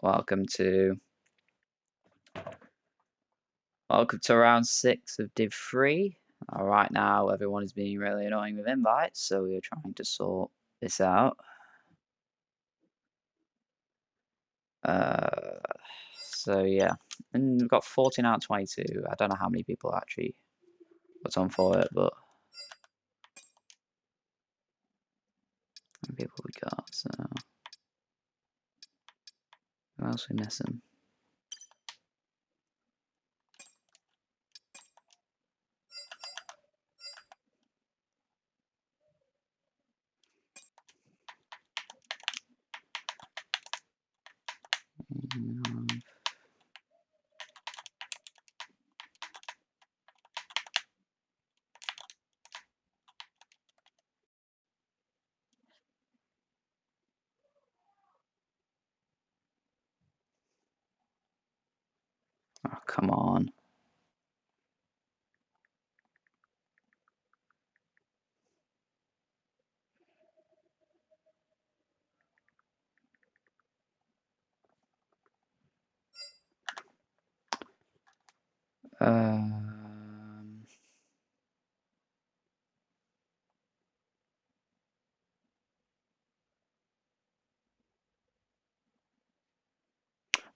Welcome to round 6 of Div 3. Right now, everyone is being really annoying with invites, so we are trying to sort this out. So yeah, and we've got 14 out of 22. I don't know how many people actually put on for it, but how many people we got? So who else are we missing? Oh, come on.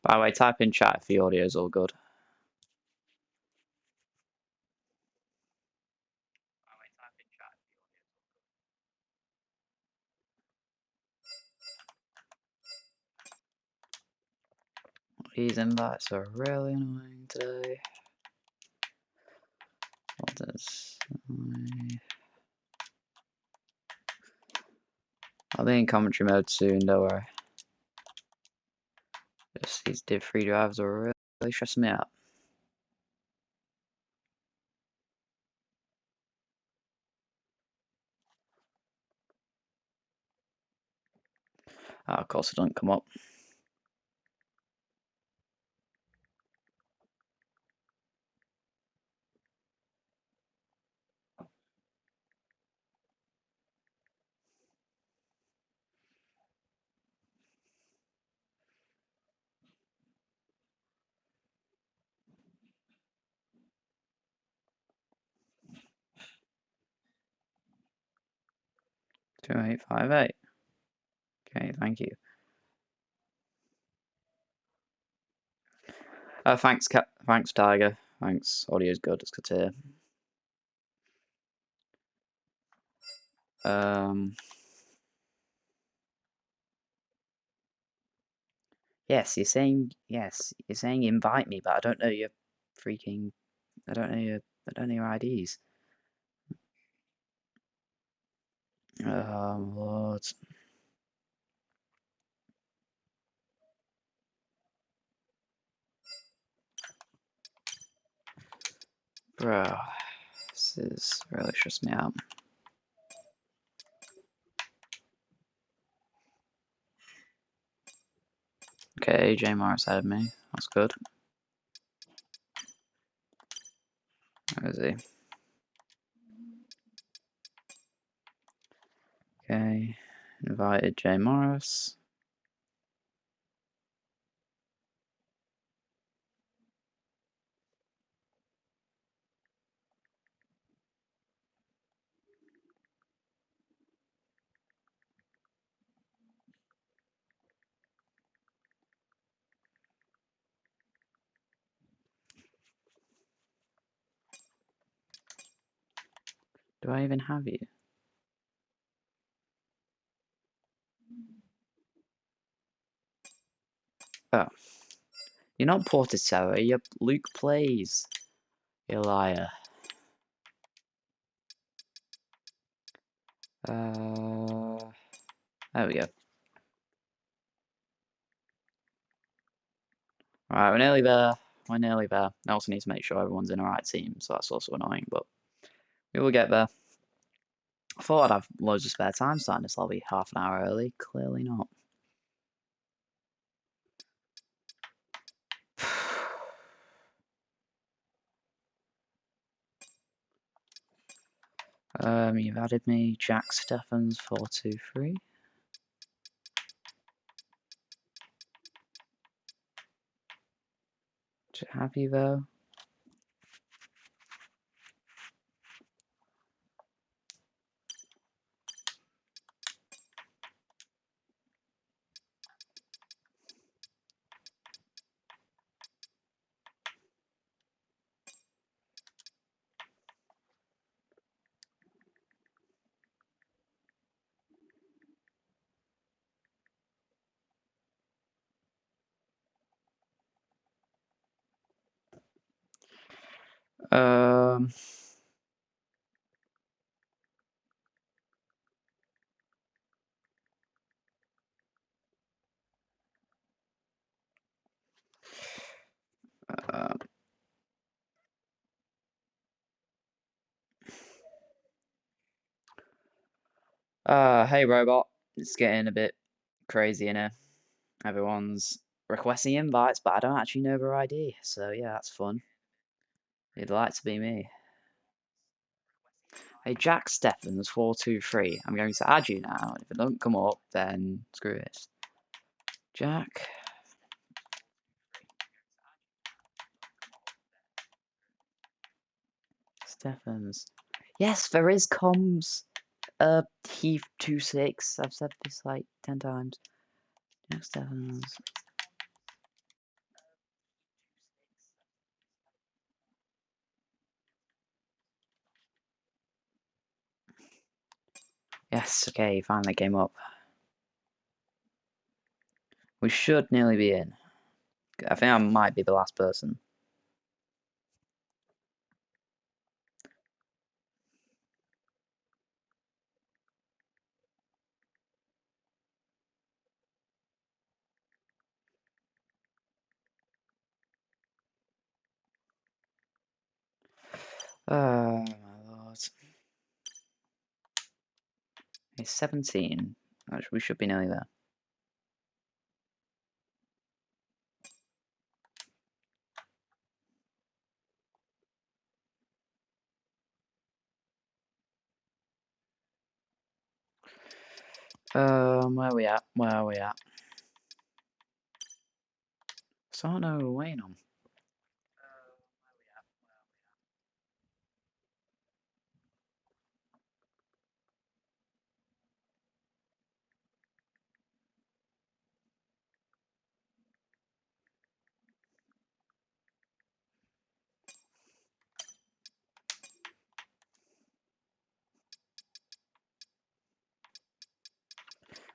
By the way, type in chat if the audio is all good. These invites are really annoying today. What is... I'll be in commentary mode soon, don't worry. Just these Div 3 drives are really stressing me out. Oh, of course it doesn't come up. Two 858. Okay, thank you. Thanks, thanks, Tiger. Thanks. Audio's good. It's good to hear. Yes, you're saying invite me, but I don't know your freaking. I don't know your IDs. Oh Lord. Bro, this is really stressing me out. Okay, AJ Morris ahead of me. That's good. Where is he? Okay, invited Jay Morris. Do I even have you? Oh. You're not Porticello, you're Luke Plays. You liar. There we go. Alright, we're nearly there. We're nearly there. I also need to make sure everyone's in the right team, so that's also annoying, but we will get there. I thought I'd have loads of spare time starting this lobby half an hour early. Clearly not. You've added me, Jack Steffens 423. Have you though? Um. Uh, hey robot, it's getting a bit crazy in here. Everyone's requesting invites, but I don't actually know their ID, so yeah, that's fun. You'd like to be me. Hey, Jack Steffens 423. I'm going to add you now. If it don't come up, then screw it. Jack Steffens. Yes, there is comms. Heath 26. I've said this like 10 times. Jack Steffens. Yes, okay, finally came up. We should nearly be in. I think I might be the last person. Oh, my lord. It's 17. We should be nearly there. Where are we at? Where are we at? So I don't know we're waiting on.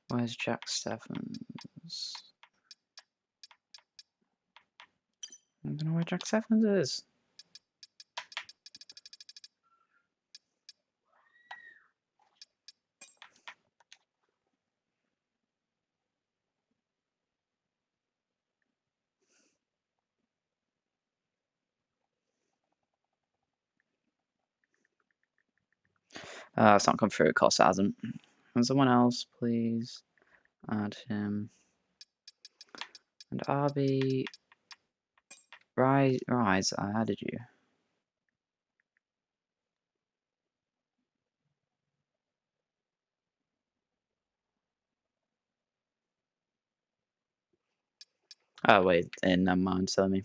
Where's Jack Steffens? I don't know where Jack Steffens is. It's not come through, of course it hasn't. Can someone else please add him? And RB Rise, I added you. Oh wait, never mind, tell me.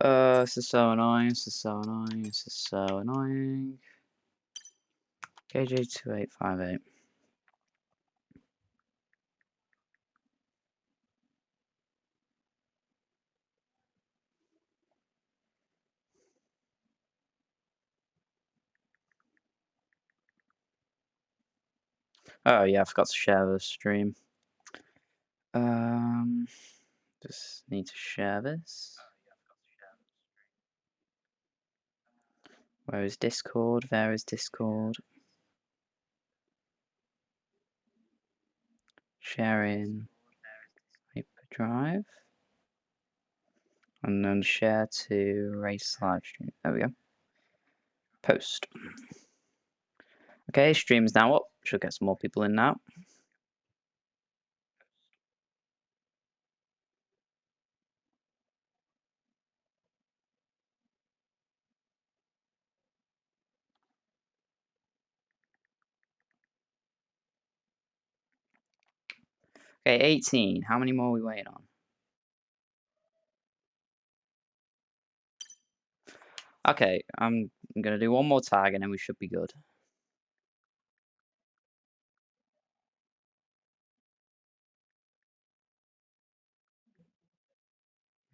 This is so annoying, this is so annoying, this is so annoying. KJ2858. Oh yeah, I forgot to share the stream. Just need to share this. Where is Discord? There is Discord. Sharing Hyperdrive. And then share to race live stream. There we go. Post. Okay, stream's now up. Should get some more people in now. Okay, 18. How many more are we waiting on? Okay, I'm gonna do one more tag and then we should be good.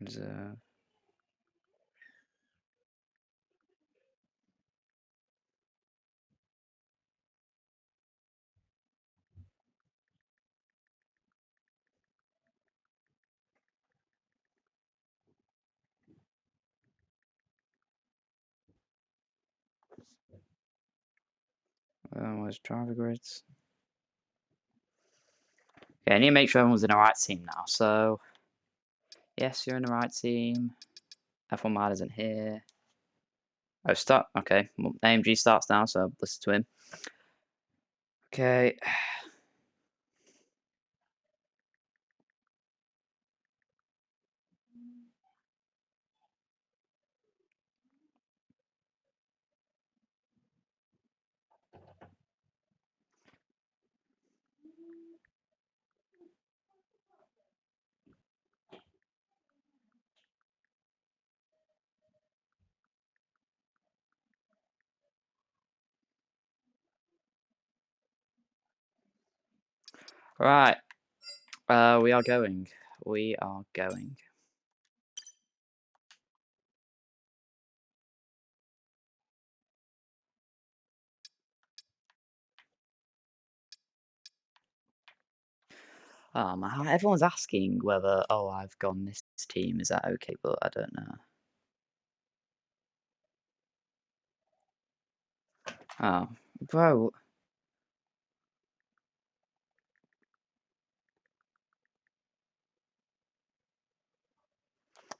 Reserve. Where's driver grids? Okay, I need to make sure everyone's in the right team now. So, yes, you're in the right team. F1 Mad isn't here. Oh, start. Okay, well, AMG starts now, so listen to him. Okay. Right. We are going. We are going. Everyone's asking whether, oh, I've gone this team, is that okay? But I don't know. Oh, bro.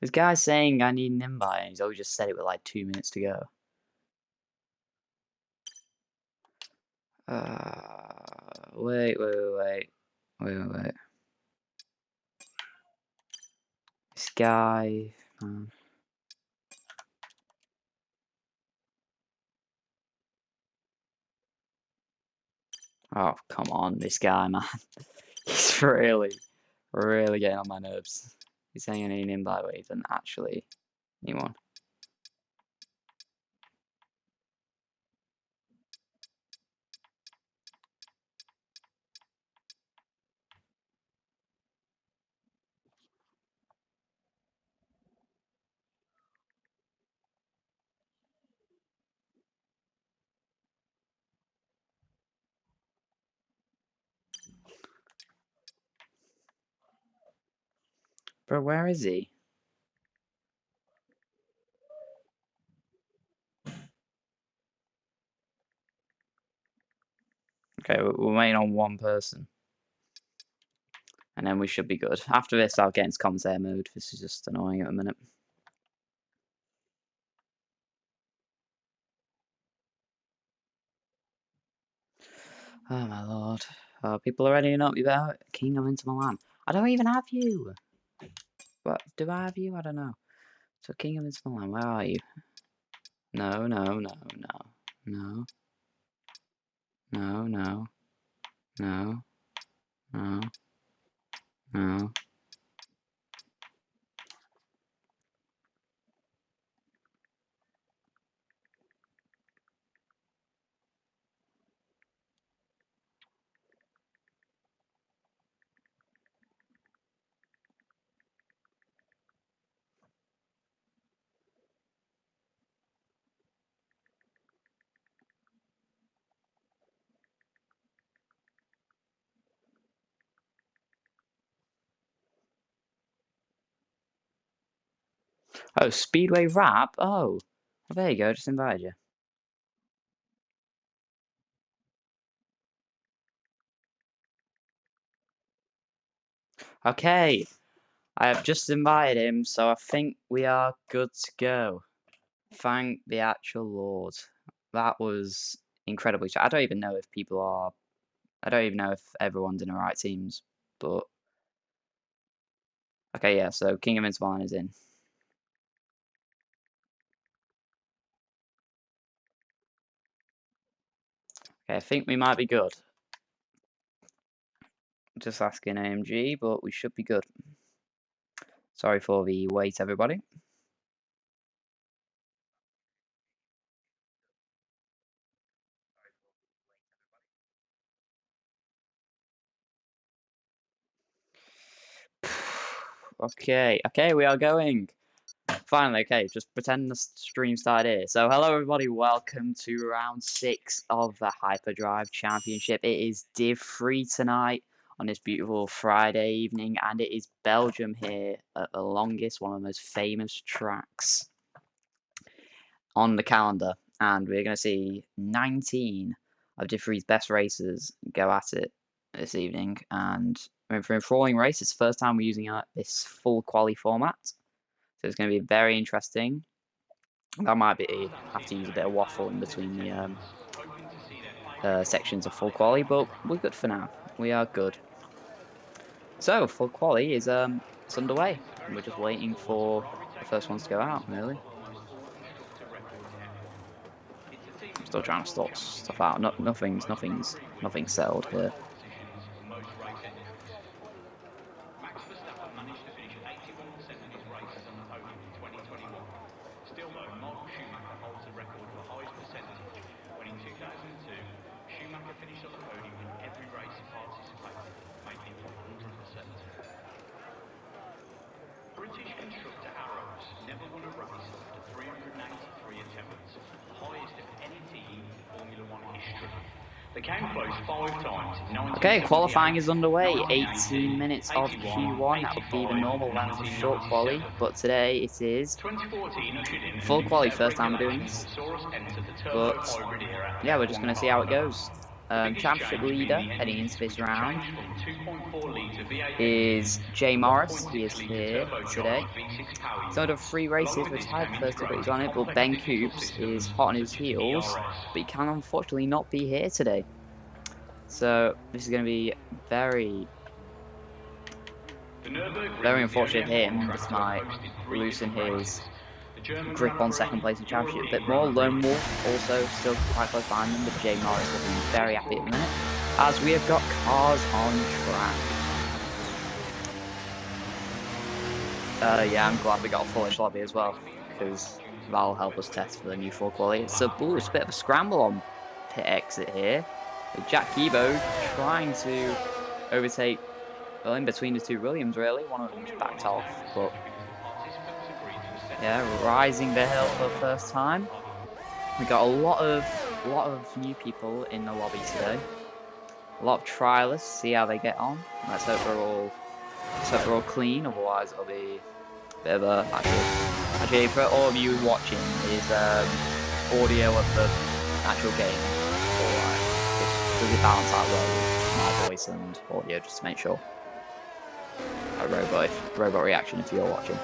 This guy's saying I need an invite, and he's always just said it with like 2 minutes to go. Wait. This guy. Oh, come on, this guy, man. He's really getting on my nerves. He's saying I need an invite, but he doesn't actually need one. Bro, where is he? Okay, we're waiting on one person. And then we should be good. After this, I'll get into commentator mode. This is just annoying at the minute. Oh my lord. People are ready up. You better King of Inter Milan. I don't even have you. What? Do I have you? I don't know. So King of Inter Milan, where are you? No. Oh, Speedway Rap? Oh. Well, there you go, just invited you. Okay. I have just invited him, so I think we are good to go. Thank the actual Lord. That was incredibly. I don't even know if people are. I don't even know if everyone's in the right teams, but okay, yeah. So King of Inspiring is in. Okay, I think we might be good. Just asking AMG, but we should be good. Sorry for the wait, everybody. Okay, we are going. Finally, okay, just pretend the stream started here. So, hello everybody, welcome to round 6 of the Hyperdrive Championship. It is Div 3 tonight on this beautiful Friday evening, and it is Belgium here at the longest, one of the most famous tracks on the calendar. And we're going to see 19 of Div 3's best racers go at it this evening. And for an enthralling race, it's the first time we're using this full quali format. So it's going to be very interesting. That might be have to use a bit of waffle in between the sections of full quali, but we're good for now. We are good. So full quali is it's underway. We're just waiting for the first ones to go out. Really, I'm still trying to sort stuff out. Nothing's settled here. Okay, qualifying is underway. 18 minutes of Q1. That would be the normal length of short quali, but today it is full quali. First time we're doing this, but yeah, we're just going to see how it goes. Championship leader heading into this round is Jay Morris. He is here today. He's done 3 races, retired first degrees on it, but Ben Coops is hot on his heels, but he can unfortunately not be here today. So this is going to be very unfortunate for him. This might loosen his grip on second place in championship a bit more. Lone Wolf also still quite close behind them, but Jay Morris will be very happy at the minute, as we have got cars on track. Yeah, I'm glad we got a fullish lobby as well, because that'll help us test for the new full quality. It's a bit of a scramble on pit exit here. With Jack Gibo trying to overtake, well, in between the two Williams, really. One of them just backed off, but yeah, rising the hill for the first time. We got a lot of new people in the lobby today. A lot of trialists. See how they get on. Let's hope we're all clean. Otherwise, it'll be a bit of a actually for all of you watching is audio of the actual game. Alright, does it balance out well with my voice and audio just to make sure? A robot reaction if you're watching.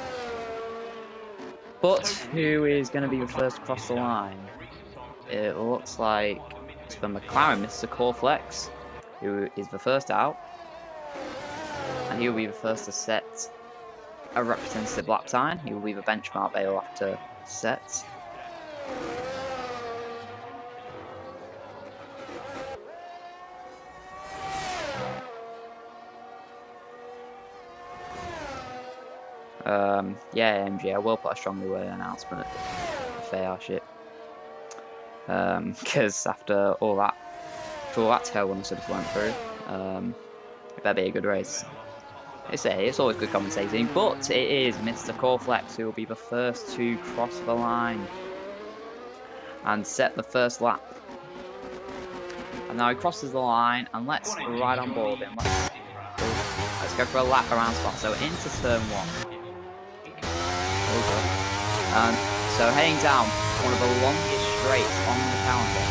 But who is going to be the first across the line? It looks like it's for McLaren, Mr. Coreflex, who is the first out. And he will be the first to set a representative lap time. He will be the benchmark they will have to set. Yeah, MG, I will put a strongly worded announcement if they are shit. Because after all that tailwind sort of went through, it better be a good race. It's always good commentating, but it is Mr. Coreflex who will be the first to cross the line and set the first lap. And now he crosses the line, and let's ride on board him. Let's go for a lap around spot. So into turn 1. And so heading down one of the longest straights on the calendar.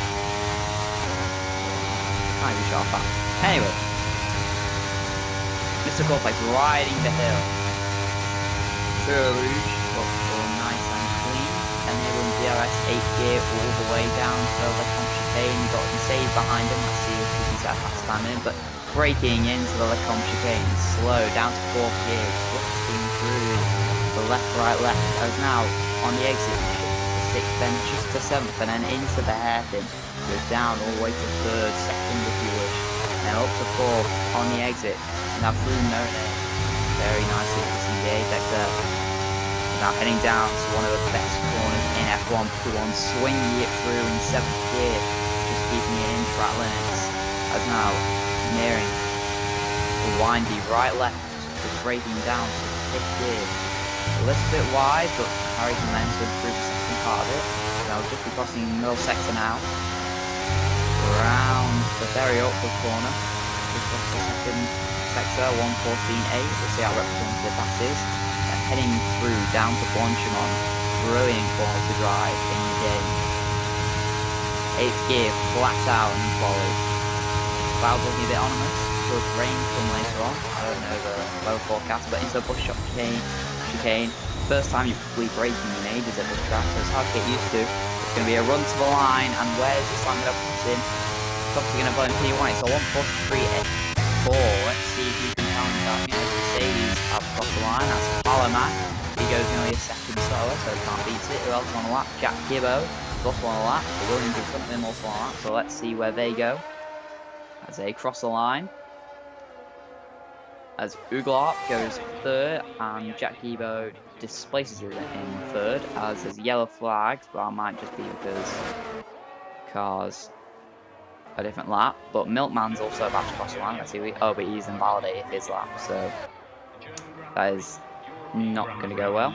Can't even show off that. Anyway, Mr. Coreflex riding the hill. Rouge, but all nice and clean. Enabling DRS 8th gear all the way down to the chicane. You've got Mercedes behind him. Let's see if he can set fast time in. But braking into the chicane, slow down to 4th gear, drifting through the left, as now on the exit. 6th, then just to 7th, and then into the hairpin. Goes down all the way to 3rd, 2nd if you wish. Then up to 4th on the exit. Now through no name. Very nicely using the apex there. Now heading down to one of the best corners in F1. P1 swinging it through in 7th gear, just keeping it in track limits. As now nearing the windy right-left, just braking down to 5th gear. A little bit wide, but carries momentum through the second part of it. Now just be crossing the middle sector now. Around the very upward corner. Just across the second sector, 1:14.8. We'll see how representative that is. Heading through down to Blanchimont. Brilliant corner to drive in the game. 8th gear, flat out and quality. Clouds looking a bit ominous. Could rain come later on. I don't know the weather forecast, but into a bush chicane. First time you're fully braking in ages at this track, so it's hard to get used to. It's going to be a run to the line, and where's this line going to put in? It's obviously going to burn P1. It's a 1:43.4. Let's see if you can count that. Mercedes have crossed the line. That's Parliament. He goes nearly a second slower, so can't beat it. Who else on the lap? Jack Gibbo is also on the lap. The Williams in front of him also on the lap, so let's see where they go as they cross the line. As Uglarp goes 3rd, and Jack Gibbo displaces it in 3rd, as there's yellow flags, but that might just be because cars a different lap. But Milkman's also about to cross the line. Let's see, but he's invalidated his lap, so that is not going to go well.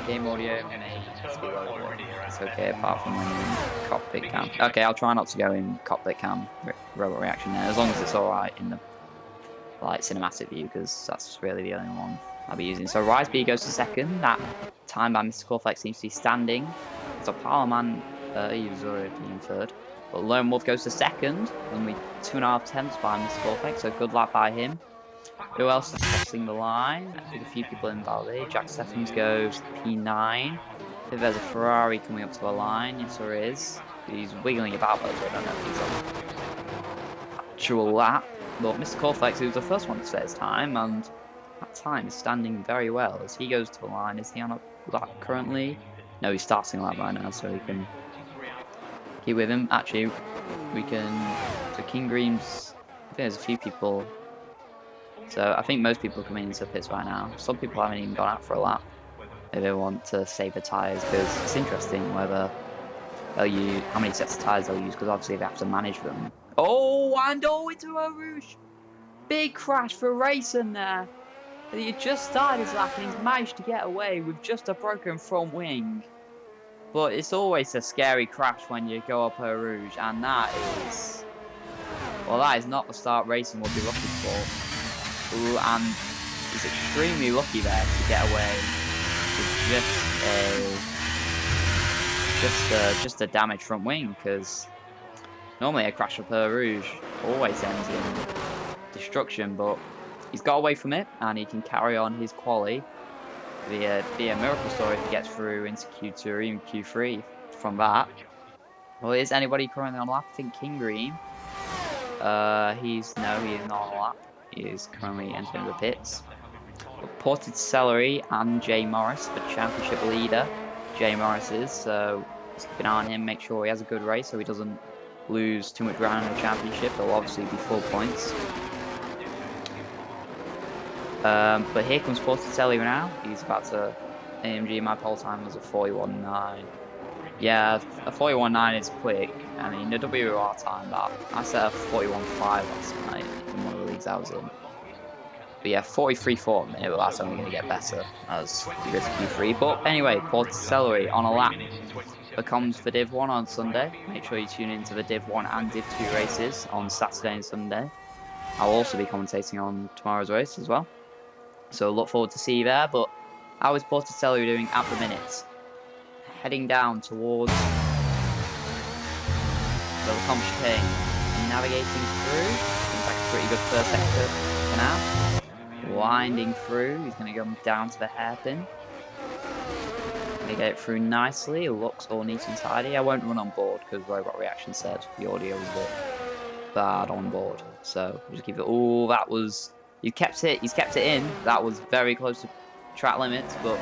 Game audio may be low. It's okay apart from when you're in cockpit cam. Okay, I'll try not to go in cockpit cam robot reaction there, as long as it's alright in the cinematic view, because that's really the only one I'll be using. So Rise B goes to 2nd. That time by Mr. Corflex seems to be standing. So Parliament, he was already in 3rd. But Lone Wolf goes to 2nd, only 2.5 tenths by Mr. Corflex, so good lap by him. Who else is crossing the line? I think a few people invalidated. Jack Stephens goes P9. If there's a Ferrari coming up to the line, yes there is. He's wiggling about, but I don't know if he's on actual lap. But Mr. Corflex, who was the first one to set his time, and that time is standing very well as he goes to the line. Is he on a lap currently? No, he's starting a lap right now, so we can keep with him. Actually, we can. So King Green's. I think there's a few people. So I think most people are coming into the pits right now. Some people haven't even gone out for a lap. If they want to save the tyres, because it's interesting whether they'll use how many sets of tyres they'll use, because obviously they have to manage them. Oh, and into a Rouge! Big crash for Racing there. He just started his lap and he's managed to get away with just a broken front wing. But it's always a scary crash when you go up a Rouge, and that is... well, that is not the start Racing would be looking for. Ooh, and he's extremely lucky there to get away with just a damaged front wing, because normally a crash of Eau Rouge always ends in destruction, but he's got away from it and he can carry on his quali via miracle story if he gets through into Q2 or even Q3 from that. Well, is anybody currently on lap? I think King Green. He is not on lap. He is currently entering the pits. Ported Celery and Jay Morris, the championship leader. Jay Morris is, so let's keep an eye on him, make sure he has a good race so he doesn't lose too much ground in the championship. There'll obviously be full points. But here comes Ported Celery now. He's about to... AMG, my pole time was a 41.9. Yeah, a 41.9 is quick. I mean, the WR time, that I set a 41.5 last night in one of the leagues I was in. But yeah, 43.4 a minute, but that's only going to get better as we go to Q3. But anyway, Ported Celery on a lap becomes for Div 1 on Sunday. Make sure you tune into the Div 1 and Div 2 races on Saturday and Sunday. I'll also be commentating on tomorrow's race as well. So look forward to see you there. But how is Ported Celery doing at the minute? Heading down towards the chicane, navigating through. seems like a pretty good first sector for now. Winding through, he's going to go down to the hairpin. They get it through nicely, it looks all neat and tidy. I won't run on board because Robot Reaction said the audio was a bit bad on board. So we'll just keep it. Oh, that was. He's kept it in. That was very close to track limits, but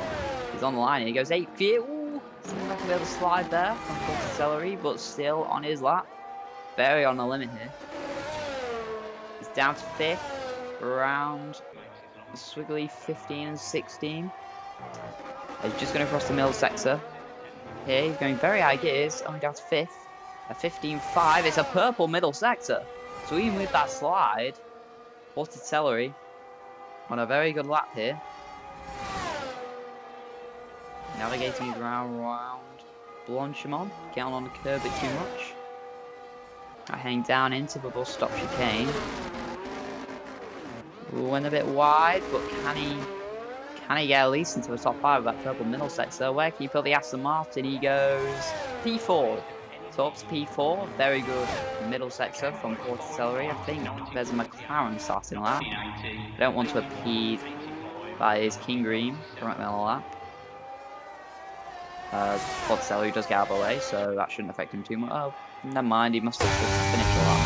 he's on the line. He goes 8 feet. Ooh, seems like a bit of a slide there from Celery, but still on his lap. Very on the limit here. He's down to 5th, around swiggly 15 and 16. He's just going to cross the middle sector. Here, he's going very high gears, only down to 5th. A 15.5, it's a purple middle sector. So even with that slide, Celery on a very good lap here. Navigating around Blanchimont, getting on the curb a bit too much. I hang down into the bus stop chicane. Went a bit wide, but can he get at least into the top 5 of that purple middle sector? Where can you put the Aston Martin? He goes P4. So up to P4, very good middle sector from Celery. I think there's a McLaren starting lap. I don't want to impede by his King Green currently on the lap. Celery does get out of the way, so that shouldn't affect him too much. Oh, never mind, he must have just finished the lap.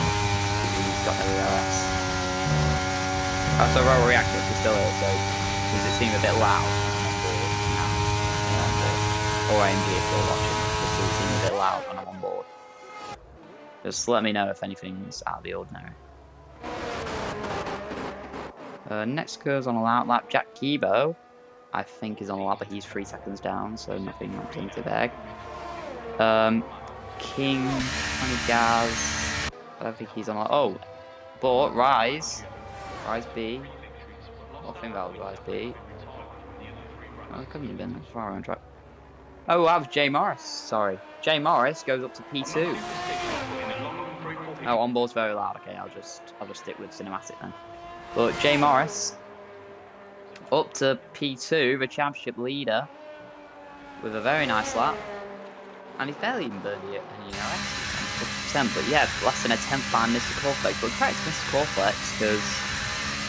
He's got no ELS. So Royal Reactor is still here, so does it seem a bit loud on board now? Or AMG if you're watching. Does it seem a bit loud when I'm on board? Just let me know if anything's out of the ordinary. Next goes on a lap. Jack Kibo, I think, is on a lap, but he's 3 seconds down, so nothing on plenty bag. King, Gaz, I don't think he's on a lap. Oh, but Rise B. I think that was Rise B. Oh, it couldn't have been as far on track. Oh, that was Jay Morris. Sorry. Jay Morris goes up to P2. Oh, on board's very loud. Okay, I'll just stick with cinematic then. But Jay Morris up to P2, the championship leader, with a very nice lap. And he's barely even burned any ELS. But yeah, less than a 10th by Mr. Corflex. But correct Mr. Corflex, because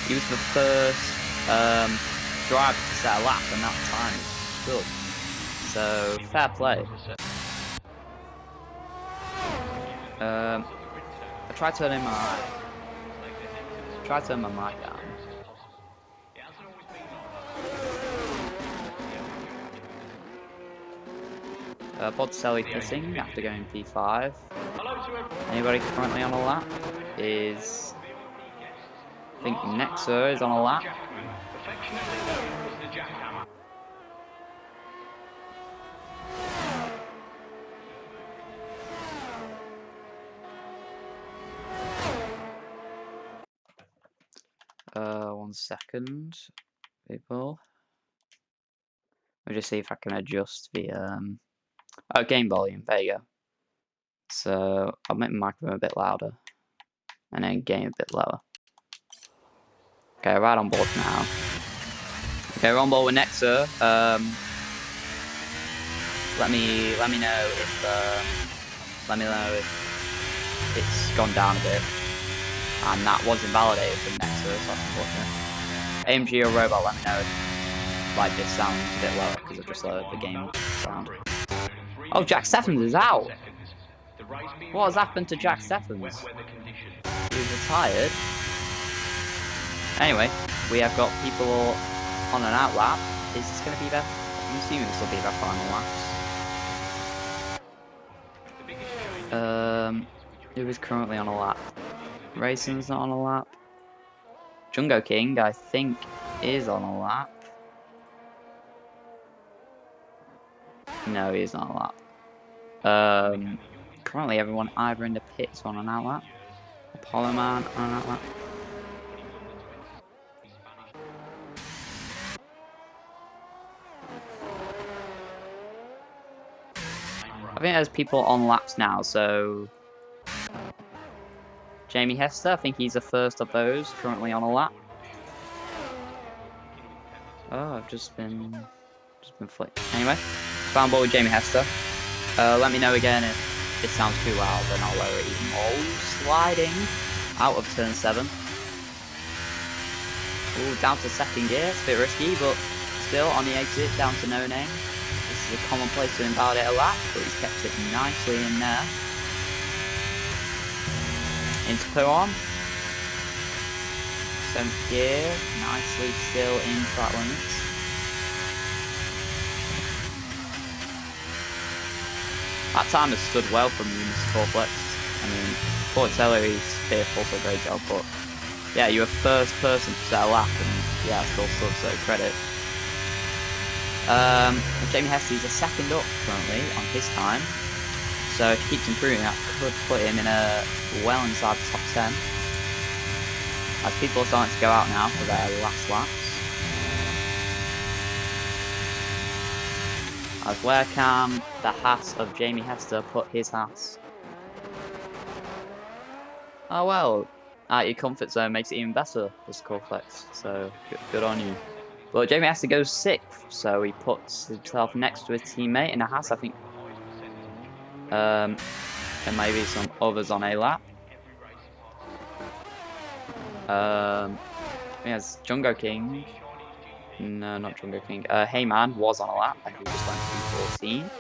he was the first driver to set a lap, and that time is good. So fair play. I tried turning my mic down. Botticelli pissing after going P5. Anybody currently on a lap is, I think Nexa is on a lap. One second, people. Let me just see if I can adjust the game volume. There you go. So I'll make my microphone a bit louder, and then gain a bit lower. Okay, right on board now. Okay, we're on board with Nexa. Let me know if it's gone down a bit. And that was invalidated from Nexa, so that's unfortunate. AMG or Robot, let me know if like this sounds a bit lower, because I've just lowered the game sound. Oh, Jack Steffens is out! What has happened to Jack Steffens? He's retired. Anyway, we have got people on an out lap. Is this going to be their... I'm assuming this will be their final laps. Who is currently on a lap? Racing's not on a lap. Jungo King, I think, is on a lap. No, he is not on a lap. Currently, everyone either in the pits or on an out lap. Apollo Man on an out lap. I think there's people on laps now, so... Jamie Hester, I think he's the first of those currently on a lap. Oh, I've just been flicked. Anyway, found ball with Jamie Hester. Let me know again if this sounds too loud, then I'll lower it even more. Oh, sliding. out of turn 7. Ooh, down to second gear. It's a bit risky, but still on the exit, down to No Name. This is a common place to invalidate a lap, but he's kept it nicely in there. Into P1. 7th gear, nicely still in track limits. That time has stood well from you, Mr. Corflex. I mean, Portelli's fifth, also a great job, but yeah, you were first person to set a lap, and yeah, still stood, so credit. Jamie Hesty's a second up currently on his time, so if he keeps improving, that could put him in a well inside the top 10. As people are starting to go out now for their last laps. As where can the hat of Jamie Hester put his hat? Oh well, at your comfort zone makes it even better, Mr. Corflex, so good on you. But Jamie Hester goes 6th, so he puts himself next to his teammate in a hat, I think. There may be some others on a lap. He has Jungo King. No, not Jungo King. Heyman was on a lap, and he just went through 14.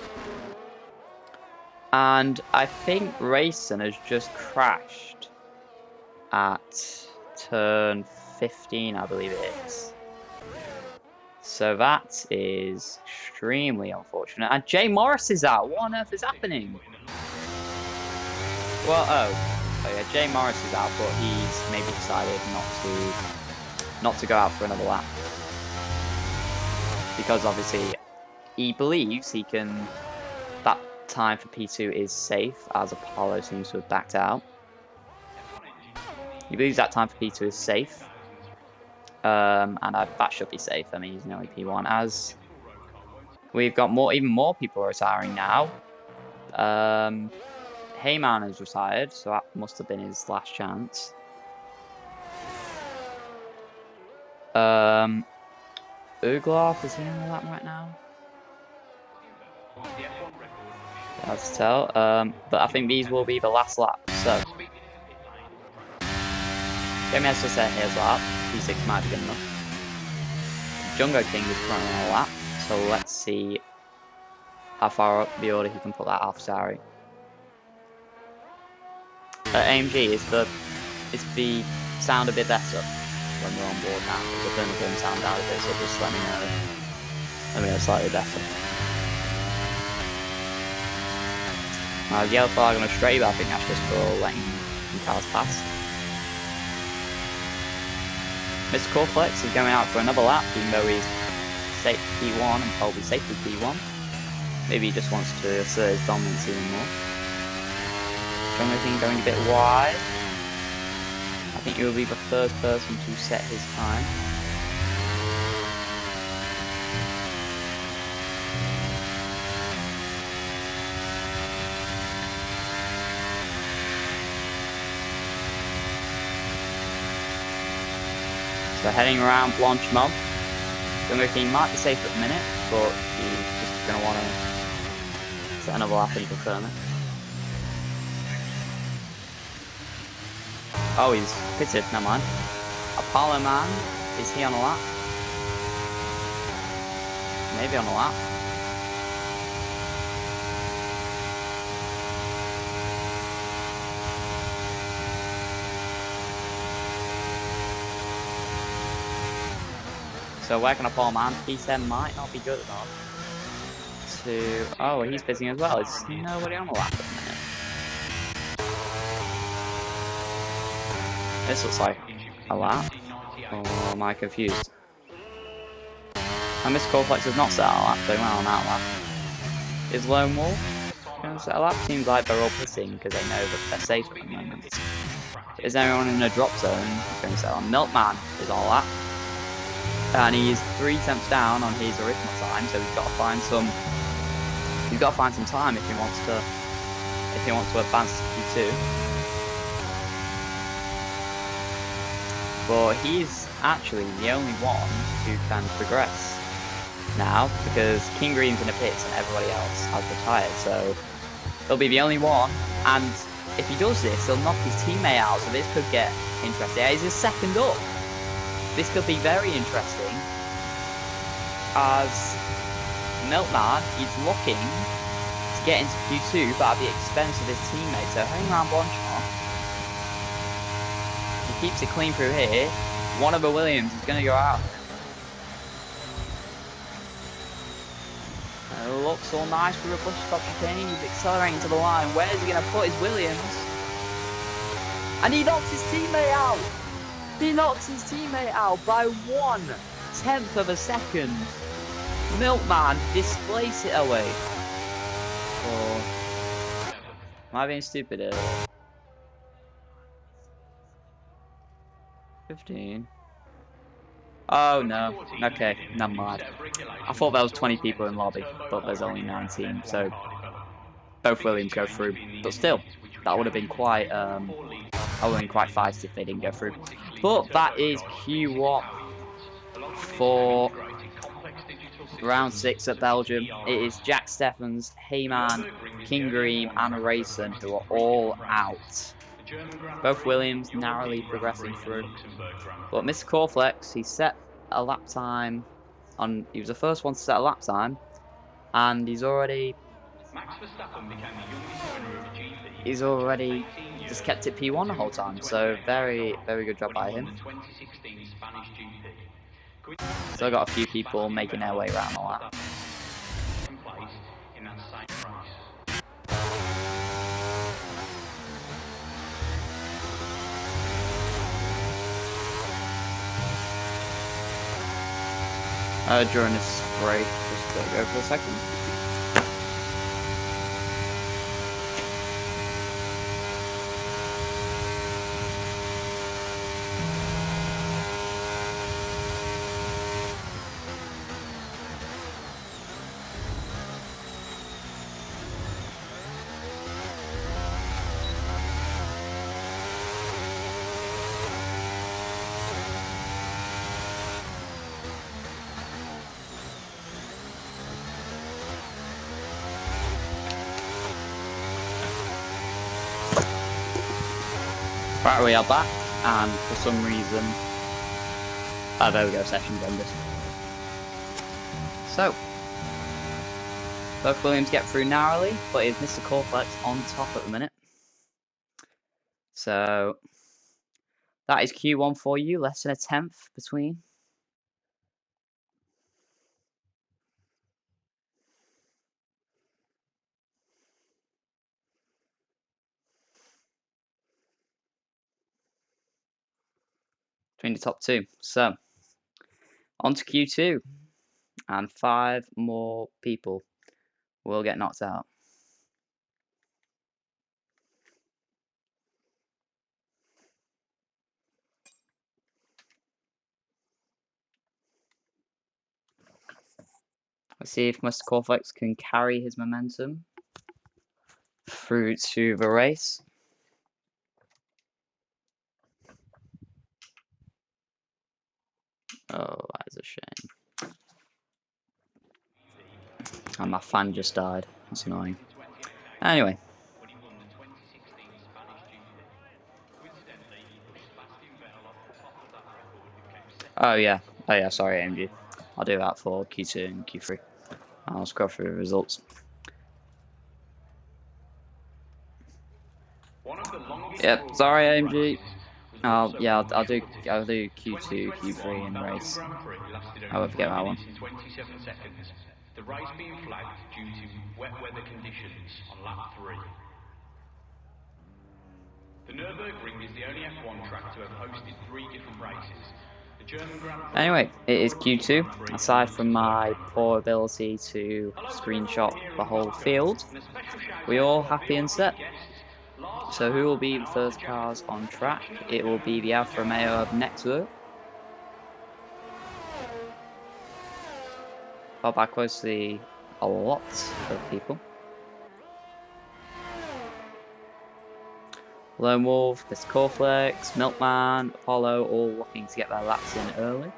And I think Racing has just crashed at turn 15, I believe it is. So that is extremely unfortunate. And Jay Morris is out. What on earth is happening? Well, oh yeah, Jay Morris is out, but he's maybe decided not to go out for another lap. Because obviously he believes he can, that time for P2 is safe, as Apollo seems to have backed out. He believes that time for P2 is safe. And that should be safe. I mean, he's nearly P1. As we've got even more people retiring now. Heyman has retired, so that must have been his last chance. Ugloff, is he on the lap right now? Hard to tell. But I think these will be the last lap. So Jamie has to set his lap. P6 might be good enough. Jungo King is currently on a lap, so let's see how far up the order he can put that AlphaTauri. AMG, is the sound a bit better when we're on board now? Does the thermal sound down a bit, so just let me know slightly better. Yellow flag on a straight, but I think that's just for letting cars pass. Mr. Corflex is going out for another lap, even though he's safe P1 and probably safely P1. Maybe he just wants to assert his dominance even more. Jungo King going a bit wide. I think he will be the first person to set his time. So heading around Blanchemont. Jungo King might be safe at the minute, but he's just going to want to set another lap and confirm it. Oh, he's pitted, never mind. Apollo Man, is he on a lap? Maybe on a lap. So where can Apollo Man? P10 might not be good enough to... Oh, he's pitting as well. There's nobody on a lap at the minute. This looks like a lap, or am I confused? And Mr. Corflex has not set a lap, so he went on that lap. Is Lone Wolf going to set a lap? Seems like they're all pitting because they know that they're safe at the moment. Is anyone in a drop zone going to set on? Milkman is on a lap. And he's 3 tenths down on his original time, so he's got to find some time if he wants to advance to P2. But he's actually the only one who can progress now, because King Green's in the pits and everybody else has retired, so he'll be the only one, and if he does this, he'll knock his teammate out, so this could get interesting. He's his second up. This could be very interesting, as Milkman is looking to get into Q2, but at the expense of his teammate. So hang around Blanchard. He keeps it clean through here. One of the Williams is going to go out. It looks all nice for a push stop chicane. He's accelerating to the line. Where's he going to put his Williams? And he knocks his teammate out. He knocks his teammate out by 1/10 of a second. Milkman displays it away. Oh. Am I being stupid here? 15. Oh no. Okay, never mind. I thought there was 20 people in lobby, but there's only 19, so both Williams go through. But still, that would have been quite quite feisty if they didn't go through. But that is Q1 for round 6 at Belgium. It is Jack Steffens, Heyman, King Green, and Racing who are all out. Both Williams narrowly progressing through. But Mr. Corflex, he set a lap time on. He was the first one to set a lap time, and he's already just kept it P1 the whole time. So very, very good job by him. Still got a few people making their way around the lap. During this break, just let it go for a second. Right, we are back, and for some reason, there we go, session's ended. So, both Williams get through narrowly, but it's Mr. Corflex on top at the minute. So, that is Q1 for you, less than a 10th between. Between the top two. So, on to Q2, and 5 more people will get knocked out. Let's see if Mr. Corflex can carry his momentum through to the race. Oh, that is a shame. And my fan just died. That's annoying. Anyway. Oh yeah, sorry AMG. I'll do that for Q2 and Q3. I'll scroll through the results. Yep, sorry AMG. I'll do Q2, Q3 in the race. I won't forget that one. The race being flagged due to wet weather conditions on lap 3. The Nürburgring is the only F1 track to have hosted 3 different races. The German Grand Prix. Anyway, it is Q2. Aside from my poor ability to screenshot the whole field, we're all happy and set. So who will be the first cars on track? It will be the Alfa Romeo of Nextwork. Followed by closely a lot of people. Lone Wolf, Mr. Corflex, Milkman, Apollo, all looking to get their laps in early.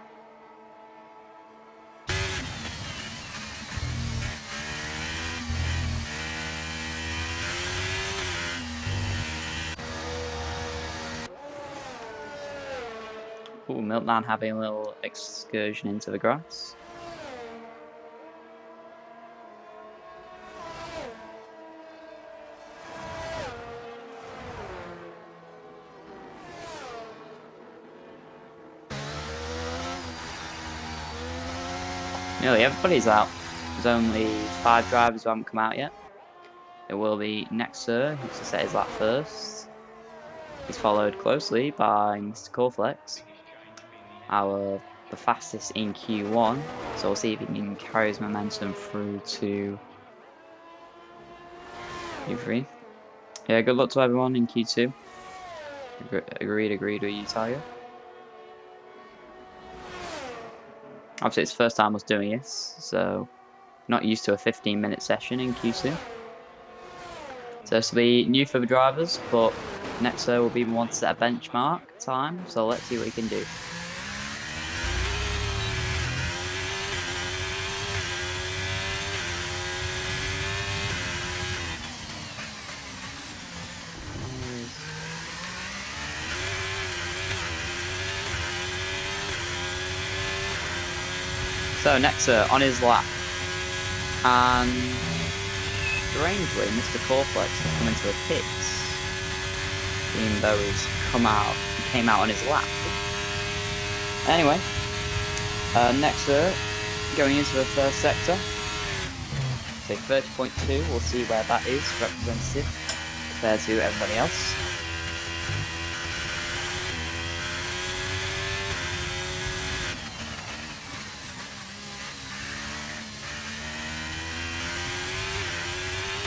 Ooh, Milkman having a little excursion into the grass. Nearly everybody's out. There's only 5 drivers who haven't come out yet. It will be Nexer, who's to set his lap first. He's followed closely by Mr. Corflex, the fastest in Q1. So we'll see if he can carry his momentum through to Q3. Yeah, good luck to everyone in Q2. Agreed with you, Talia. Obviously, it's the first time us doing this, so not used to a 15-minute session in Q2. So this will be new for the drivers, but Nexo will be the one to set a benchmark time, so let's see what he can do. So Nexer on his lap, and strangely Mr. Corflex has come into the pits, even though he came out on his lap. Anyway, Nexer going into the first sector, so 30.2, we'll see where that is representative compared to everybody else.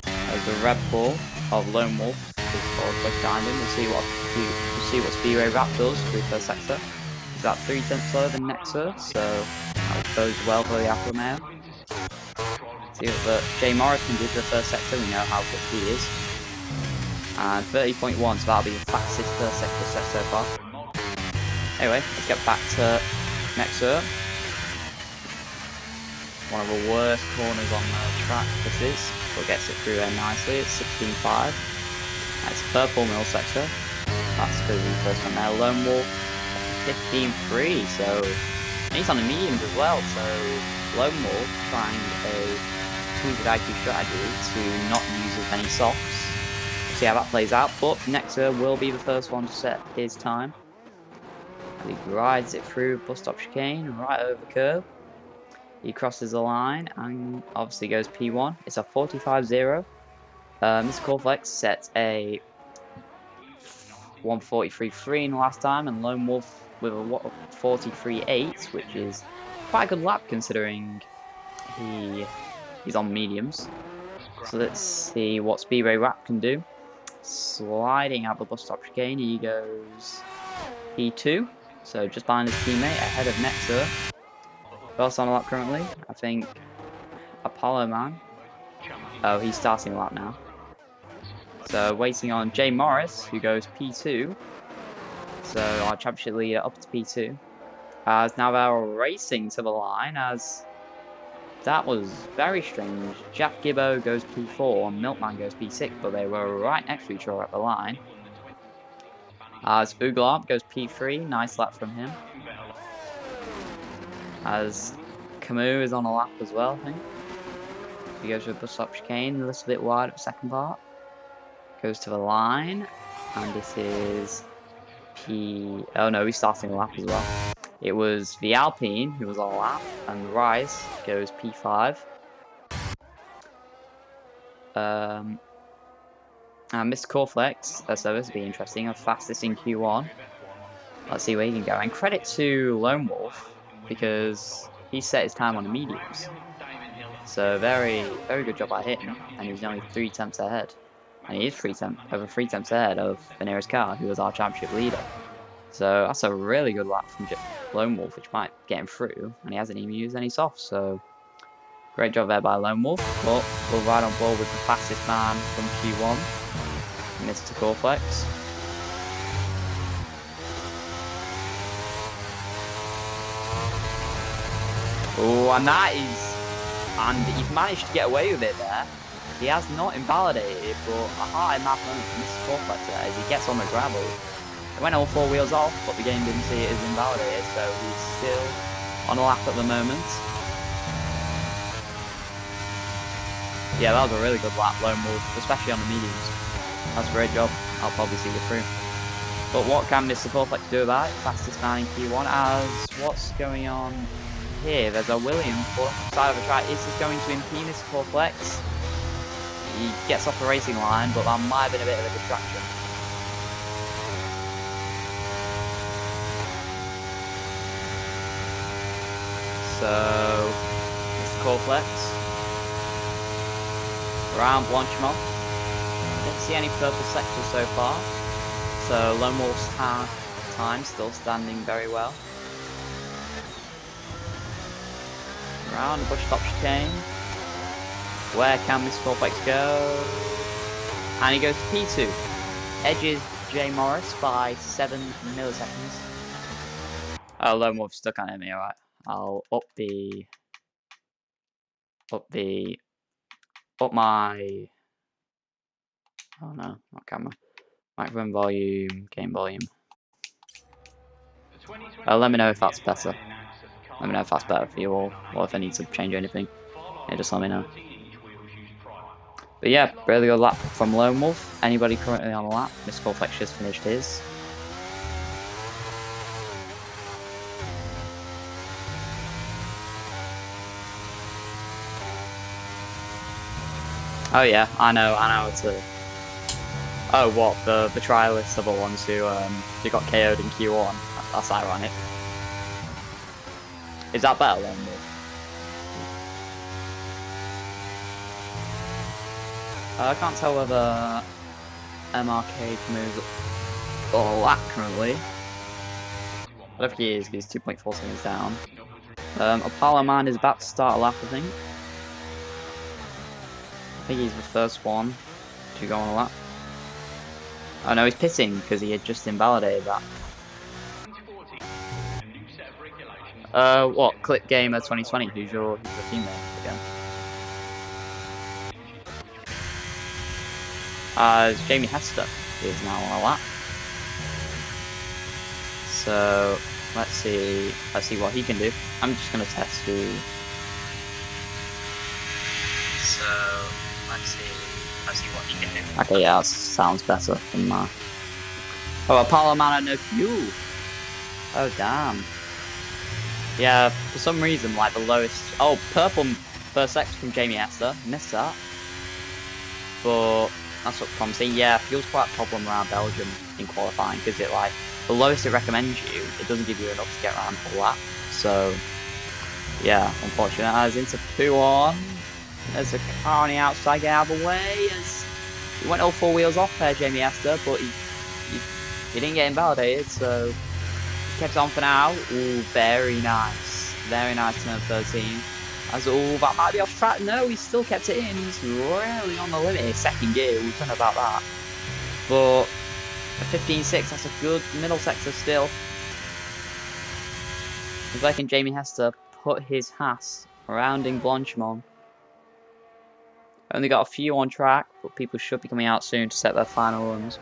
As the Red Bull of Lone Wolf is followed close behind him, we'll see what Speedway Rap does through the first sector. He's about 3 tenths slower than Nexer, so that bodes well for the Alfa Romeo. See what Jay Morris can do for the first sector, we know how quick he is. And 30.1, so that'll be the fastest first sector set so far. Anyway, let's get back to Nexer. One of the worst corners on the track this is, but gets it through there nicely. It's 16.5. That's purple middle sector. That's because he first one there. Lone Wolf 15.3, so he's on the mediums as well. So Lone Wolf trying a tweaked IQ strategy to not use as many softs. We'll see how that plays out, but Nexer will be the first one to set his time. He rides it through bus stop chicane right over the curb. He crosses the line and obviously goes P1. It's a 45.0. Mr. Corflex set a 143.3 in the last time, and Lone Wolf with a 43.8, which is quite a good lap considering he's on mediums. So let's see what Speedway Rap can do. Sliding out the bus stop chicane, he goes P2, so just behind his teammate, ahead of Nexer. First on a lap currently, I think Apollo Man. Oh, he's starting a lap now. So waiting on Jay Morris, who goes P2. So our championship leader up to P2. As now they're racing to the line, as that was very strange. Jack Gibbo goes P4 and Milkman goes P6, but they were right next to each other at the line. As Uglarp goes P3, nice lap from him. As Camus is on a lap as well, I think. He goes with the stop chicane, a little bit wide at the second part. Goes to the line, and this is oh no, he's starting a lap as well. It was the Alpine who was on a lap, and Rice goes P5. And Mr. Corflex, so this will be interesting, the fastest in Q1. Let's see where he can go. And credit to Lone Wolf, because he set his time on the mediums. So very good job by him, and he's only 3 tenths ahead. And he is over 3 tenths ahead of the nearest car, who was our championship leader. So that's a really good lap from Lone Wolf, which might get him through, and he hasn't even used any softs, so great job there by Lone Wolf. But we're right on board with the fastest man from Q1, Mr. Corflex. Oh, and he's managed to get away with it there. He has not invalidated, but a high map moment from Mr. Corflex there as he gets on the gravel. It went all 4 wheels off, but the game didn't see it as invalidated, so he's still on a lap at the moment. Yeah, that was a really good lap, Lone Wolf, especially on the mediums. That's a great job. I'll probably see you through. But what can Mr. Fourplex do about it? Fastest man in Q1, as what's going on here? There's a William side of the track. Is this going to impede Mr. Fourplex? He gets off the racing line, but that might have been a bit of a distraction. So, Mr. Fourplex around Blanchemont. Didn't see any purple sectors so far. So Lone Wolf's half time still standing very well. Around the bush top chicane. Where can Mr. Fourplex go? And he goes to P2. Edges J Morris by 7 milliseconds. Oh, Lone Wolf stuck on me, alright. I'll up my, oh no, not camera. Microphone volume, game volume. Let me know if that's better. Let me know if that's better for you all, or if I need to change anything. Yeah, just let me know. But yeah, really good lap from Lone Wolf. Anybody currently on the lap? Mr. Fourplex just finished his. Oh yeah, I know it's a... Oh, what, the trialists are the ones who got KO'd in Q1? That's ironic. Is that better then? I can't tell whether MRK moves or lap currently. I don't think he is, he's 2.4 seconds down. Apollo Man is about to start a lap, I think. I think he's the first one to go on a lap. Oh no, he's pitting because he had just invalidated that. What? Click Gamer 2020, who's your teammate again? It's Jamie Hester, who is now on a lap. So, let's see what he can do. I'm just gonna test who. So, let's see what he can do. Okay, yeah, that sounds better than my... Oh, Apollo Man had no fuel! Oh, damn. Yeah, for some reason, like the lowest... Oh, purple first sector from Jamie Hester. Missed that. But that's what's promising. Yeah, fuel's quite a problem around Belgium in qualifying, because it, like, the lowest it recommends you, it doesn't give you enough to get around the lap. So, yeah, unfortunate. As into P1. There's a car on the outside, get out of the way. As he went all 4 wheels off there, Jamie Hester, but he didn't get invalidated, so he kept on for now. Ooh, very nice. Very nice turn 13. As all that might be off track. No, he still kept it in. He's really on the limit. His second gear, we'll turn about that. But a 15.6, that's a good middle sector still. Looks like Jamie Hester put his Haas rounding Blanchemont. Only got a few on track, but people should be coming out soon to set their final runs.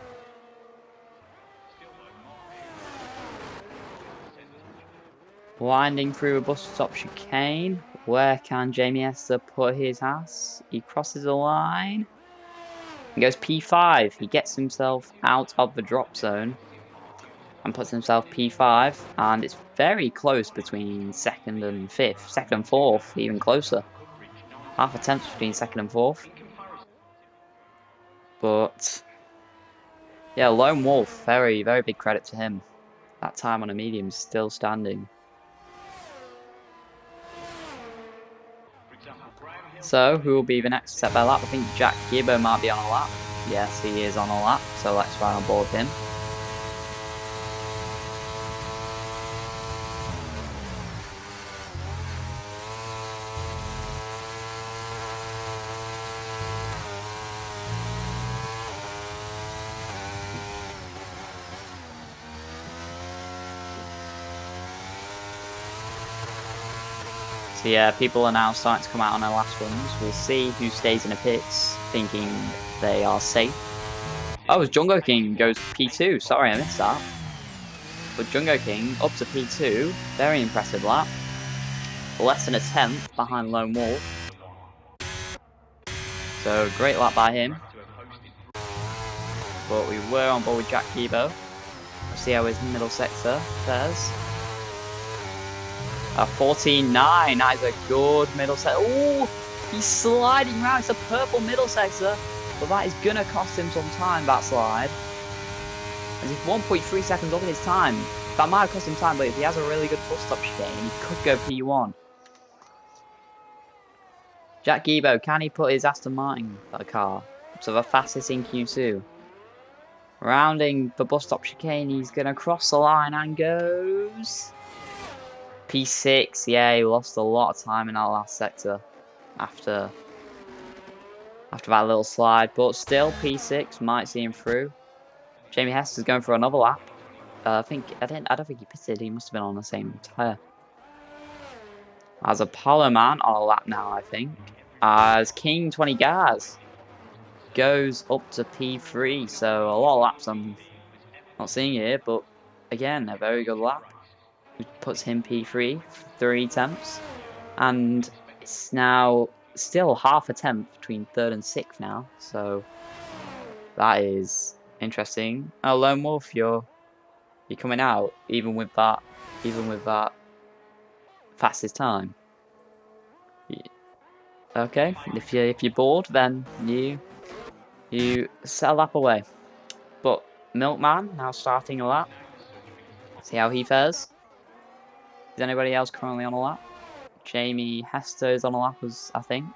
Winding through a bus stop chicane. Where can Jamie Hester put his Haas? He crosses the line. He goes P5. He gets himself out of the drop zone and puts himself P5. And it's very close between second and fifth. Second and fourth, even closer. Half a tenth between second and fourth. But yeah, Lone Wolf, very, very big credit to him. That time on a medium is still standing. So, who will be the next set by lap? I think Jack Gibbo might be on a lap. Yes, he is on a lap, so let's ride on board him. So yeah, people are now starting to come out on their last runs. We'll see who stays in the pits, thinking they are safe. Oh, Jungo King goes P2. Sorry, I missed that. But Jungo King up to P2. Very impressive lap. Less than a 10th behind Lone Wolf. So great lap by him. But we were on board with Jack Kibo. We'll see how his middle sector fares. 14.9. That is a good middle sector. Oh, he's sliding around. It's a purple middle sector. But that is going to cost him some time, that slide. As he's 1.3 seconds off his time. That might have cost him time, but if he has a really good full stop chicane, he could go P1. Jack Gibo, can he put his Aston Martin car to the fastest in Q2? Rounding the bus stop chicane, he's going to cross the line and goes P6. Yeah, he lost a lot of time in that last sector after that little slide, but still P6 might see him through. Jamie Hester's going for another lap. I don't think he pitted. He must have been on the same tyre. As Apollo Man on a lap now, I think. As King 20 Gas goes up to P3. So a lot of laps I'm not seeing here, but again, a very good lap. Which puts him P3, 3 attempts. And it's now still half a tenth between 3rd and 6th now. So that is interesting. Oh, Lone Wolf, you're coming out even with that fastest time. Okay, if you're bored, then you set a lap away. But Milkman now starting a lap. See how he fares. Is anybody else currently on a lap? Jamie Hester is on a lap, I think.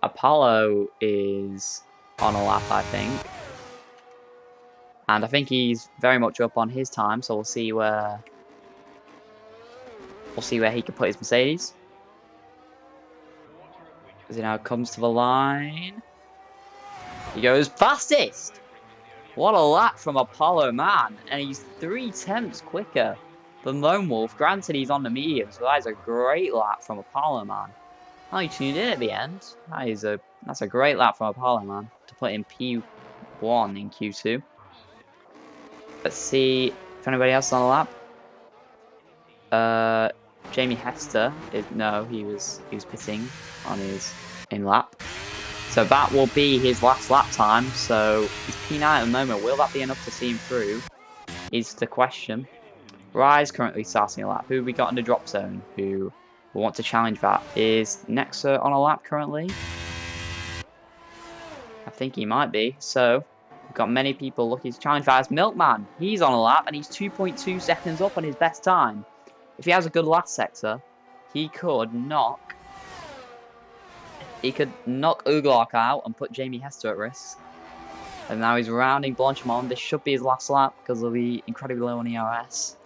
Apollo is on a lap, I think. And I think he's very much up on his time, so we'll see where he can put his Mercedes. As he now comes to the line. He goes fastest! What a lap from Apollo, man. And he's 3 tenths quicker than Lone Wolf. Granted, he's on the medium, so that is a great lap from Apollo, man. Oh, he tuned in at the end. That's a great lap from Apollo, man, to put in P1 in Q2. Let's see if anybody else is on the lap. Jamie Hester he was pitting on his in lap. So that will be his last lap time. So he's P9 at the moment. Will that be enough to see him through? Is the question. Rise currently starting a lap. Who have we got in the drop zone? Who will want to challenge that? Is Nexa on a lap currently? I think he might be. So we've got many people looking to challenge that. As Milkman, he's on a lap and he's 2.2 seconds up on his best time. If he has a good last sector, he could knock Uglark out and put Jamie Hester at risk. And now he's rounding Blanchimont. This should be his last lap because he'll be incredibly low on ERS.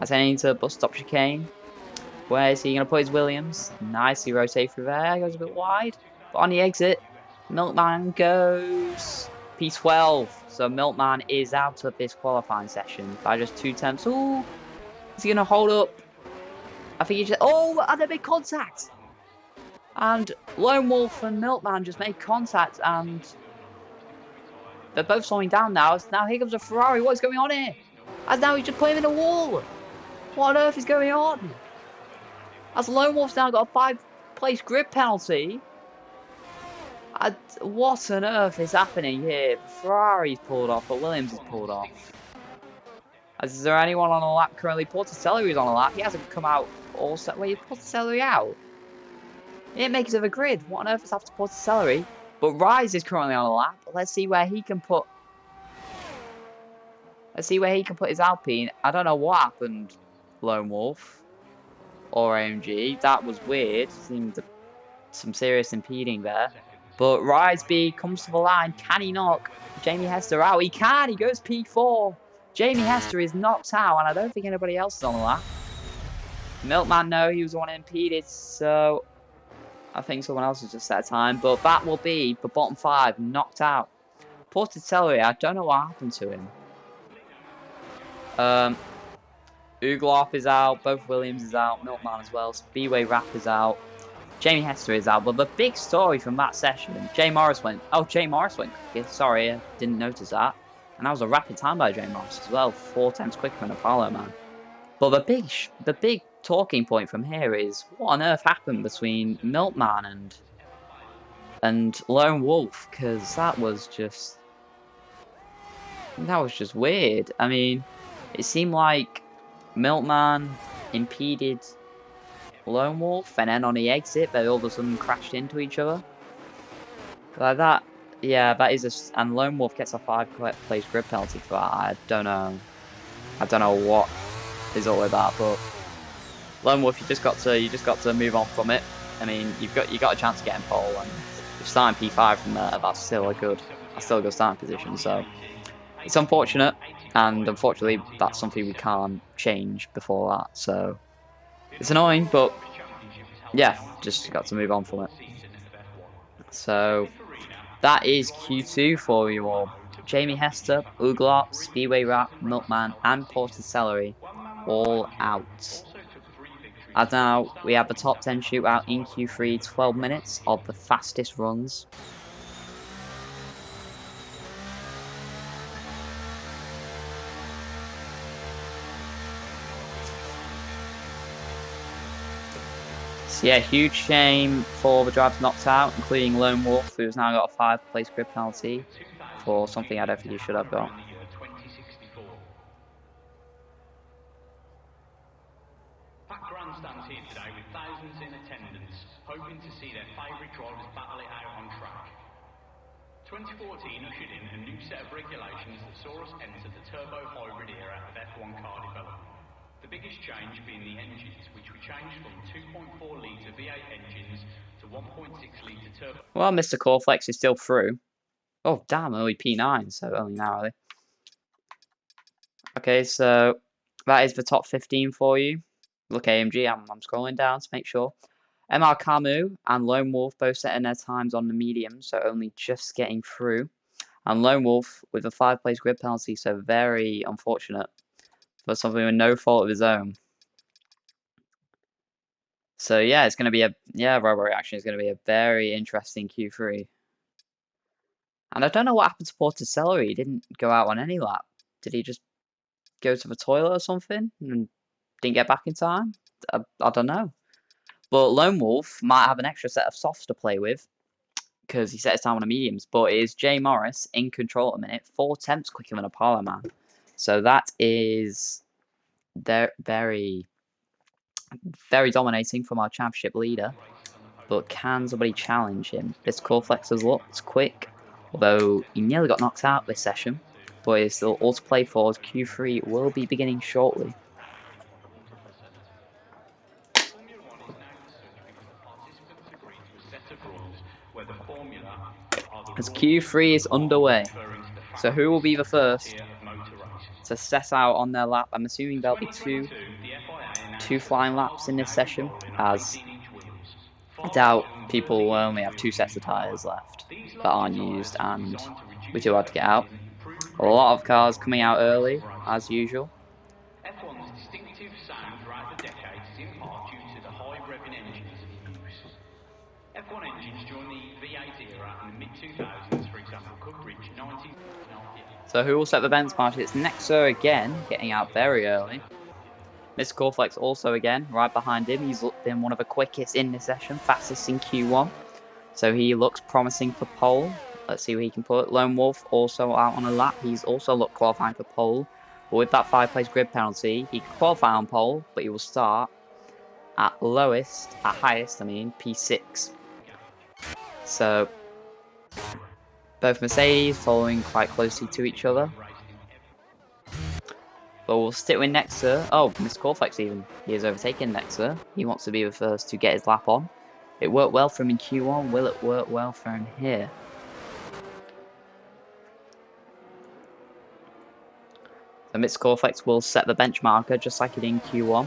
As heading into bus stop chicane. Where is he going to put his Williams? Nicely rotate through there. Goes a bit wide. But on the exit, Milkman goes P12. So Milkman is out of this qualifying session by just 2 tenths. Ooh. Is he going to hold up? I think he just... Oh, and they made contact! And Lone Wolf and Milkman just made contact and... They're both slowing down now. Now here comes a Ferrari. What is going on here? And now he's just put him in a wall. What on earth is going on? As Lone Wolf's now got a 5-place grid penalty. And what on earth is happening here? Ferrari's pulled off, but Williams is pulled off. Is there anyone on a lap currently? Porticelli is on a lap. He hasn't come out all set. Wait, is Porticelli out? He didn't make it to the grid. What on earth is after Porticelli? But Rise is currently on a lap. Let's see where he can put... his Alpine. I don't know what happened, Lone Wolf. Or AMG. That was weird. Seemed some serious impeding there. But Rise B comes to the line. Can he knock Jamie Hester out? He can. He goes P4. Jamie Hester is knocked out, and I don't think anybody else is on the lap. Milkman, no, he was the one impeded, so I think someone else has just set a time. But that will be the bottom 5 knocked out. Porticelli, I don't know what happened to him. Uglarf is out, both Williams is out, Milkman as well, Speedway Rap is out, Jamie Hester is out. But the big story from that session, Jay Morris went. Yeah, sorry, I didn't notice that. And that was a rapid time by Jay Morris as well, 4 tenths quicker than Apollo, man. But the big talking point from here is what on earth happened between Milkman and Lone Wolf, because that was just weird. I mean, it seemed like Milkman impeded Lone Wolf, and then on the exit, they all of a sudden crashed into each other. Like that, yeah, that is and Lone Wolf gets a 5-place grid penalty for that. I don't know what is all about, but Lone Wolf, you just got to move on from it. I mean, you got a chance of getting pole, and if starting P5 from there, that's still a good starting position. So it's unfortunate, and unfortunately, that's something we can't change before that. So it's annoying, but yeah, just got to move on from it. So that is Q2 for you all. Jamie Hester, Uglot, Speedway Rat, Milkman, and Porter Celery all out. And now we have the top 10 shootout in Q3, 12 minutes of the fastest runs. So yeah, huge shame for the drivers knocked out, including Lone Wolf, who's now got a 5-place grid penalty for something I don't think he should have got. Grandstands here today with thousands in attendance, hoping to see their favourite drivers battle it out on track. 2014 ushered in a new set of regulations that saw us enter the turbo hybrid era of F1 car development. The biggest change being the engines, which we changed from 2.4 litre V8 engines to 1.6 litre turbo. Well, Mr. Coreflex is still through. Oh, damn, only P9, so only narrowly. Okay, so that is the top 15 for you. Look, AMG, I'm scrolling down to make sure. MR Camus and Lone Wolf both setting their times on the medium, so only just getting through. And Lone Wolf with a 5-place grid penalty, so very unfortunate for something with no fault of his own. So yeah, it's going to be Robo Reaction is going to be a very interesting Q3. And I don't know what happened to Porter Celery. He didn't go out on any lap. Did he just go to the toilet or something and didn't get back in time? I don't know. But Lone Wolf might have an extra set of softs to play with because he set his time on the mediums. But it is Jay Morris in control at the minute, 4 tenths quicker than Apollo Man. So that is very, very dominating from our championship leader. But can somebody challenge him? This Coreflex has looked quick, although he nearly got knocked out this session. But he's still all to play for as Q3 will be beginning shortly. As Q3 is underway. So who will be the first to set out on their lap? I'm assuming there'll be two flying laps in this session, as I doubt people will only have 2 sets of tyres left that aren't used, and we're too hard to get out. A lot of cars coming out early, as usual. F1's distinctive sound throughout the decades is in part due to the high revving engines in use. F1 engines during the V8 era in the mid-2000s, for example, could reach 90. So who will set the benchmark? It's Nexa again, getting out very early. Mr. Coreflex also again, right behind him. He's been one of the quickest in this session, fastest in Q1. So he looks promising for pole. Let's see where he can put. Lone Wolf also out on a lap. He's also looked qualifying for pole. But with that 5-place grid penalty, he can qualify on pole, but he will start at highest, P6. So both Mercedes following quite closely to each other. But we'll stick with Nexa. Oh, Mr. Coreflex even. He has overtaken Nexa. He wants to be the first to get his lap on. It worked well for him in Q1. Will it work well for him here? So Mr. Coreflex will set the benchmarker just like he did in Q1.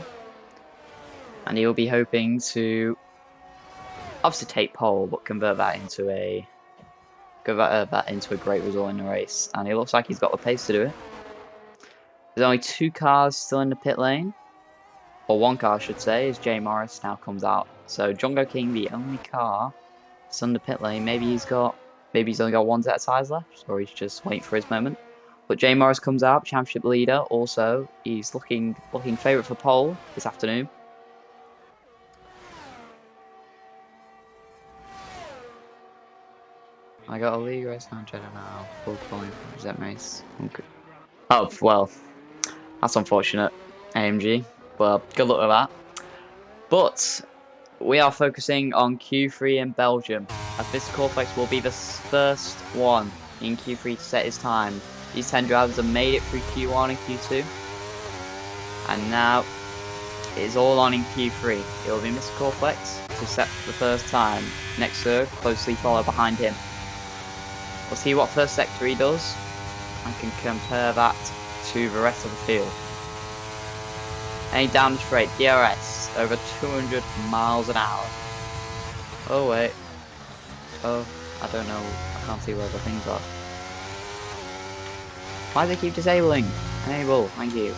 And he'll be hoping to obviously take pole, but convert that into a great result in the race. And it looks like he's got the pace to do it. There's only 2 cars still in the pit lane, or 1 car I should say, as Jay Morris now comes out. So Jongo King, the only car still in the pit lane. Maybe he's only got 1 set of tyres left, or he's just waiting for his moment. But Jay Morris comes out, championship leader. Also, he's looking favourite for pole this afternoon. I got a league race on Jeddah now. Full point. Is that race? Okay. Oh well, that's unfortunate, AMG. But good luck with that. But we are focusing on Q3 in Belgium, as Mr. Corflex will be the first one in Q3 to set his time. These 10 drivers have made it through Q1 and Q2, and now it is all on in Q3. It will be Mr. Corflex to set the first time. Next Sir closely follow behind him. We'll see what first sector he does, and can compare that to the rest of the field. Heading down the straight, DRS, over 200 miles an hour. Oh wait. Oh, I don't know. I can't see where the things are. Why do they keep disabling? Enable, thank you.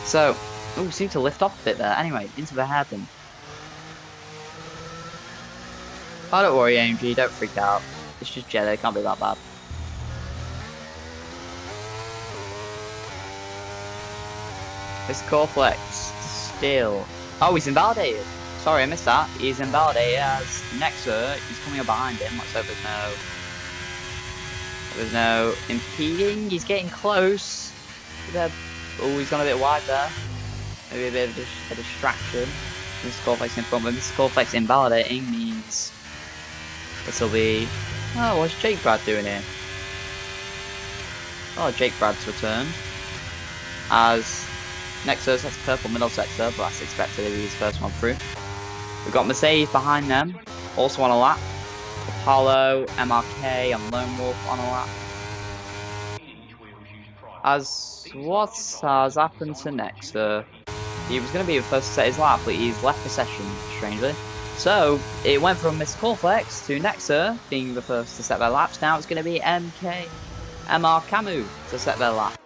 So, oh, seem to lift off a bit there. Anyway, into the hairpin. Oh, don't worry, AMG, don't freak out. It's just Jeddah, it can't be that bad. This Corflex still. Oh, he's invalidated. Sorry, I missed that. He's invalidated as Nexer. He's coming up behind him. Let's hope there's no impeding. He's getting close. Oh, he's gone a bit wide there. Maybe a bit of a distraction. This Corflex in front, but this Corflex invalidating means this will be. Oh, what's Jake Brad doing here? Oh, Jake Brad's returned as Nexus. That's purple middle sector, but that's expected to be his first one through. We've got Mercedes behind them, also on a lap. Apollo, MRK, and Lone Wolf on a lap. As what has happened to Nexus? He was going to be the first to set his lap, but he's left the session, strangely. So, it went from Mr. Corflex to Nexer being the first to set their laps. Now it's going to be MR Camus to set their lap.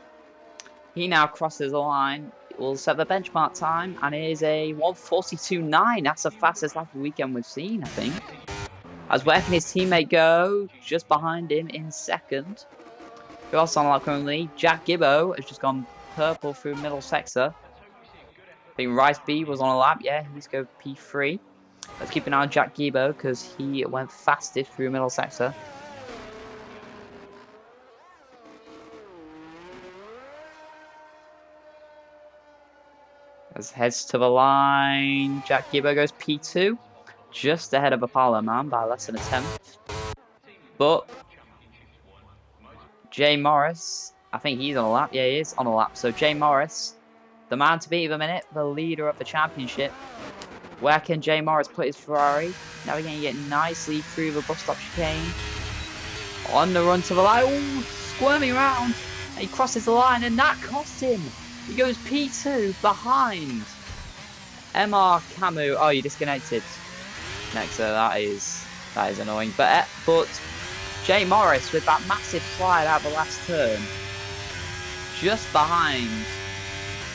He now crosses the line, will set the benchmark time, and it is a 1:42.9. That's the fastest lap of the weekend we've seen, I think. As where can his teammate go? Just behind him in second. Who else on the lap currently? Jack Gibbo has just gone purple through middle sector. I think Rice B was on a lap, yeah, he's go P3. Let's keep an eye on Jack Gibbo because he went fastest through middle sector. As heads to the line, Jack Gibbo goes P2, just ahead of Apollo Man by less than a tenth. But Jay Morris, I think he's on a lap. Yeah, he is on a lap. So Jay Morris, the man to beat at the minute, the leader of the championship. Where can Jay Morris put his Ferrari? Navigating it nicely through the bus stop chicane. On the run to the line. Ooh, squirming around. And he crosses the line, and that cost him. He goes P2 behind MR Camus. Oh, you disconnected. Next, that is annoying. But Jay Morris with that massive slide out the last turn, just behind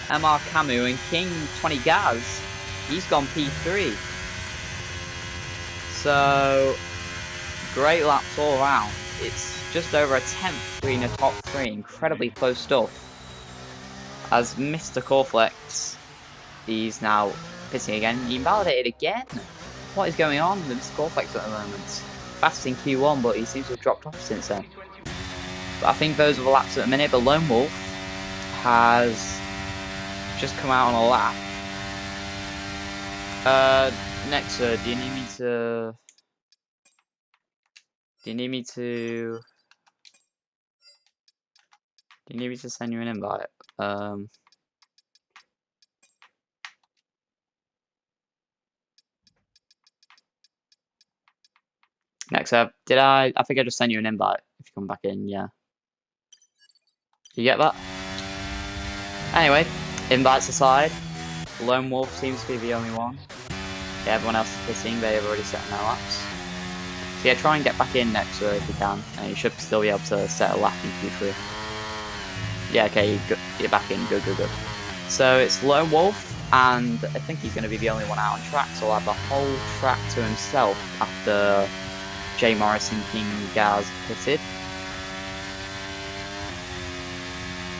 MR Camus and King 20 Gaz. He's gone P3. So great laps all around. It's just over a tenth between the top three. Incredibly close stuff. As Mr. Corflex, he's now pitting again. He invalidated again. What is going on with Mr. Corflex at the moment? Fast in Q1, but he seems to have dropped off since then. But I think those are the laps at the minute. But Lone Wolf has just come out on a lap. Next, do you need me to? Do you need me to send you an invite? Next up, I think I just sent you an invite. If you come back in, yeah. You get that? Anyway, invites aside, Lone Wolf seems to be the only one. Yeah, everyone else is pitting. They have already set their laps. So yeah, try and get back in next if you can, and you should still be able to set a lap in Q3. Yeah, okay, you're back in. Good. So it's Lone Wolf, and I think he's going to be the only one out on track, so he'll have the whole track to himself after Jay Morris and King Gaz pitted.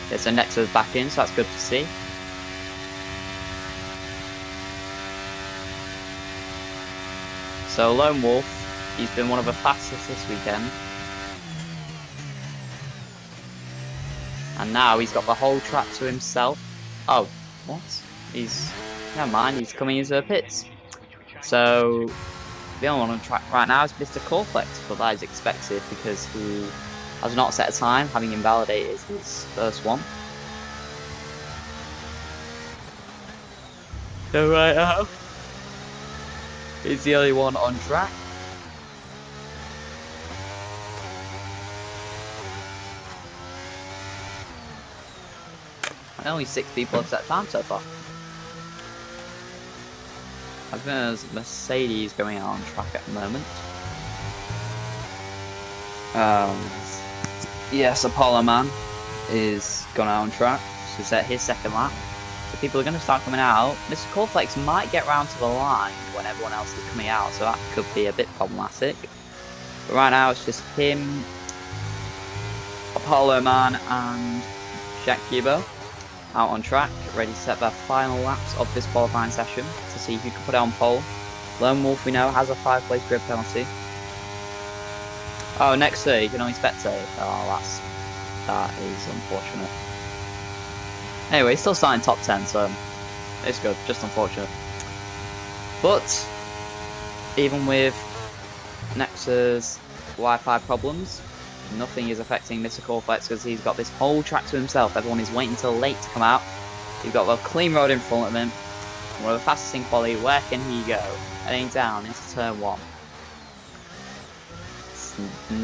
Okay, so Nexa's back in, so that's good to see. So Lone Wolf, he's been one of the fastest this weekend. And now he's got the whole track to himself. Oh, what? Never mind, he's coming into the pits. So, the only one on track right now is Mr. Corflex, but that is expected because he has not set a time, having invalidated his first one. So right now, he's the only one on track. And only 6 people have set time so far. I think there's Mercedes going out on track at the moment. Yes, Apollo Man is gone out on track to set his second lap. So people are going to start coming out. Mr. Corflex might get round to the line when everyone else is coming out, so that could be a bit problematic. But right now it's just him, Apollo Man and Jack Gibo out on track, ready to set their final laps of this qualifying session to see who can put it on pole. Lone Wolf, we know, has a 5-place grid penalty. Oh, next year you can only spectate. Oh, that is unfortunate. Anyway, he's still starting top 10, so it's good, just unfortunate. But even with Nexa's Wi-Fi problems, nothing is affecting Mr. Corflex because he's got this whole track to himself. Everyone is waiting till late to come out. He's got a clean road in front of him. One of the fastest in quality. Where can he go? Heading down into turn 1.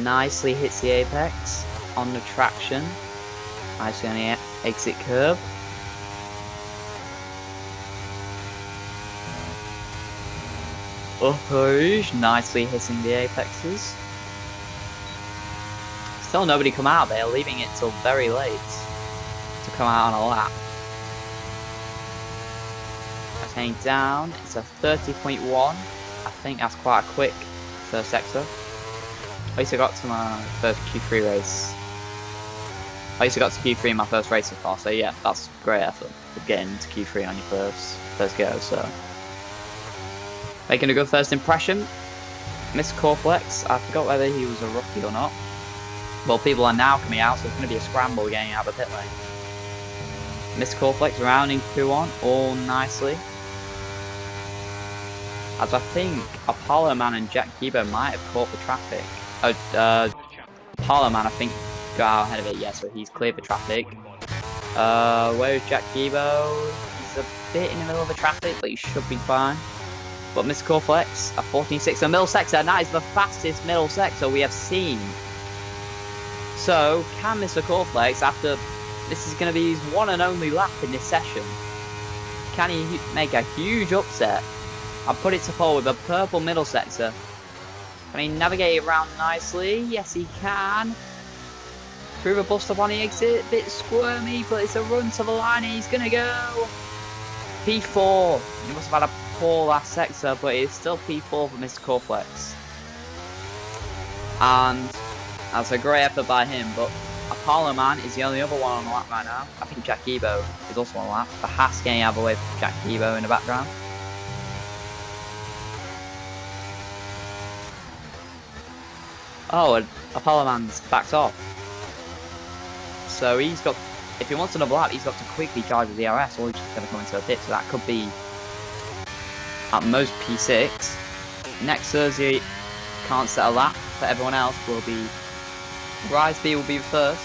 Nicely hits the apex on the traction. Nicely on the exit curve. Uppage, nicely hitting the apexes. Still nobody come out there, leaving it till very late to come out on a lap. Heading down, it's a 30.1. I think that's quite a quick first sector. I used to got to my first Q3 race. I used to got to Q3 in my first race so far, so yeah, that's great effort of getting to Q3 on your first go, so. Making a good first impression. Mr. Corflex, I forgot whether he was a rookie or not. Well, people are now coming out, so it's going to be a scramble getting out of the pit lane. Mr. Corflex rounding Q1 all nicely. As I think Apollo Man and Jack Gibo might have caught the traffic. Apollo Man, I think, got out ahead of it, yeah, so he's cleared the traffic. Where's Jack Gibo? He's a bit in the middle of the traffic, but he should be fine. But Mr. Corflex, a 14.6, a middle sector, and that is the fastest middle sector we have seen. So, can Mr. Corflex, after this is going to be his one and only lap in this session, can he make a huge upset and put it to pole with a purple middle sector? Can he navigate it around nicely? Yes, he can. Through the bust up on the exit, a bit squirmy, but it's a run to the line, and he's going to go. P4. He must have had a poor last sector, but it's still P4 for Mr. Corflex. And that's a great effort by him, but Apollo Man is the only other one on the lap right now. I think Jack Gibo is also on the lap. The Haas getting out of the way for Jack Gibo in the background. Oh, and Apollo Man's backed off. So he's got, if he wants another lap, he's got to quickly charge the DRS, or he's just going to come into a pit, so that could be at most P6. Next Thursday, can't set a lap, but everyone else will be, Riseby will be first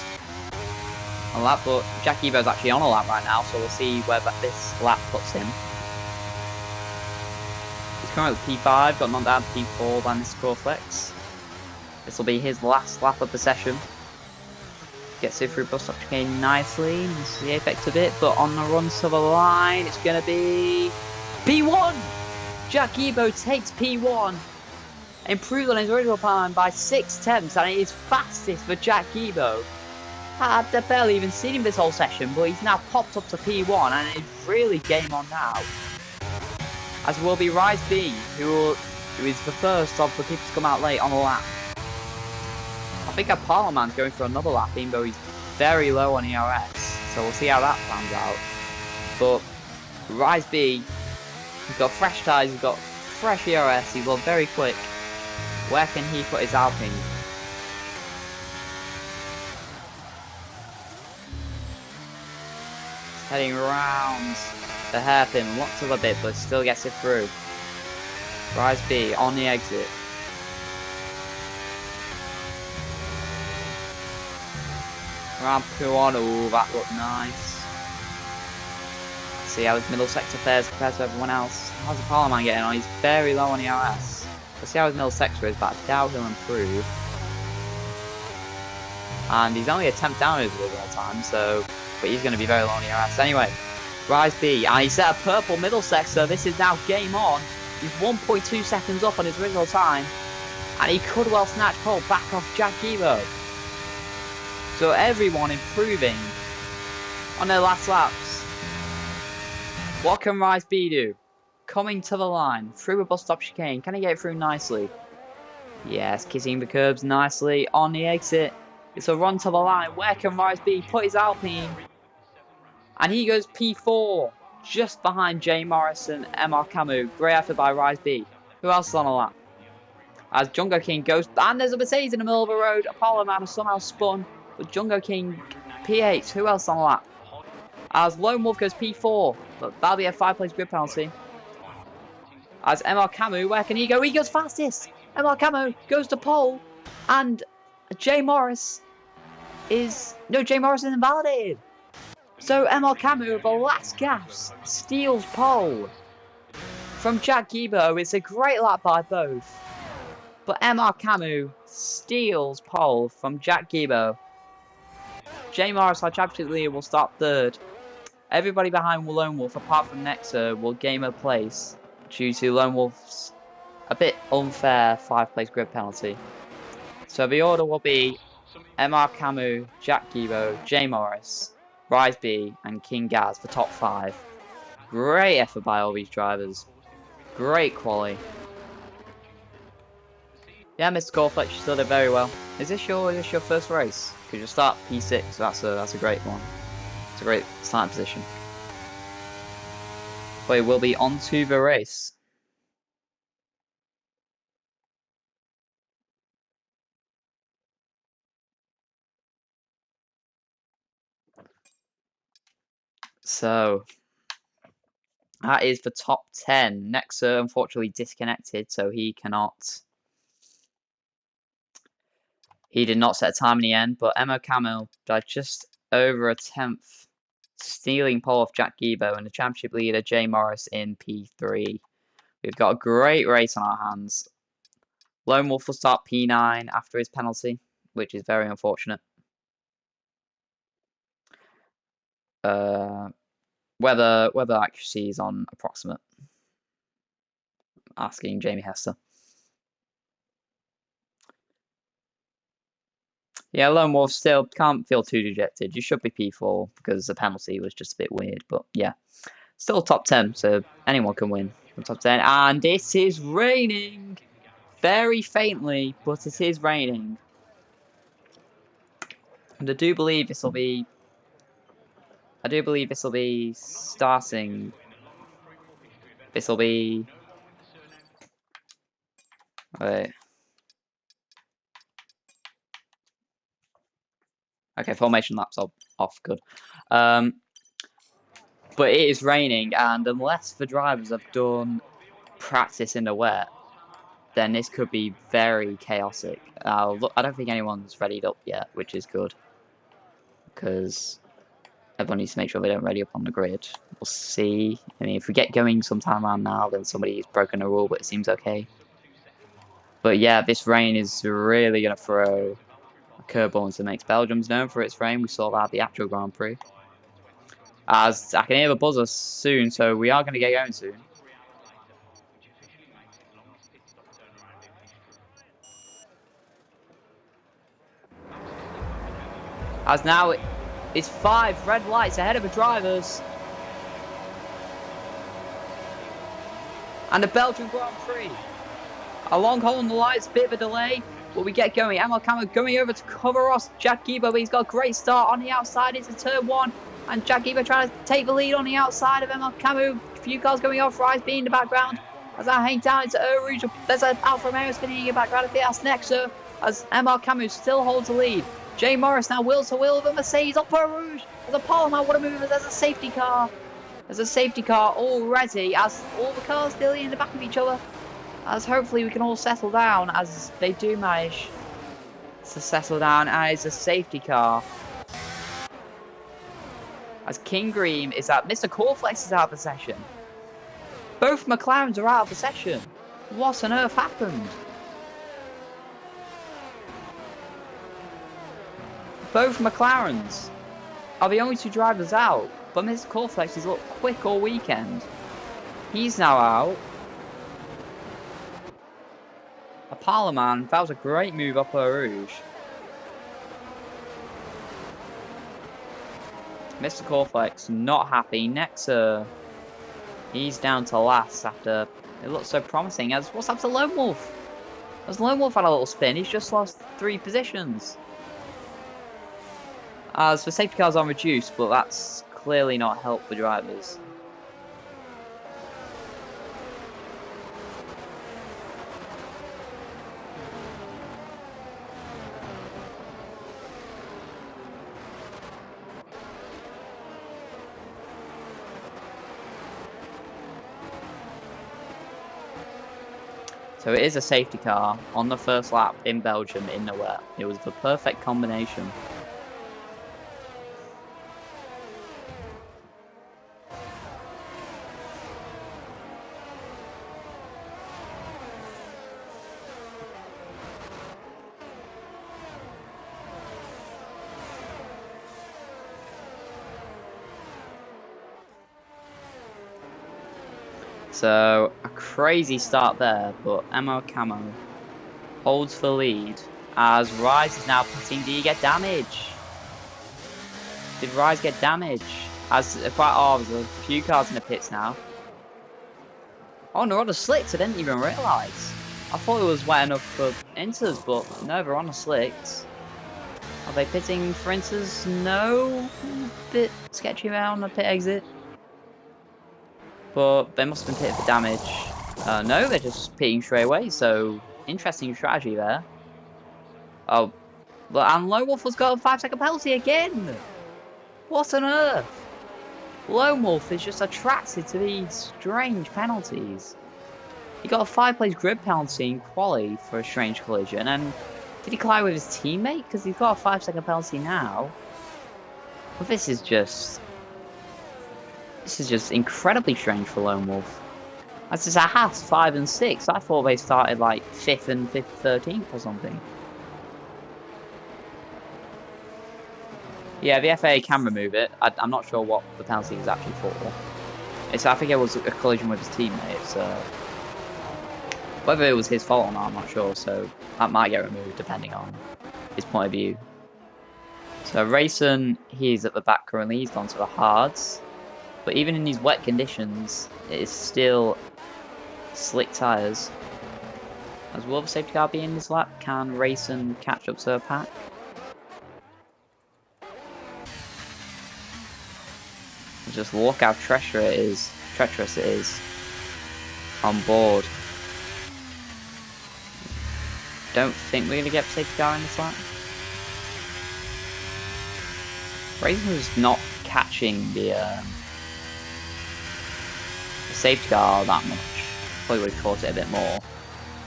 on a lap, but Jack Evo's actually on a lap right now, so we'll see where this lap puts him. He's currently P5, got knocked down to P4 by Mr. Corflex. This will be his last lap of the session. Gets it through bus stop chicane nicely, misses the apex a bit, but on the run to the line, it's going to be P1! Jack Gibo takes P1, improved on his original time by 6 tenths, and it is fastest for Jack Gibo. I've barely even seen him this whole session, but he's now popped up to P1, and it's really game on now. As will be Riseby, who is the first of the people to come out late on the lap. I think Apollo Man's going for another lap, even though he's very low on ERS, so so we'll see how that pans out. But Rise B, he's got fresh tyres, he's got fresh ERS, he's got very quick. Where can he put his Alpine? He's heading around the hairpin, lots of a bit, but still gets it through. Rise B on the exit. Around P1, oh, that looked nice. See how his middle sector fares compared to everyone else. How's the Parliament Man getting on? He's very low on the RS. Let's see how his middle sector is, but I doubt he'll improve. And he's only a 10th down his overall time, so but he's going to be very low on the RS. Anyway, Rise B, and he set a purple middle sector. This is now game on. He's 1.2 seconds up on his original time, and he could well snatch pole back off Jack Gibo. So everyone improving on their last laps. What can Rise B do? Coming to the line, through a bus stop chicane. Can he get it through nicely? Yes, kissing the curbs nicely on the exit. It's a run to the line. Where can Rise B put his Alpine? And he goes P4, just behind Jay Morris and MR Camus. Great effort by Rise B. Who else is on a lap? As Jungo King goes, and there's a Mercedes in the middle of the road. Apollo Man has somehow spun, but Jungo King P8. Who else on a lap? As Lone Wolf goes P4, but that'll be a 5-place grid penalty. As MR Camus, where can he go? He goes fastest. MR Camus goes to pole, and Jay Morris is invalidated. So MR Camus, with the last gasp, steals pole from Jack Gibo. It's a great lap by both, but MR Camus steals pole from Jack Gibo. Jay Morris, our championship leader, will start third. Everybody behind Lone Wolf, apart from Nexa, will gain a place due to Lone Wolf's a bit unfair 5-place grid penalty. So the order will be MR Camus, Jack Gibo, Jay Morris, Rise B, and King Gaz, the top 5. Great effort by all these drivers. Great quality. Yeah, Mr. Corflex, you still did very well. Is this your first race? Because you start P6, so that's a great one. It's a great starting position. But we'll be on to the race. So that is the top 10. Nexa unfortunately disconnected, so he did not set a time in the end, but Emma Camel died just over a 10th, stealing pole off Jack Gibo and the championship leader Jay Morris in P3. We've got a great race on our hands. Lone Wolf will start P9 after his penalty, which is very unfortunate. Weather accuracy is on approximate. Asking Jamie Hester. Yeah, Lone Wolf still can't feel too dejected. You should be P4 because the penalty was just a bit weird. But yeah, still top 10, so anyone can win from top 10. And it is raining very faintly, but it is raining. And I do believe this will be starting. This will be. Wait. Okay, formation laps off. Good. But it is raining, and unless the drivers have done practice in the wet, then this could be very chaotic. Look, I don't think anyone's readied up yet, which is good, because everyone needs to make sure they don't ready up on the grid. We'll see. I mean, if we get going sometime around now, then somebody's broken a rule, but it seems okay. But yeah, this rain is really going to throw a curveball into the mix. Belgium's known for its rain. We saw that at the actual Grand Prix. As I can hear the buzzer soon, so we are going to get going soon. As now it's 5 red lights ahead of the drivers. And the Belgian Grand Prix. A long hole in the lights, bit of a delay, but we get going. Emil Cameron going over to cover us. Jack Gibo, he's got a great start on the outside into turn 1. And Jack Ebert trying to take the lead on the outside of Emma Camus. A few cars going off, Rise being in the background. As I hang down into Rouge, there's an Alfa Romeo spinning in the background. I think that's Nexa. As Emma Camus still holds the lead. Jay Morris now wheels to wheel with a Mercedes up for Rouge. As a Parliament, what a move, as there's a safety car. There's a safety car already, as all the cars still in the back of each other. As hopefully we can all settle down, as they do manage to settle down, and it's a safety car. As King Green is out, Mr. Corflex is out of the session. Both McLarens are out of the session. What on earth happened? Both McLarens are the only two drivers out, but Mr. Corflex has looked quick all weekend. He's now out. A Parliament, that was a great move up for Rouge. Mr. Corflex not happy. Nexa, he's down to last after it looked so promising. As what's up to Lone Wolf? As Lone Wolf had a little spin, he's just lost 3 positions. As the safety cars are reduced, but that's clearly not helped the drivers. So it is a safety car on the first lap in Belgium in the wet. It was the perfect combination. So, a crazy start there, but Emma Camo holds the lead as Rise is now pitting. Did he get damage? Did Rise get damage? As there's a few cars in the pits now. Oh, they're on the slicks, I didn't even realise. I thought it was wet enough for inters, but no, they're on the slicks. Are they pitting for inters? No. Bit sketchy around the pit exit. But they must have been pitted for damage. No, they're just pitting straight away, so interesting strategy there. Oh, and Lone Wolf has got a 5-second penalty again! What on earth? Lone Wolf is just attracted to these strange penalties. He got a 5-place grid penalty in quali for a strange collision, and did he collide with his teammate? Because he's got a 5-second penalty now. Well, this is just incredibly strange for Lone Wolf. As it's a Haas 5 and 6, I thought they started like 5th and 13th or something. Yeah, the FAA can remove it. I'm not sure what the penalty is actually for. I think it was a collision with his teammate, so whether it was his fault or not, I'm not sure. So that might get removed depending on his point of view. So Racing, he's at the back currently. He's gone to the hards. But even in these wet conditions, it is still slick tyres. As will the safety car be in this lap? Can Racing catch up to the pack? Just look how treacherous it is on board. Don't think we're going to get the safety car in this lap. Racing is not catching the safety car that much. Probably would have caught it a bit more.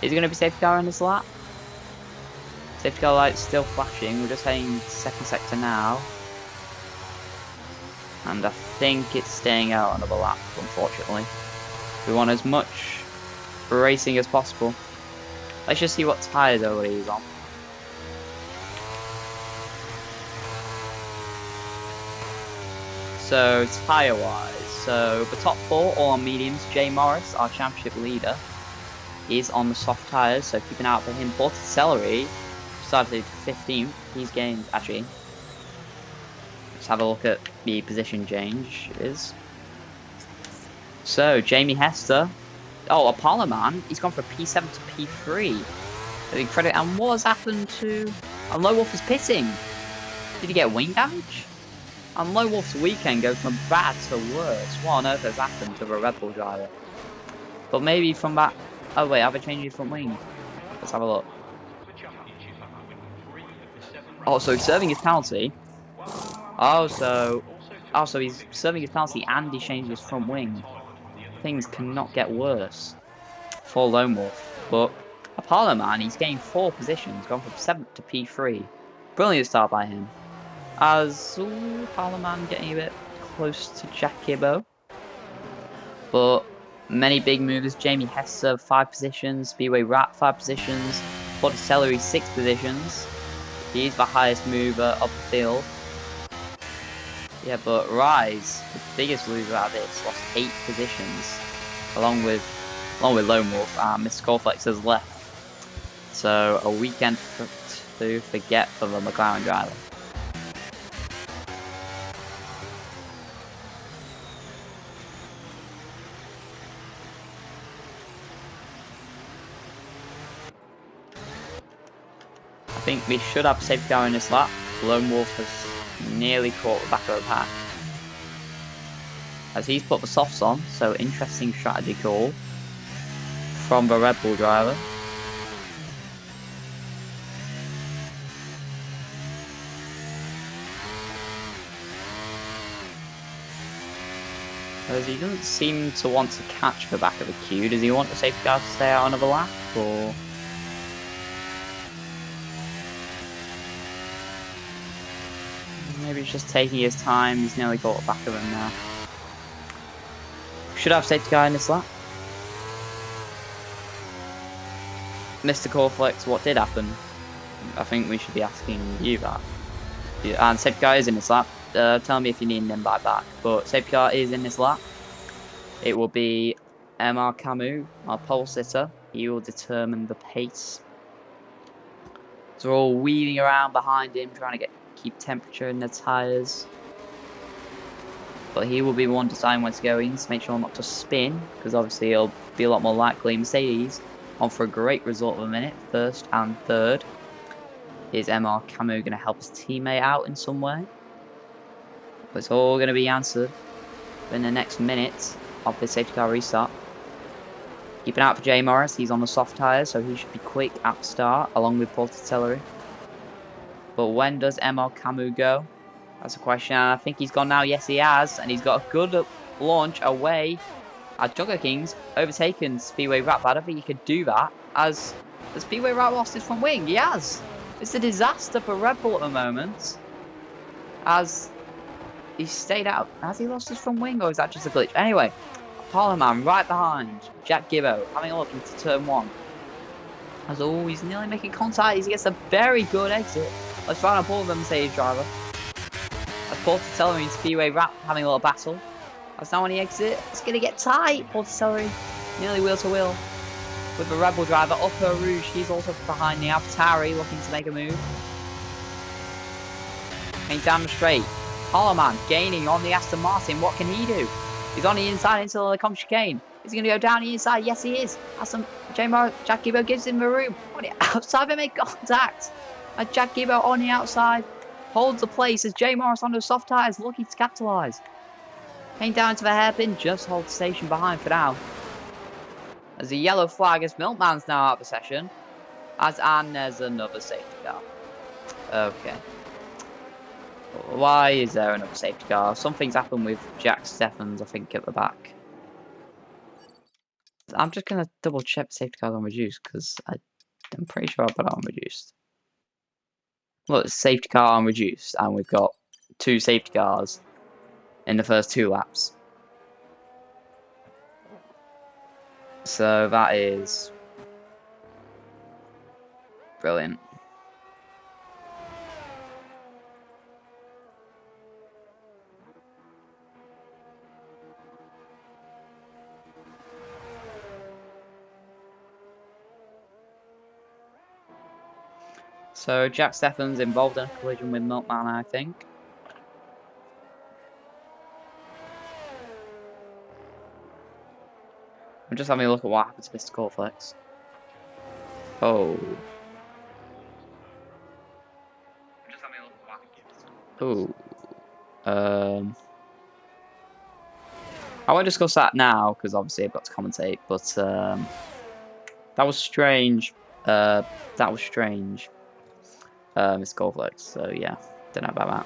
Is it going to be safety car in this lap? Safety car lights still flashing. We're just heading second sector now. And I think it's staying out another lap, unfortunately. We want as much racing as possible. Let's just see what tyres everybody is on. So, tyre-wise, so the top 4 all on mediums. Jay Morris, our championship leader, is on the soft tyres, so keep an eye out for him. Botticelli started 15th. He's gained, actually, let's have a look at the position change is. So, Jamie Hester, a Parliament, he's gone from P7 to P3. Credit, and what has happened to... And Lone Wolf is pitting. Did he get wing damage? And Lone Wolf's weekend goes from bad to worse. What on earth has happened to the Red Bull driver? But maybe from that... Oh wait, have I changed his front wing? Let's have a look. Oh, so he's serving his penalty. Oh, so he's serving his penalty and he changed his front wing. Things cannot get worse for Lone Wolf. But Apollo Man, he's gained 4 positions, gone from 7th to P3. Brilliant start by him. As Apollo Man getting a bit close to Jack Gibbo. But many big movers. Jamie Hester 5 positions, Speedway Rat 5 positions, Botticelli 6 positions. He's the highest mover of the field. Yeah, but Rise, the biggest loser out of this, lost 8 positions, along with Lone Wolf, and Mr. Coreflex has left. So a weekend to forget for the McLaren driver. I think we should have safety car in this lap. Lone Wolf has nearly caught the back of the pack. As he's put the softs on, so interesting strategy call from the Red Bull driver. As he doesn't seem to want to catch the back of the queue. Does he want the safety car to stay out another lap, or...? Maybe he's just taking his time. He's nearly got the back of him now. Should have safety car in this lap. Mr. Coreflex, what did happen? I think we should be asking you that. And safety car is in this lap. Tell me if you need an invite back. But safety car is in this lap. It will be MR Camus, our pole sitter. He will determine the pace. So we're all weaving around behind him, trying to keep temperature in the tyres. But he will be the one deciding when to go in, to make sure not to spin, because obviously it'll be a lot more likely. Mercedes on for a great result of a minute, 1st and 3rd. Is MR Camus going to help his teammate out in some way? But it's all going to be answered in the next minute of the safety car restart. Keep an eye out for Jay Morris. He's on the soft tyres, so he should be quick at the start, along with Portatellery. But when does MR Camus go? That's a question, and I think he's gone now. Yes, he has, and he's got a good launch away at Jogger Kings, overtaken Speedway Rat, but I don't think he could do that, as the Speedway Rat lost his front wing. He has. It's a disaster for Red Bull at the moment, as he stayed out. Has he lost his front wing, or is that just a glitch? Anyway, Apollo Man right behind Jack Gibbo, having a look into turn 1. As always, nearly making contact. He gets a very good exit. Let's try and pull the Mercedes driver. As Portatellery and Speedway Rat having a little battle. As now on the exit, it's going to get tight. Portatellery nearly wheel to wheel with the Red Bull driver. Upper Rouge, he's also behind the AlphaTauri, looking to make a move. And down the straight. Apollo Man gaining on the Aston Martin. What can he do? He's on the inside into the Lecombe chicane. Is he going to go down the inside? Yes, he is. Jack Gibbo gives him the room. On the outside, they make contact. And Jack Gibbo on the outside holds the place as Jay Morris on the soft tyres, looking to capitalise. Came down to the hairpin, just hold the station behind for now. As the yellow flag as Milkman's now out of the session. And there's another safety car. Okay. Why is there another safety car? Something's happened with Jack Steffens, I think, at the back. I'm just going to double check the safety cars on reduced, because I'm pretty sure I put it on reduced. Look, safety car on reduced, and we've got 2 safety cars in the first 2 laps. So that is brilliant. So Jack Steffens involved in a collision with Milkman, I think. I'm just having a look at what happened to Mr. Coreflex. Oh. Oh. I won't discuss that now because obviously I've got to commentate. But that was strange. That was strange. Mr. Cornflakes. So yeah, don't know about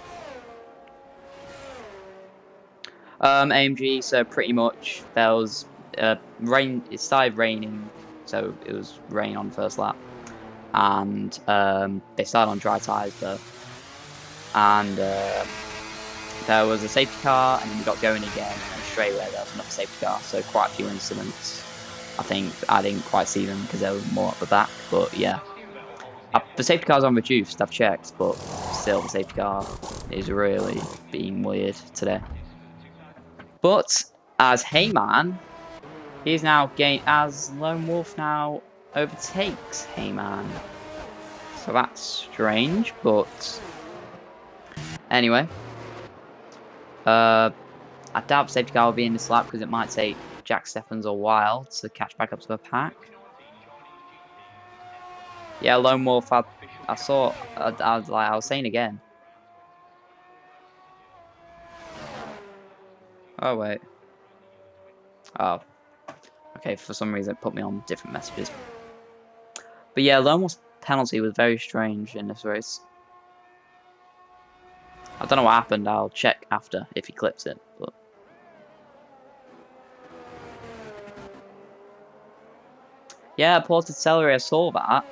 that. AMG. So pretty much there was rain. It started raining, so it was rain on first lap, and they started on dry tyres though, and there was a safety car, and then we got going again, and then straight away there was another safety car. So quite a few incidents. I think I didn't quite see them because they were more at the back, but yeah. The safety car's on reduced, I've checked, but still the safety car is really being weird today. But as Heyman, he's now as Lone Wolf now overtakes Heyman. So that's strange, but anyway. I doubt the safety car will be in this lap because it might take Jack Stephens a while to catch back up to the pack. Yeah, Lone Wolf, I was saying again. Oh, wait. Oh. Okay, for some reason it put me on different messages. But yeah, Lone Wolf's penalty was very strange in this race. I don't know what happened, I'll check after if he clips it, but... Yeah, ported celery, I saw that.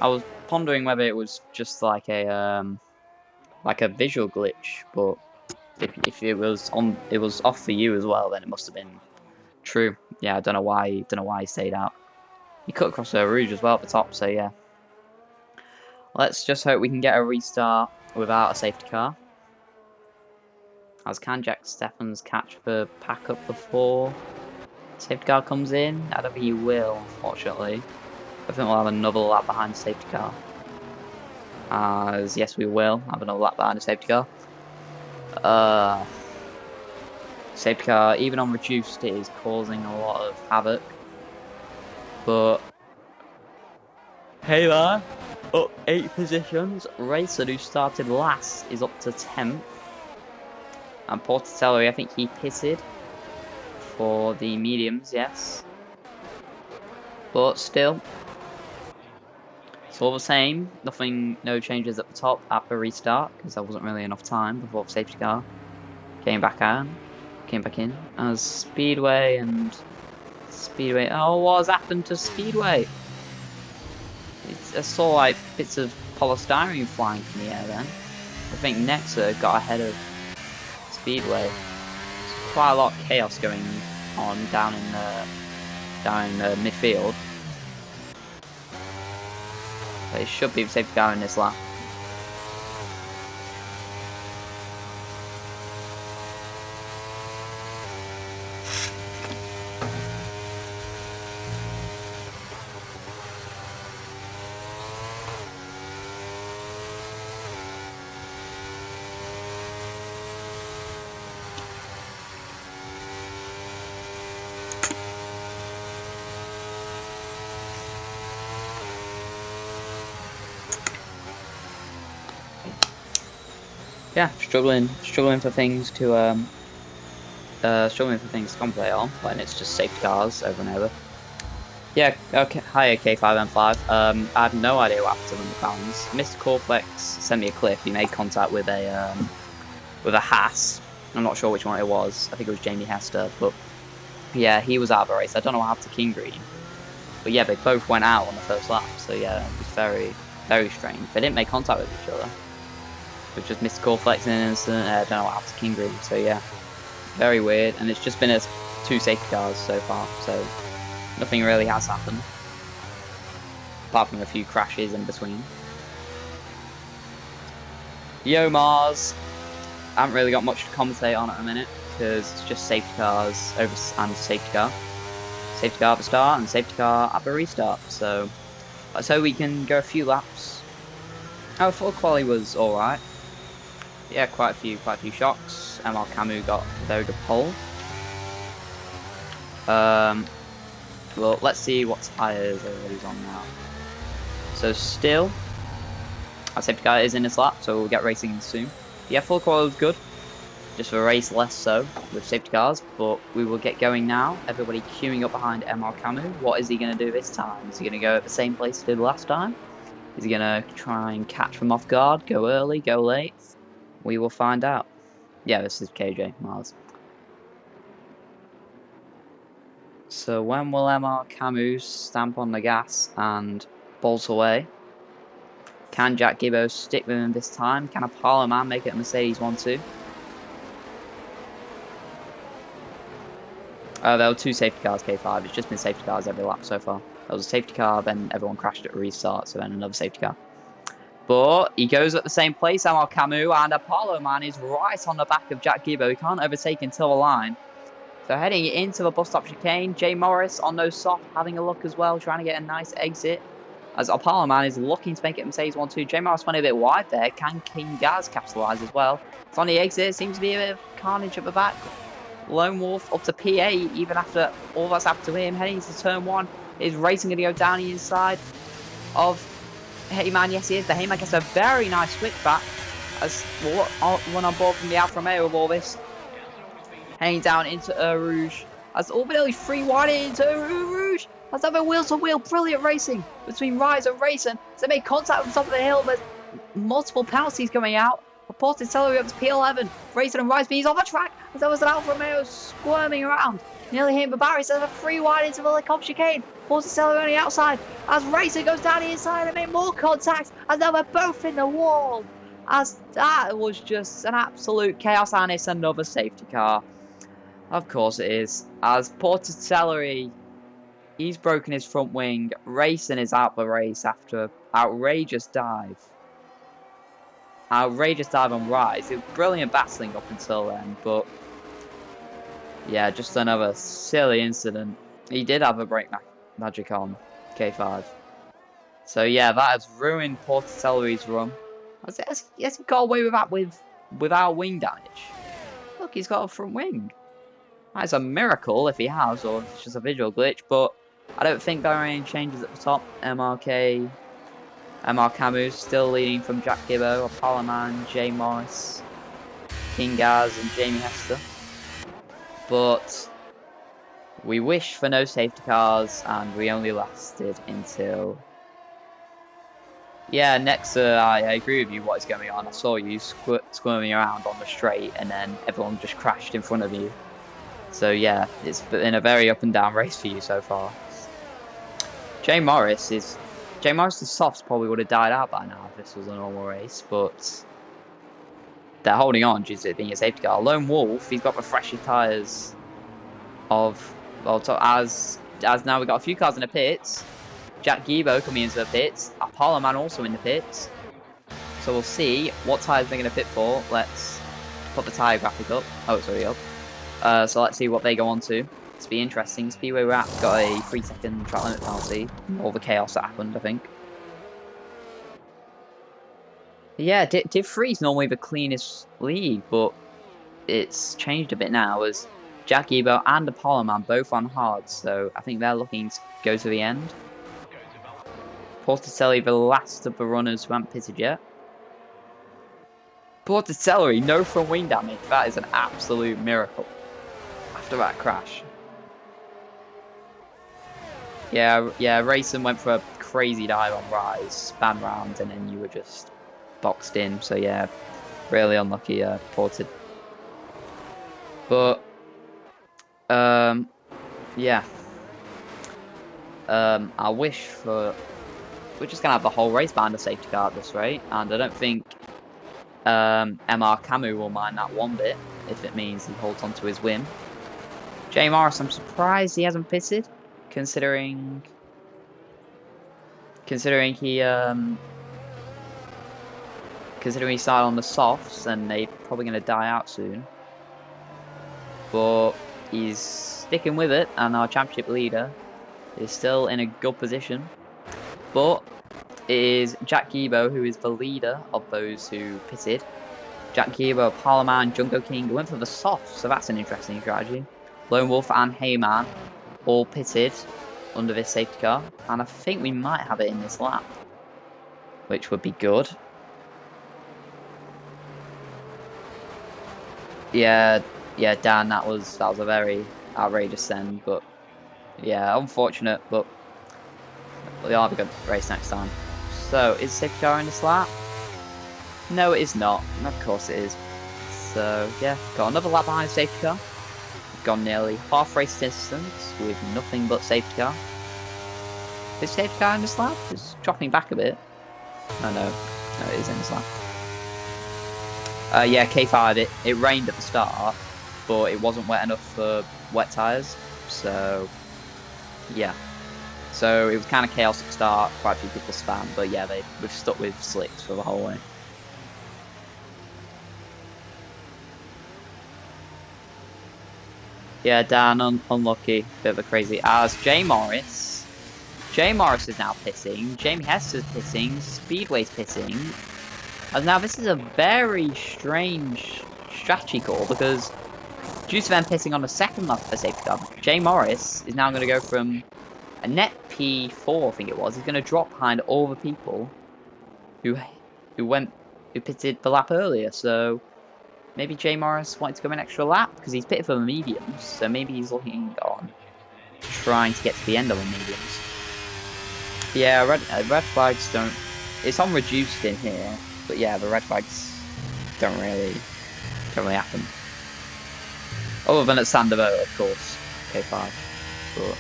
I was pondering whether it was just like a visual glitch, but if it was off for you as well, then it must have been true. Yeah, I don't know why he stayed out. He cut across the Rouge as well at the top, so yeah. Let's just hope we can get a restart without a safety car. As can Jack Stephens catch the pack up before safety car comes in? I don't think he will, unfortunately. I think we'll have another lap behind the safety car. As yes, we will have another lap behind the safety car. Safety car, even on reduced, it is causing a lot of havoc. But hey there, up 8 positions. Racer, who started last, is up to 10th. And Portatelli, I think he pitted for the mediums, yes. But still, it's all the same. No changes at the top at the restart because there wasn't really enough time before the safety car came back in as Speedway. Oh, what has happened to Speedway? I saw like bits of polystyrene flying from the air then. I think Nexa got ahead of Speedway. There's quite a lot of chaos going on down in midfield. But it should be the safety car in this lap. Yeah, struggling for things to concentrate on when it's just safety cars over and over. Yeah, okay. Hi, K5M5. I have no idea what happened to the fans. Mr. Corflex sent me a clip. He made contact with a Haas. I'm not sure which one it was. I think it was Jamie Hester, but yeah, he was out of the race. I don't know what happened to King Green, but yeah, they both went out on the first lap. So yeah, it was very, very strange. They didn't make contact with each other. Which just Mr. Corflex in an incident. I don't know what happened to King Green. So yeah, very weird. And it's just been 2 safety cars so far. So nothing really has happened, apart from a few crashes in between. Yo Mars, I haven't really got much to commentate on at the minute because it's just safety cars and safety car at the start and safety car at the restart. So let's hope we can go a few laps. Our full quali was all right. Yeah, quite a few shocks. MR Camus got a very good pole. Well, let's see what tyres everybody's on now. So still, our safety car is in this lap, so we'll get racing soon. Yeah, full quali was good. Just a race less so with safety cars, but we will get going now. Everybody queuing up behind MR Camus. What is he going to do this time? Is he going to go at the same place he did last time? Is he going to try and catch them off guard, go early, go late? We will find out. Yeah, this is KJ Mars. So when will MR Camus stamp on the gas and bolt away? Can Jack Gibbo stick with him this time? Can a Apollo Man make it a Mercedes 1-2? There were 2 safety cars, K5. It's just been safety cars every lap so far. There was a safety car, then everyone crashed at a restart, so then another safety car. But he goes at the same place, MR Camus, and Apollo Man is right on the back of Jack Gibbo. He can't overtake until the line. So heading into the bus stop chicane, Jay Morris on those soft, having a look as well, trying to get a nice exit. As Apollo Man is looking to make it Mercedes 1-2. Jay Morris went a bit wide there. Can King Gaz capitalise as well? It's on the exit. Seems to be a bit of carnage at the back. Lone Wolf up to P8, even after all that's happened to him. Heading into turn 1. Is Racing going to go down the inside of Heyman? Yes, he is. The Heyman gets a very nice switchback. As one on board from the Alfa Romeo with all this. Heading down into Rouge. As Orbidelli 3 wide into Rouge. As over wheel to wheel, brilliant racing between Rise and Racing. As they make contact on top of the hill, there's multiple penalties coming out. Reported celery up to P11. Racing and Rise, but he's on the track. As there was an Alfa Romeo squirming around. Nearly hitting Barry, so there's a 3 wide into the Lecombe chicane. Reported celery on the outside. As Racing goes down the inside and make more contacts. As now they're both in the wall. As that was just an absolute chaos, and it's another safety car. Of course it is. As Portatelli, he's broken his front wing. Racing is out the race after an outrageous dive. Outrageous dive on Rise. It was brilliant battling up until then, but yeah, just another silly incident. He did have a brake magic on K5. So yeah, that has ruined Portatelli's run. He hasn't got away with that without wing damage. Look, he's got a front wing. That's a miracle if he has, or it's just a visual glitch, but I don't think there are any changes at the top. MR Camus still leading from Jack Gibbo, Apollo Man, Jay Morris, King Gaz, and Jamie Hester. But we wish for no safety cars, and we only lasted until... Yeah, next, I agree with you what is going on. I saw you squirming around on the straight, and then everyone just crashed in front of you. So yeah, it's been a very up and down race for you so far. Jay Morris's softs probably would have died out by now if this was a normal race, but they're holding on due to it being a safety car. Lone Wolf, he's got the freshest tyres of, well, as now we've got a few cars in the pits. Jack Gibbo coming into the pits. Apollo Man also in the pits. So we'll see what tyres they're going to pit for. Let's put the tyre graphic up. Oh, it's already up. So let's see what they go on to. It's be interesting. Speedway Wrap got a 3-second track limit penalty. All the chaos that happened, I think. Yeah, Div 3 is normally the cleanest lead, but it's changed a bit now as Jack Gibbo and Apollo Man both on hard, so I think they're looking to go to the end. Portatelli, the last of the runners who haven't pitted yet. Portatelli, no front wing damage. That is an absolute miracle after that crash. Yeah, Racing went for a crazy dive on Rise, span round, and then you were just boxed in. So yeah, really unlucky, Ported. But yeah, I wish for. We're just gonna have the whole race behind a safety car at this rate, and I don't think MR Camus will mind that one bit if it means he holds on to his win. Jay Morris, I'm surprised he hasn't pitted, considering he started on the softs and they're probably going to die out soon. But he's sticking with it, and our championship leader is still in a good position. But it is Jack Gibbo who is the leader of those who pitted. Jack Gibbo, Parliament, Jungle King went for the soft, so that's an interesting strategy. Lone Wolf and Heyman all pitted under this safety car, and I think we might have it in this lap, which would be good. Yeah, yeah, Dan, that was a very outrageous send, but yeah, unfortunate, but we'll have a good race next time. So, is safety car in this lap? No, it is not. Of course it is. So, yeah, got another lap behind safety car. Gone nearly half race distance with nothing but safety car. Is safety car in this lap? It's dropping back a bit. Oh no, no, it is in this lap. Yeah, K5, it rained at the start, but it wasn't wet enough for wet tyres, so yeah. So it was kind of chaos at the start, quite a few people spam, but yeah, we've stuck with slicks for the whole way. Yeah, Dan, unlucky, bit of a crazy. As J Morris is now pitting, Jamie Hester's pitting, Speedway's pitting. And now this is a very strange strategy call because due to them pitting on the second lap for safety car, J Morris is now going to go from a net P4, I think it was. He's going to drop behind all the people who pitted the lap earlier. So maybe J Morris wanted to go an extra lap because he's pitted for the mediums. So maybe he's looking on trying to get to the end of the mediums. Yeah, red flags don't. It's on reduced in here, but yeah, the red flags don't really happen. Other than at Sandovo, of course, K5. But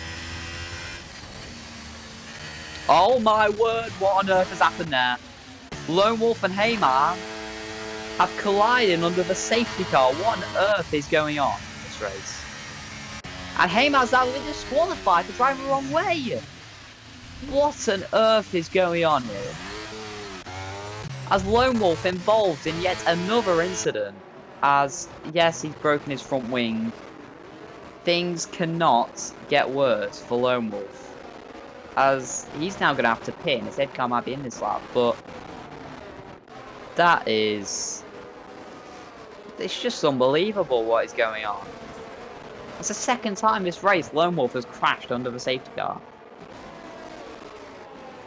oh my word, what on earth has happened there? Lone Wolf and Heyman have collided under the safety car. What on earth is going on in this race? And Heyman's now been disqualified for driving the wrong way. What on earth is going on here? As Lone Wolf involved in yet another incident. As, yes, he's broken his front wing. Things cannot get worse for Lone Wolf. As he's now going to have to pin. His head car might be in this lap, but that is... It's just unbelievable what is going on. It's the second time this race Lone Wolf has crashed under the safety car.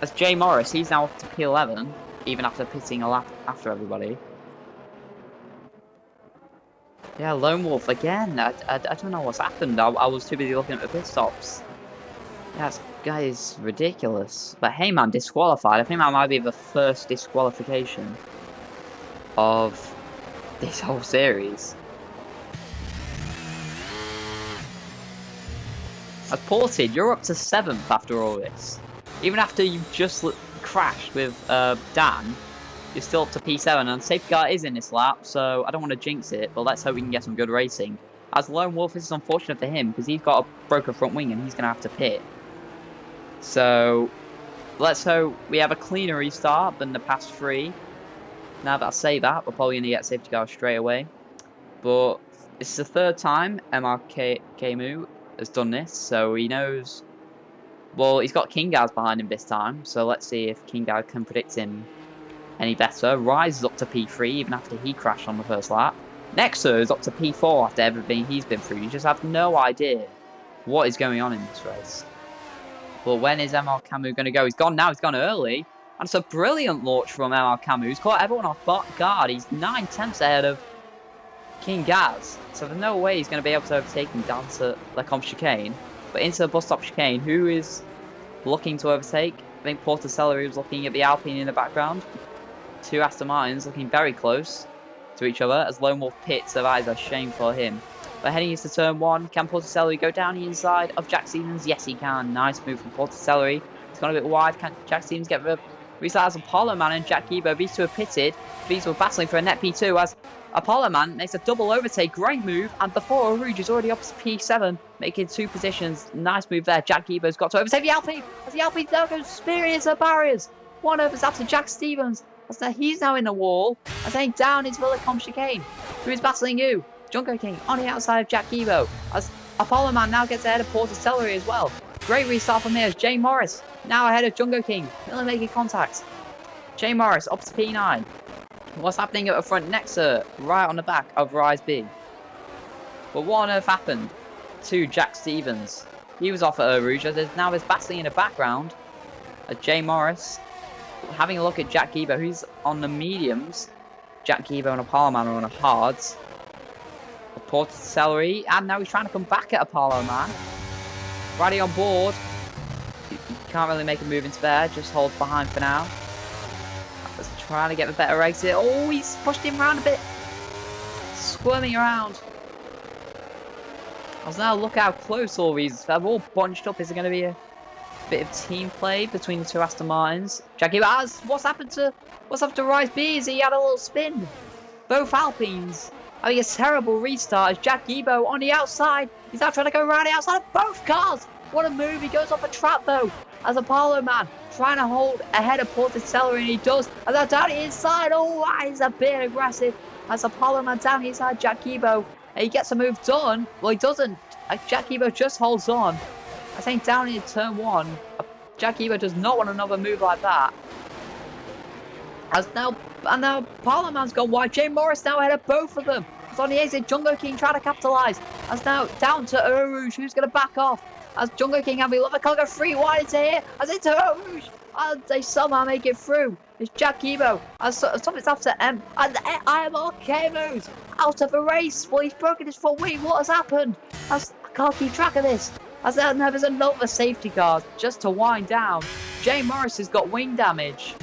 As Jay Morris, he's now up to P11, even after pitting a lap after everybody. Yeah, Lone Wolf again. I don't know what's happened. I was too busy looking at the pit stops. Yeah, this guy is ridiculous. But Heyman disqualified. I think that might be the first disqualification of this whole series. As Ported, you're up to 7th after all this. Even after you just crashed with Dan, you're still up to P7, and safety car is in this lap, so I don't want to jinx it, but let's hope we can get some good racing. As Lone Wolf, this is unfortunate for him, because he's got a broken front wing, and he's going to have to pit. So, let's hope we have a cleaner restart than the past 3. Now that I say that, we're probably going to get safety car straight away. But this is the 3rd time MRKMU has done this, so he knows... Well, he's got Kingaz behind him this time, so let's see if Kingaz can predict him any better. Rise is up to P3 even after he crashed on the first lap. Nexer is up to P4 after everything he's been through. You just have no idea what is going on in this race. But when is MR Camus going to go? He's gone now. He's gone early. And it's a brilliant launch from MR Camus. He's caught everyone off guard. He's 9/10 ahead of King Gaz. So there's no way he's going to be able to overtake him down to the Comp chicane. But into the bus stop chicane, who is looking to overtake? I think Porticelli was looking at the Alpine in the background. 2 Aston Martins looking very close to each other as Lone Wolf pits. So that is a shame for him. But heading into turn 1, can Porticelli go down the inside of Jack Stevens? Yes, he can. Nice move from Porticelli. It's gone a bit wide. Can Jack Stevens get the restart as Apollo Man and Jack Gibo? These two have pitted. These were battling for a net P2 as Apollo Man makes a double overtake. Great move. And before Rouge is already up to P7, making 2 positions. Nice move there. Jack Gibo's got to overtake the Alpine. As the Alpine now goes experience the barriers. 1 overtake to Jack Stevens. As he's now in the wall. As then down into the Comp chicane. Who is battling who? Junko King on the outside of Jack Gibo. As Apollo Man now gets ahead of Porticelli as well. Great restart from here as Jay Morris now ahead of Junko King. Nearly making contact. Jay Morris up to P9. What's happening at the front? Nexer right on the back of Rise B. But what on earth happened to Jack Stevens? He was off at Rouge. Now there's battling in the background. Jay Morris having a look at Jack Gibo, who's on the mediums. Jack Gibo and Apollo Man are on the hards. Reported celery, and now he's trying to come back at Apollo, man. Riding on board. You can't really make a move into there, just holds behind for now. Just trying to get the better exit. Oh, he's pushed him around a bit. Squirming around. Let's now look how close all these. They're all bunched up. Is there going to be a bit of team play between the two Aston Martins? Jackie Baz, what's happened to Rice Beers? He had a little spin. Both Alpines having a terrible restart as Jack Gibo on the outside. He's now trying to go around the outside of both cars. What a move. He goes off a trap though. As Apollo man trying to hold ahead of Porticelli, and he does. And now down the inside. Oh, he's a bit aggressive. As Apollo man down the inside, Jack Gibo. And he gets a move done. Well, he doesn't. Jack Gibo just holds on. I think down in turn 1, Jack Gibo does not want another move like that. And now Parliament's gone wide. Jay Morris now ahead of both of them. It's on the exit. Jungo King trying to capitalise. As now down to Eau Rouge, who's going to back off. As Jungo King and Beloved can't go free wide into here. As into Eau Rouge. And they somehow make it through. It's Jack Gibo. As something's after M. And IMRK moves out of the race. Well, he's broken his foot wing. What has happened? As I can't keep track of this. As there's another safety car just to wind down. Jay Morris has got wing damage.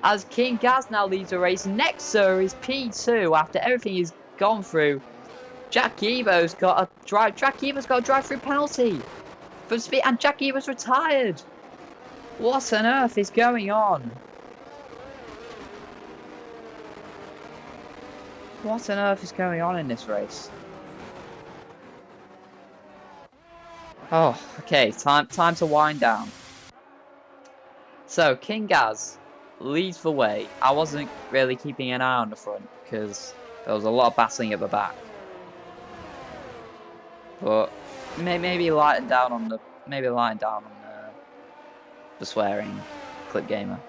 As King Gaz now leads the race. Next, sir, is P2 after everything he's gone through. Jack Gibo's got a drive-through penalty for speed, and Jack Gibo's retired. What on earth is going on? What on earth is going on in this race? Oh, okay, time to wind down. So, King Gaz leads the way. I wasn't really keeping an eye on the front because there was a lot of battling at the back. But maybe lighten down on the swearing, Clip Gamer.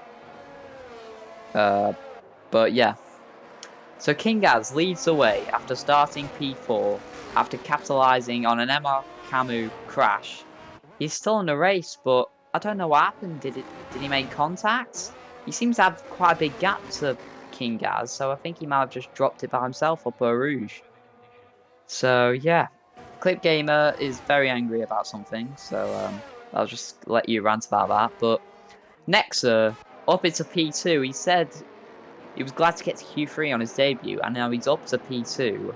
But yeah. So King Gaz leads the way after starting P4 after capitalising on an MR Camus crash. He's still in the race, but I don't know what happened. Did he make contact? He seems to have quite a big gap to King Gaz, so I think he might have just dropped it by himself up Eau Rouge. So yeah, Clip Gamer is very angry about something, so I'll just let you rant about that. But Nexa up into P2. He said he was glad to get to Q3 on his debut, and now he's up to P2.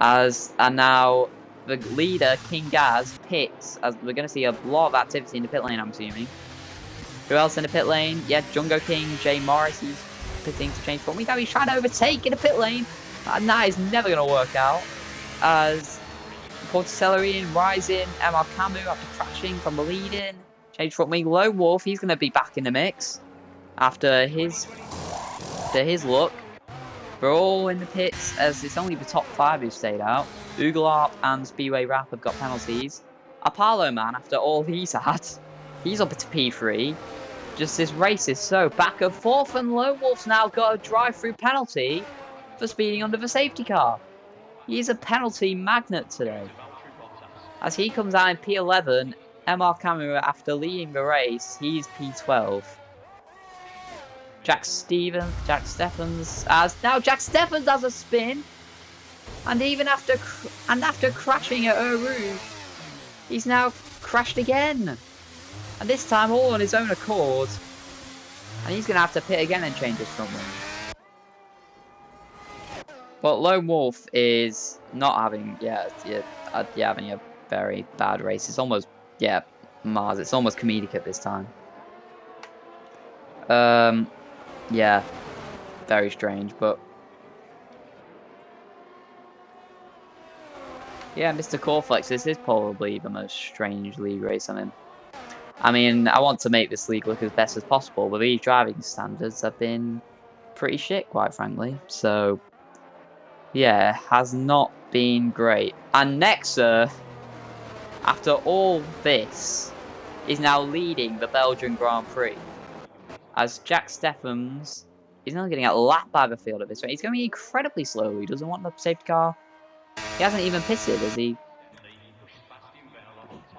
And now the leader, King Gaz, pits, as we're going to see a lot of activity in the pit lane, I'm assuming. Who else in the pit lane? Yeah, Jungo King, Jay Morris, he's pitting to change front. We know he's trying to overtake in the pit lane, and that is never going to work out. As Porticelli in, rising, MR Camus after crashing from the lead in. Change front wing, Lone Wolf, he's going to be back in the mix after his look. We're all in the pits, as it's only the top 5 who stayed out. Ugalarp and Speedway Rap have got penalties. Apollo man, after all he's had, he's up to P3. Just this race is so back and forth, and Lone Wolf's now got a drive-through penalty for speeding under the safety car. He's a penalty magnet today. As he comes out in P11, MR Camus, after leading the race, he's P12. Jack Stephens, as now Jack Stephens has a spin, and even after crashing at Eau Rouge, he's now crashed again, and this time all on his own accord, and he's gonna have to pit again and change his front wing. But Lone Wolf is not having having a very bad race. It's almost Mars. It's almost comedic at this time. Yeah, very strange, but yeah, Mr. Corflex, this is probably the most strange league race I'm in. I mean, I want to make this league look as best as possible, but these driving standards have been pretty shit, quite frankly. So, yeah, has not been great. And Nexa, after all this, is now leading the Belgian Grand Prix. As Jack Stephens is now getting lapped by the field at this rate. He's going incredibly slowly. He doesn't want the safety car. He hasn't even pitted, has he?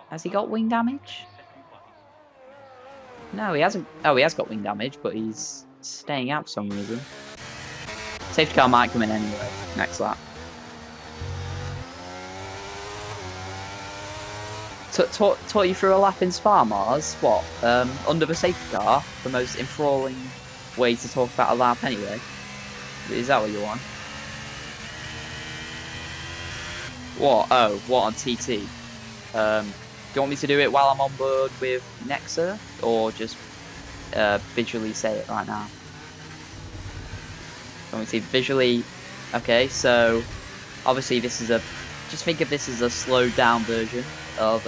Has he got wing damage? No, he hasn't. Oh, he has got wing damage, but he's staying out for some reason. Safety car might come in anyway, next lap. Taught you through a lap in Spa, Mars? What? Under the safety car? The most enthralling way to talk about a lap anyway? Is that what you want? What? Oh, what on TT? Do you want me to do it while I'm on board with Nexa? Or just visually say it right now? Do you want me to visually... Okay, so obviously this is a... Just think of this as a slowed down version of...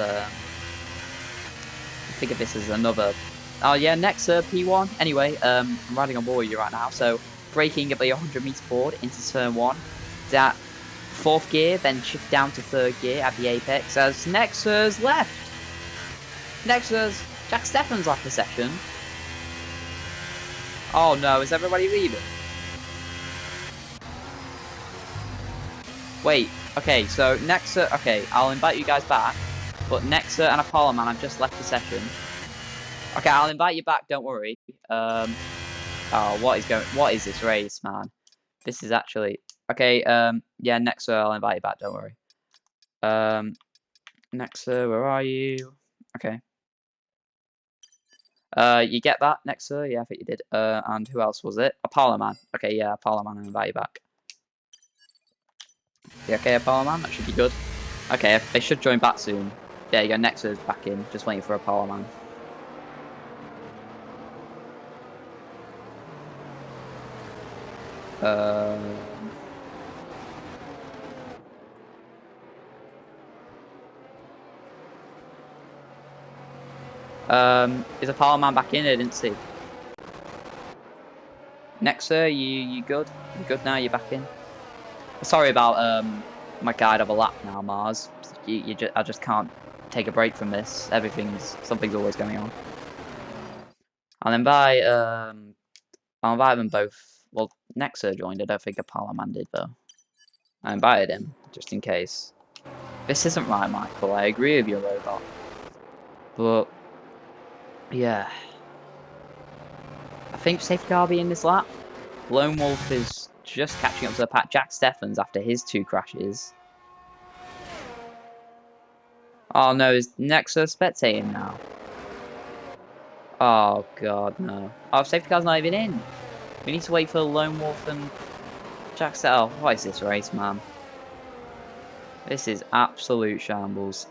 think of this as another... Oh yeah, Nexa P1. Anyway, I'm riding on board with you right now. So braking at the 100 meter board into turn 1. That 4th gear, then shift down to 3rd gear at the apex as Nexa's left. Nexa's Jack Stephens left the session. Oh no, is everybody leaving? Wait, okay, so Nexa, okay, I'll invite you guys back, but Nexa and Apollo Man have just left the session. Okay, I'll invite you back, don't worry. Oh, what is this race, man? This is actually, okay, yeah, Nexa, I'll invite you back, don't worry. Nexa, where are you? Okay. You get that, Nexa? Yeah, I think you did. And who else was it? Apollo Man. Okay, yeah, Apollo Man, I'll invite you back. Yeah, okay, Apollo Man, that should be good. Okay, they should join back soon. There you go, Nexa's back in, just waiting for Apollo Man. Is Apollo Man back in? I didn't see. Nexa, you good? You good now? You're back in? Sorry about my guide of a lap now, Mars. I just can't take a break from this. Something's always going on. I'll invite them both. Well, Nexa joined. I don't think Apollo Man did though. I invited him just in case. This isn't right, Michael. I agree with you, robot. But yeah, I think safety car will be in this lap. Lone Wolf is just catching up to the pack. Jack Stephens after his 2 crashes. Oh no, is Nexa spectating now? Oh god, no. Oh, safety car's not even in. We need to wait for Lone Wolf and Jack Stephens. Oh, what is this race, man? This is absolute shambles.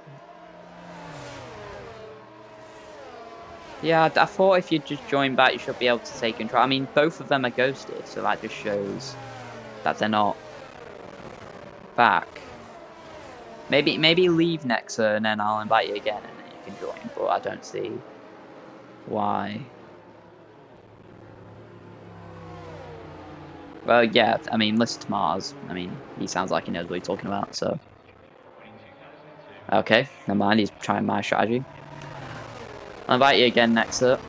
Yeah, I thought if you just join back, you should be able to take control. I mean, both of them are ghosted, so that just shows that they're not back. Maybe leave Nexa and then I'll invite you again and then you can join, but I don't see why. Well, yeah, I mean, listen to Mars. I mean, he sounds like he knows what he's talking about, so. Okay, never mind, he's trying my strategy. I'll invite you again, Nexa.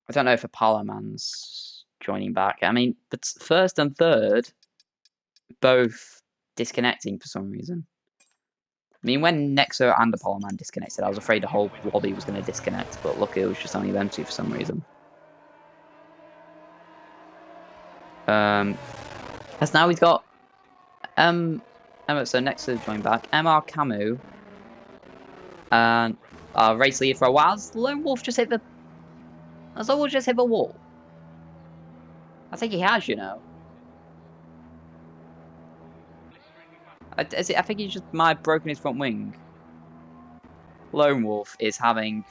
I don't know if Apollo Man's joining back. I mean, but 1st and 3rd, both disconnecting for some reason. I mean, when Nexa and Apollo Man disconnected, I was afraid the whole lobby was going to disconnect, but luckily it was just only them 2 for some reason. As now he's got so Nexa joined back. MR Camu and race lead for a while. Has Lone Wolf just hit the wall? I think he has, you know. I think he's just broken his front wing. Lone Wolf is having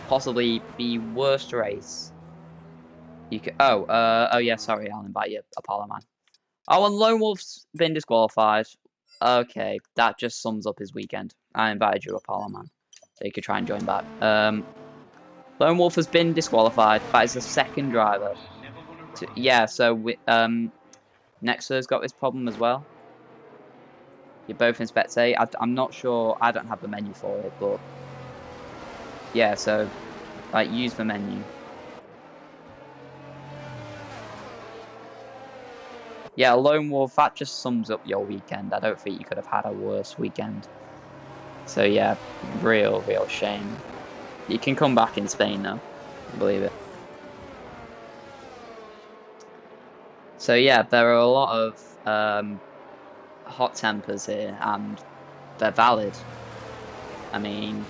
possibly the worst race. You could. Oh yeah. Sorry, I'll invite you, Apollo Man. Oh, and Lone Wolf's been disqualified. Okay, that just sums up his weekend. I invited you, Apollo Man, so you could try and join back. Lone Wolf has been disqualified. That is the 2nd driver. Yeah, so Nexa's got this problem as well. You're both in spectate. I'm not sure. I don't have the menu for it, but yeah. So, like, use the menu. Yeah, Lone Wolf. That just sums up your weekend. I don't think you could have had a worse weekend. So yeah, real shame. You can come back in Spain now. I believe it. So yeah, there are a lot of hot tempers here, and they're valid. I mean,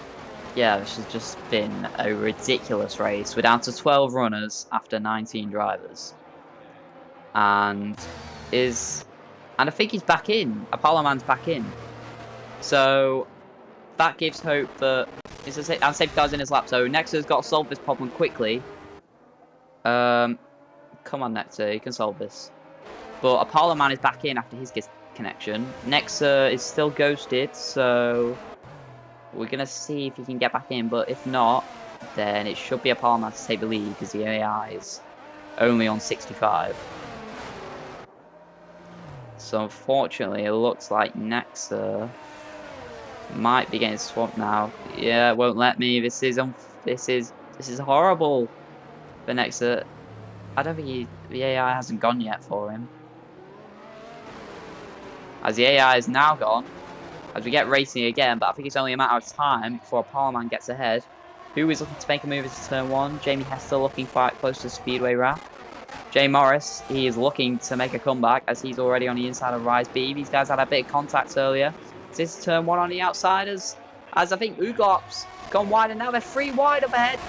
yeah, this has just been a ridiculous race. We're down to 12 runners after 19 drivers. And I think he's back in. Apollo Man's back in. So that gives hope that and safety car's in his lap. So Nexa's got to solve this problem quickly. Come on, Nexa, you can solve this. But Apollo Man is back in after his connection. Nexa is still ghosted, so we're gonna see if he can get back in. But if not, then it should be Apollo Man to take the lead because the AI is only on 65. So unfortunately, it looks like Nexa might be getting swamped now. Yeah, it won't let me. This is horrible for Nexa. I don't think the AI hasn't gone yet for him. As the AI is now gone, as we get racing again, but I think it's only a matter of time before Apollo Man gets ahead. Who is looking to make a move into turn 1? Jamie Hester looking quite close to Speedway Wrap. Jay Morris, he is looking to make a comeback as he's already on the inside of Rise B. These guys had a bit of contact earlier. This is turn 1 on the outsiders. As I think Uglop's gone wide and now they're 3 wide up ahead.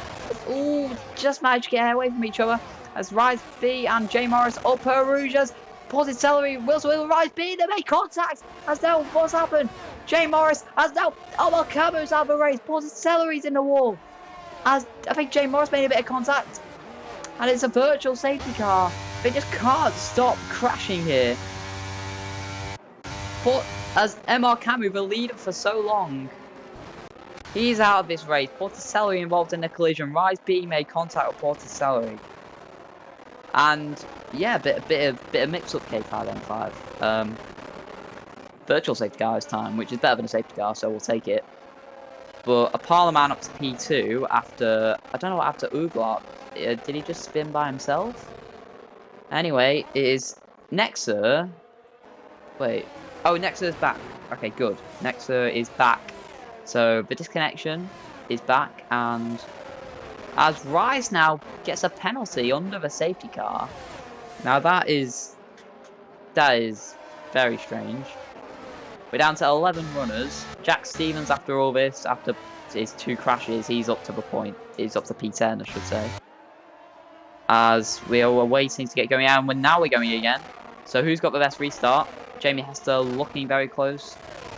Ooh, just managed to get away from each other. As Rise B and Jay Morris up her Rouges. Positive celery, wheels to wheel, Rise B, they make contact. As now, what's happened? Jay Morris has now, well, Cabo's out of the race. Positive celery's in the wall. As I think Jay Morris made a bit of contact. And it's a virtual safety car. They just can't stop crashing here. But as MR Camu, the leader for so long, he's out of this race. Porticelli involved in the collision. Rise B made contact with Porticelli. And yeah, bit of mix-up K5 M5. Virtual safety car this time, which is better than a safety car, so we'll take it. But Apollo Man up to P2 after, I don't know what after Uglot. Did he just spin by himself? Anyway, it is Nexa. Wait. Oh, Nexa is back. Okay, good. Nexa is back. So the disconnection is back, and as Rise now gets a penalty under the safety car. Now that is very strange. We're down to 11 runners. Jack Stevens, after all this, after his 2 crashes, he's up to the point. He's up to P10, I should say. As we are waiting to get going out, and now we're going again. So who's got the best restart? Jamie Hester looking very close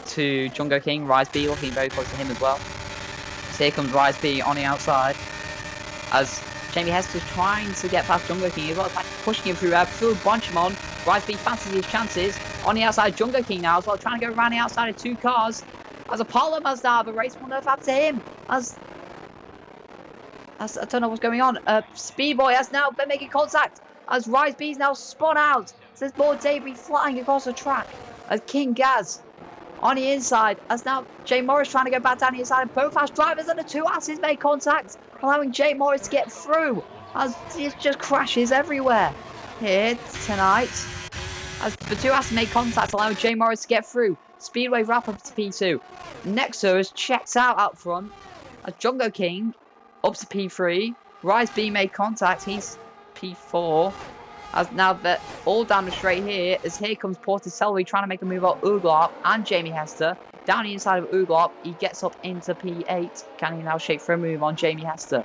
to Jungo King. Rise B looking very close to him as well. So here comes Rise B on the outside. As Jamie Hester's trying to get past Jungo King. He's like pushing him through there, through a bunch of on. Rise B fancies his chances. On the outside, Jungo King now as well, trying to go around the outside of 2 cars. As Apollo has now the race, what on earth happened to him? As I don't know what's going on. Speedboy has now been making contact. As Rise B's now spun out. There's more debris flying across the track. As King Gaz on the inside. As now Jay Morris trying to go back down the inside. And both fast drivers and the 2 asses make contact. Allowing Jay Morris to get through. As it just crashes everywhere here tonight. As the 2 asses make contact, allowing Jay Morris to get through. Speedway wrap up to P2. Nexa is checked out front. As Jungo King up to P3. Rise B made contact. He's P4. As now that all down the straight here, as here comes Porticelli trying to make a move on Uglop and Jamie Hester. Down the inside of Uglop, he gets up into P8. Can he now shake for a move on Jamie Hester?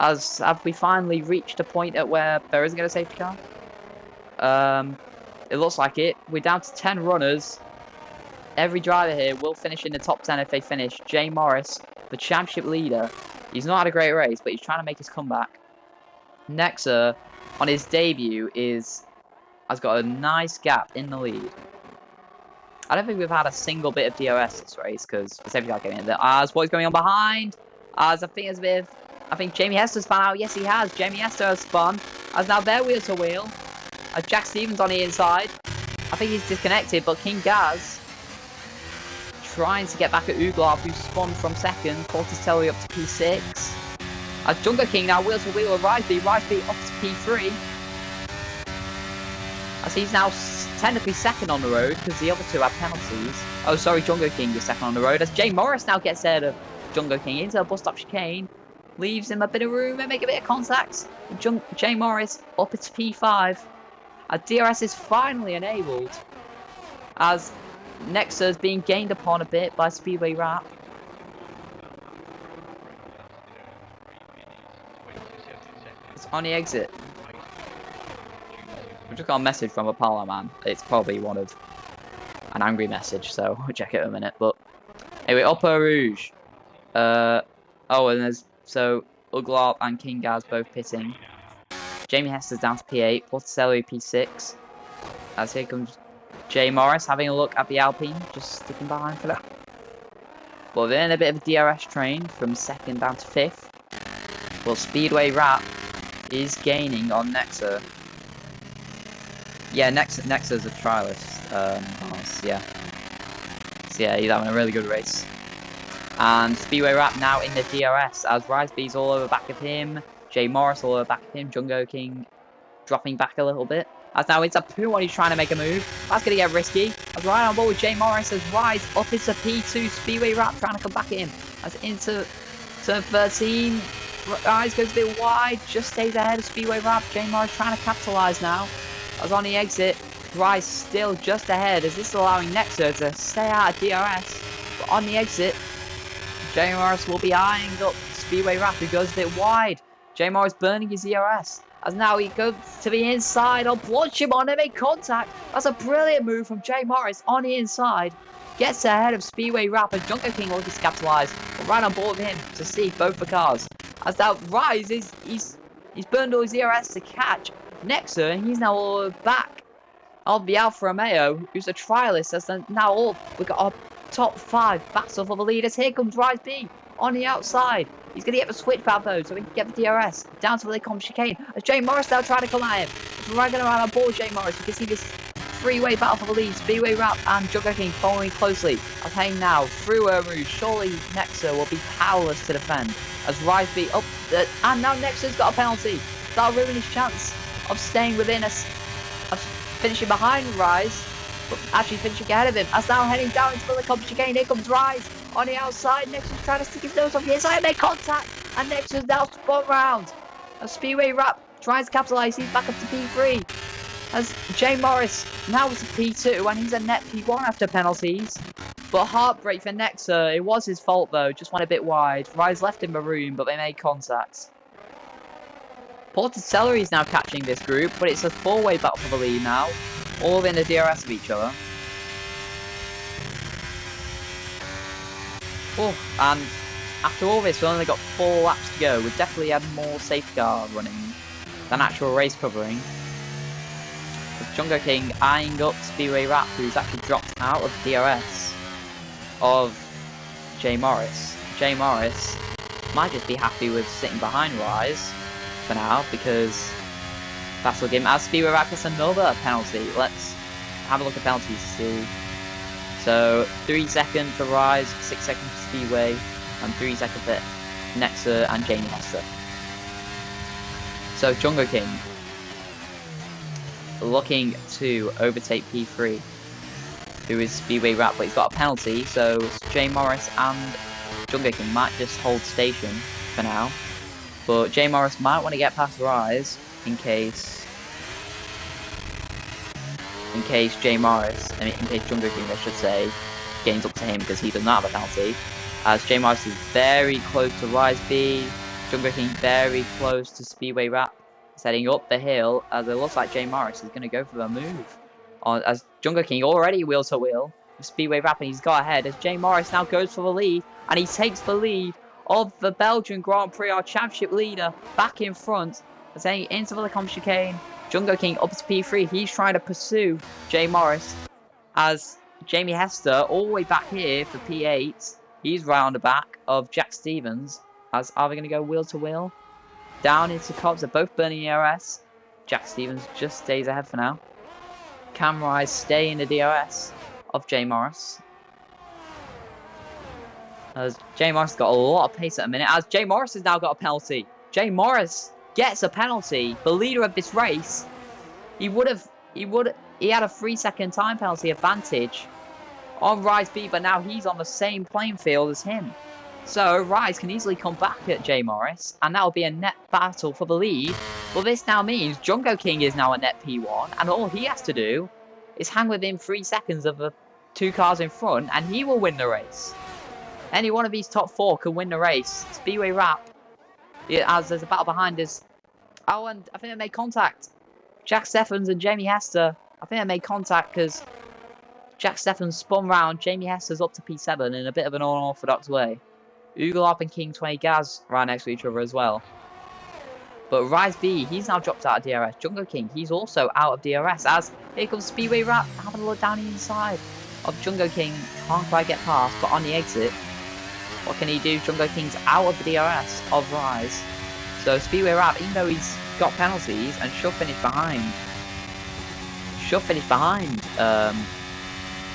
As have we finally reached a point at where there isn't going to safety car? It looks like it. We're down to 10 runners. Every driver here will finish in the top 10 if they finish. Jay Morris, the championship leader. He's not had a great race, but he's trying to make his comeback. Nexa, on his debut, has got a nice gap in the lead. I don't think we've had a single bit of DOS this race because the safety car came in there. As what's going on behind? As I think I think Jamie Hester's spun out. Yes, he has. Jamie Hester has spun. As now they're wheel to wheel. As Jack Stevens on the inside. I think he's disconnected, but King Gaz trying to get back at Uglov, who spun from second. Porticelli up to P6. As Jungo King now wheel to wheel with Rise B up to P3. As he's now technically second on the road because the other 2 have penalties. Oh, sorry, Jungo King is second on the road. As Jay Morris now gets ahead of Jungo King into the bus stop chicane. Leaves him a bit of room and make a bit of contact. Jay Morris up to P5. DRS is finally enabled. As Nexa is being gained upon a bit by Speedway Wrap. On the exit. We just got a message from a parlour man. It's probably an angry message, so we'll check it in a minute. But anyway, Upper Rouge. Oh, and there's Uglarp and Kingaz both pitting. Jamie Hester's down to P8, Porticelli P6. As here comes Jay Morris having a look at the Alpine, just sticking behind for that. But then a bit of a DRS train from 2nd down to 5th. Well, Speedway Rap is gaining on Nexa. Yeah, Nexa's a trialist. Yeah. So yeah, he's having a really good race. And Speedway Rap now in the DRS as Rise B's all over back of him. Jay Morris all over back of him. Jungo King dropping back a little bit. As now it's a P1, he's trying to make a move. That's going to get risky. As right on board with Jay Morris as Rise up into P2. Speedway Rap trying to come back at him. As into turn 13. Rise goes a bit wide. Just stays ahead of Speedway Rap. Jay Morris trying to capitalise now. As on the exit. Rise still just ahead as this is allowing Nexa to stay out of DRS. But on the exit, Jay Morris will be eyeing up Speedway Rap who goes a bit wide. Jay Morris burning his ERS. As now he goes to the inside. I'll launch him on and make contact. That's a brilliant move from Jay Morris on the inside. Gets ahead of Speedway Rap and Junko King will just capitalise. Right on board with him to see both the cars. As now Rise he's burned all his ERS to catch Nexa and he's now all back of the Alfa Romeo, who's a trialist. As now we've got our top 5 battle for the leaders. Here comes Rise B on the outside. He's going to get the switch valve though, so he can get the DRS down to the Lecombe chicane. As Jay Morris now trying to come at him. As right going around on board Jay Morris, you can see this 3-way battle for the lead. Speedway Rap and Junko King following closely. As Hayne now through Rouge. Surely Nexa will be powerless to defend. As Rise B up, and now Nexa's got a penalty. That'll ruin his chance of staying within us, of finishing behind Rise, but actually finishing ahead of him. As now heading down into the Lecombe chicane. Here comes Rise. On the outside, Nexa's trying to stick his nose off the inside and make contact. And Nexa's now spun round. As Speedway Rap tries to capitalise, he's back up to P3. As Jay Morris now is a P2 and he's a net P1 after penalties. But heartbreak for Nexa. It was his fault though, just went a bit wide. Rise left him maroon, but they made contact. Porticelli is now catching this group, but it's a 4-way battle for the lead now. All in the DRS of each other. Oh, and after all this, we've only got 4 laps to go. We've definitely had more safety car running than actual race covering. With Jungo King eyeing up Speedway Rap, who's actually dropped out of DRS of Jay Morris. Jay Morris might just be happy with sitting behind Rise for now, because that'll give him, as Speedway Rap gets another penalty. Let's have a look at penalties to see. So 3 seconds for Rise, 6 seconds for Speedway, and 3 seconds for Nexa and Jamie Hester. So Jungo King looking to overtake P3, who is Speedway Rap, but he's got a penalty, so Jay Morris and Jungo King might just hold station for now. But Jay Morris might want to get past Rise in case Jay Morris, in case Jungo King, I should say, gains up to him because he does not have a penalty. As Jay Morris is very close to Rise B, Jungo King very close to Speedway Rap. He's heading up the hill as it looks like Jay Morris is going to go for the move. As Jungo King already wheel to wheel with Speedway Rap, and he's got ahead as Jay Morris now goes for the lead, and he takes the lead of the Belgian Grand Prix, our championship leader, back in front. As heading into the Lecombe chicane. Jungo King up to P3. He's trying to pursue Jay Morris. As Jamie Hester all the way back here for P8. He's round the back of Jack Stevens. As are they going to go wheel to wheel? Down into Cobbs. They're both burning ERS. Jack Stevens just stays ahead for now. Cam Rise stay in the DRS of Jay Morris. As Jay Morris has got a lot of pace at the minute. As Jay Morris has now got a penalty. Jay Morris gets a penalty. The leader of this race. He had a 3-second time penalty advantage on Rise B, but now he's on the same playing field as him. So Rise can easily come back at Jay Morris, and that will be a net battle for the lead. Well, this now means Jungo King is now a net P1, and all he has to do is hang within 3 seconds of the 2 cars in front, and he will win the race. Any one of these top 4 can win the race. Speedway Rap, as there's a battle behind us Oh, and I think they made contact. Jack Steffens and Jamie Hester. I think they made contact because Jack Steffens spun round. Jamie Hester's up to P7 in a bit of an unorthodox way. Ugalop and King 20 Gaz right next to each other as well. But Rise B, he's now dropped out of DRS. Jungle King, he's also out of DRS as here comes Speedway Rap having a look down the inside of Jungle King. Can't quite get past, but on the exit, what can he do? Jungle King's out of the DRS of Rise. So Speedway Rap, even though he's got penalties and should finish behind.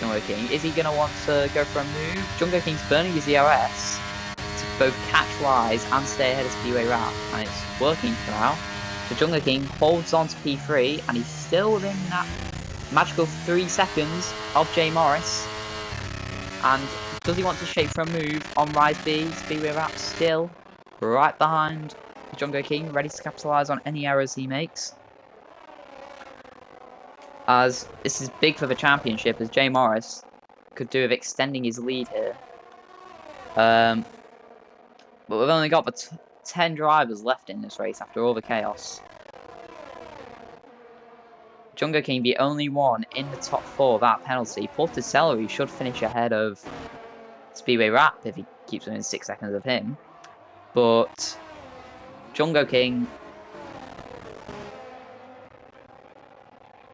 Jungle King. Is he going to want to go for a move? Jungle King's burning his DRS to both catch Rise and stay ahead of Speedway Rap, and it's working for now. So Jungle King holds on to P3, and he's still within that magical 3 seconds of Jay Morris. And does he want to shape for a move on Rise B? Speedway Rap still right behind Jungle King, ready to capitalise on any errors he makes. As this is big for the championship, as Jay Morris could do with extending his lead here. But we've only got the 10 drivers left in this race after all the chaos. Jungle King, the only one in the top 4 without penalty. Porter Celery should finish ahead of Speedway Rap if he keeps within 6 seconds of him. But Jungle King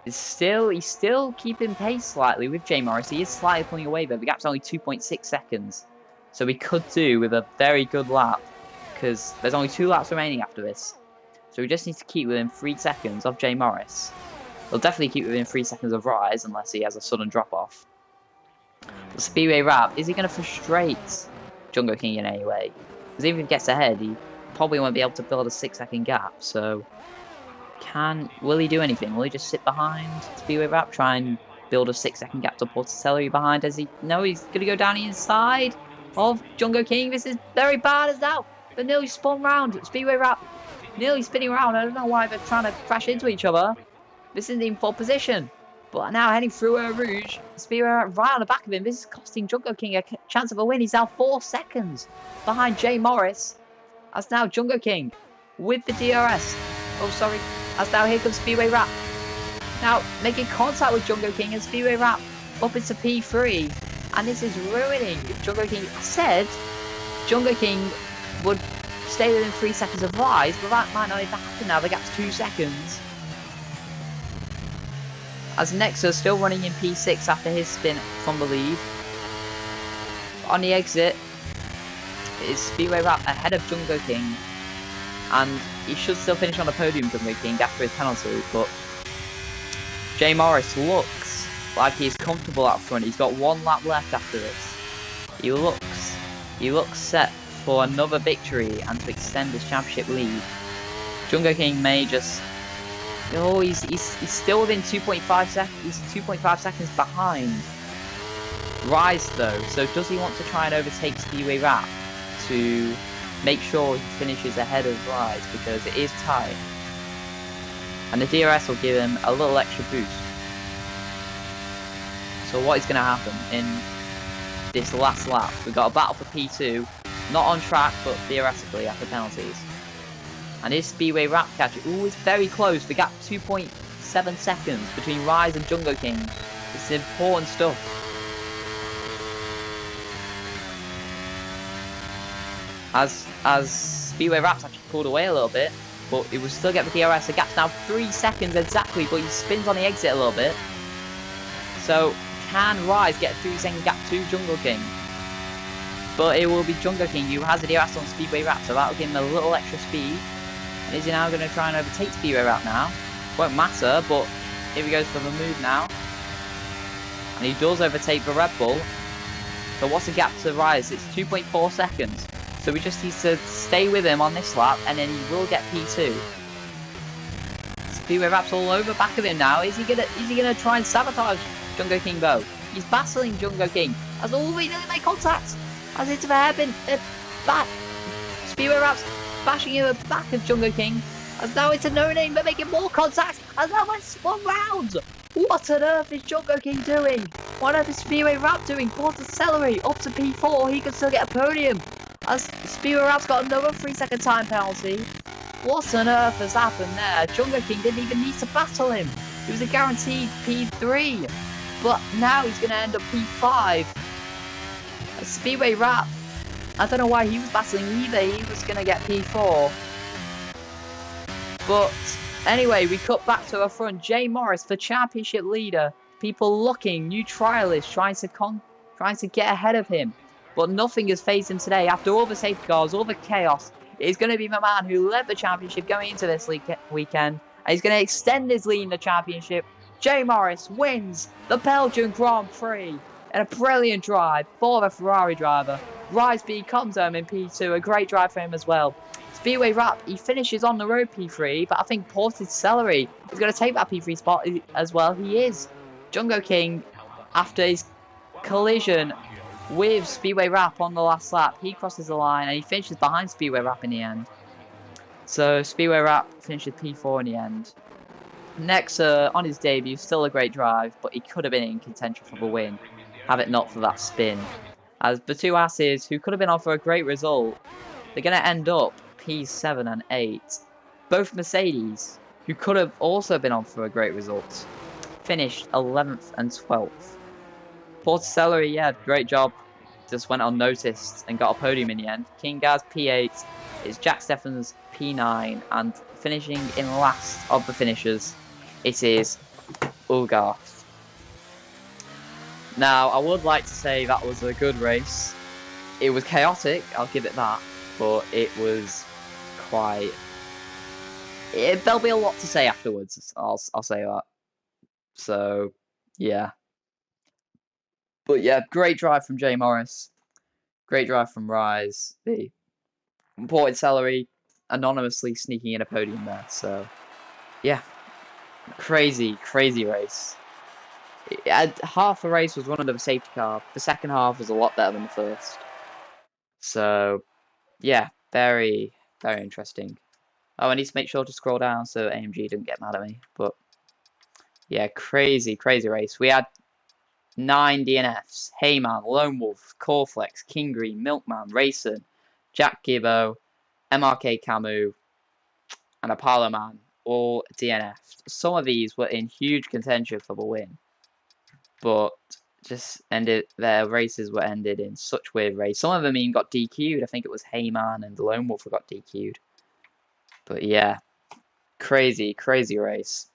he's still keeping pace slightly with Jay Morris. He is slightly pulling away, but the gap's only 2.6 seconds. So we could do with a very good lap, because there's only 2 laps remaining after this. So we just need to keep within 3 seconds of Jay Morris. We'll definitely keep within 3 seconds of Rise, unless he has a sudden drop-off. But Speedway Rap, is he going to frustrate Jungle King in any way? Because even if he gets ahead, he probably won't be able to build a 6-second gap, so will he do anything? Will he just sit behind Speedway Rap, try and build a 6-second gap to Porticelli behind? No, he's going to go down the inside of Jungle King. This is very bad as now. They nearly spun round. Speedway Rap nearly spinning around. I don't know why they're trying to crash into each other. This isn't in full position. But now heading through Rouge, Speedway Rap right on the back of him. This is costing Jungle King a chance of a win. He's now 4 seconds behind Jay Morris. As now Jungle King with the DRS. Oh, sorry. As now here comes Speedway Rap. Now making contact with Jungle King, and Speedway Rap up into P3. And this is ruining Jungle King. I said Jungle King would stay within 3 seconds of Rise, but that might not even happen now. The gap's 2 seconds. As Nexus still running in P6 after his spin from the lead. On the exit is Speedway Rap ahead of Jungle King. And he should still finish on the podium, Jungle King, after his penalty, but Jay Morris looks like he's comfortable up front. He's got 1 lap left after this. He looks set for another victory and to extend his championship lead. Jungle King may just... Oh, he's still within 2.5 seconds. He's 2.5 seconds behind Rise though. So does he want to try and overtake Speedway Rap to make sure he finishes ahead of Rise, because it is tight. And the DRS will give him a little extra boost. So what is going to happen in this last lap? We've got a battle for P2, not on track, but theoretically after penalties. And is Speedway Rap catching? Ooh, it's very close. The gap 2.7 seconds between Rise and Jungle King. This is important stuff. As Speedway Rap's actually pulled away a little bit, but it will still get the DRS. The gap's now 3 seconds exactly, but he spins on the exit a little bit. So can Rise get a 3-second gap to Jungle King? But it will be Jungle King who has the DRS on Speedway Rap, so that will give him a little extra speed. And is he now going to try and overtake Speedway Rap now? Won't matter, but here he goes for the move now. And he does overtake the Red Bull. So what's the gap to Rise? It's 2.4 seconds. So we just need to stay with him on this lap, and then he will get P2. Speedway Rap's all over back of him now. Is he gonna try and sabotage Jungle King though? He's battling Jungle King. As all we nearly make contact. As into the hairpin back. Speedway Rap's bashing in the back of Jungle King. As now it's a no-name, but making more contact. As now it's spun round. What on earth is Jungle King doing? What on earth is Speedway Rap doing? Porter Celery up to P4. He can still get a podium. As Speedway Rap's got another 3-second time penalty. What on earth has happened there? Jungle King didn't even need to battle him. He was a guaranteed P3. But now he's going to end up P5. Speedway Rap. I don't know why he was battling either. He was going to get P4. But anyway, we cut back to our front. Jay Morris, the championship leader. People looking, new trialists trying to get ahead of him. But nothing has phased him today. After all the safety cars, all the chaos, he's going to be the man who led the championship going into this weekend. And he's going to extend his lead in the championship. Jay Morris wins the Belgian Grand Prix. And a brilliant drive for the Ferrari driver. Riseby comes home in P2. A great drive for him as well. Speedway Rap, he finishes on the road P3, but I think Ported Celery is going to take that P3 spot as well. He is. Jungo King, after his collision with Speedway Rap on the last lap, he crosses the line and he finishes behind Speedway Rap in the end. So Speedway Rap finishes P4 in the end. Next, on his debut, still a great drive, but he could have been in contention for the win, have it not for that spin. As the two asses, who could have been on for a great result, they're going to end up P7 and 8. Both Mercedes, who could have also been on for a great result, finished 11th and 12th. Porticelli, yeah, great job. Just went unnoticed and got a podium in the end. King Gaz P8, it's Jack Steffens P9, and finishing in last of the finishers, it is Ulgarth. Now, I would like to say that was a good race. It was chaotic, I'll give it that, but it was quite... there'll be a lot to say afterwards, I'll say that. So, yeah. But yeah, great drive from Jay Morris. Great drive from Rise. The imported Celery anonymously sneaking in a podium there. So, yeah. Crazy, crazy race. Half the race was run under the safety car. The second half was a lot better than the first. So, yeah, very, very interesting. Oh, I need to make sure to scroll down so AMG didn't get mad at me. But, yeah, crazy, crazy race. We had 9 DNFs. Heyman, Lone Wolf, Coreflex, King Green, Milkman, Racing, Jack Gibbo, MRK Camus, and Apollo Man all DNF'd. Some of these were in huge contention for the win, but just their races were ended in such weird races. Some of them even got DQ'd. I think it was Heyman and the Lone Wolf who got DQ'd. But yeah, crazy, crazy race.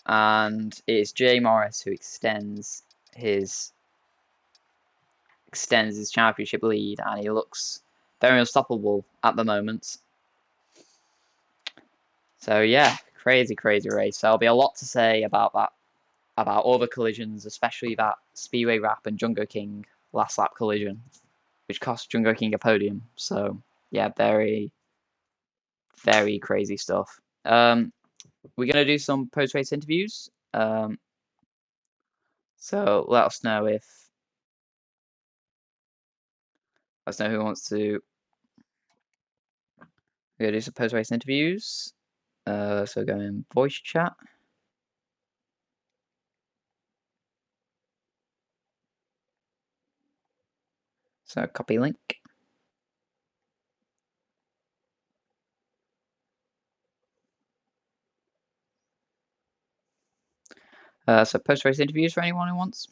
And it's Jay Morris who extends his championship lead, and he looks very unstoppable at the moment. So yeah, crazy, crazy race. There'll be a lot to say about that, about all the collisions, especially that Speedway Rap and Jungo King last lap collision, which cost Jungo King a podium. So yeah, very, very crazy stuff. We're gonna do some post-race interviews. So let us know who wants to. We're gonna do some post-race interviews. So go in voice chat. So copy link. So post-race interviews for anyone who wants.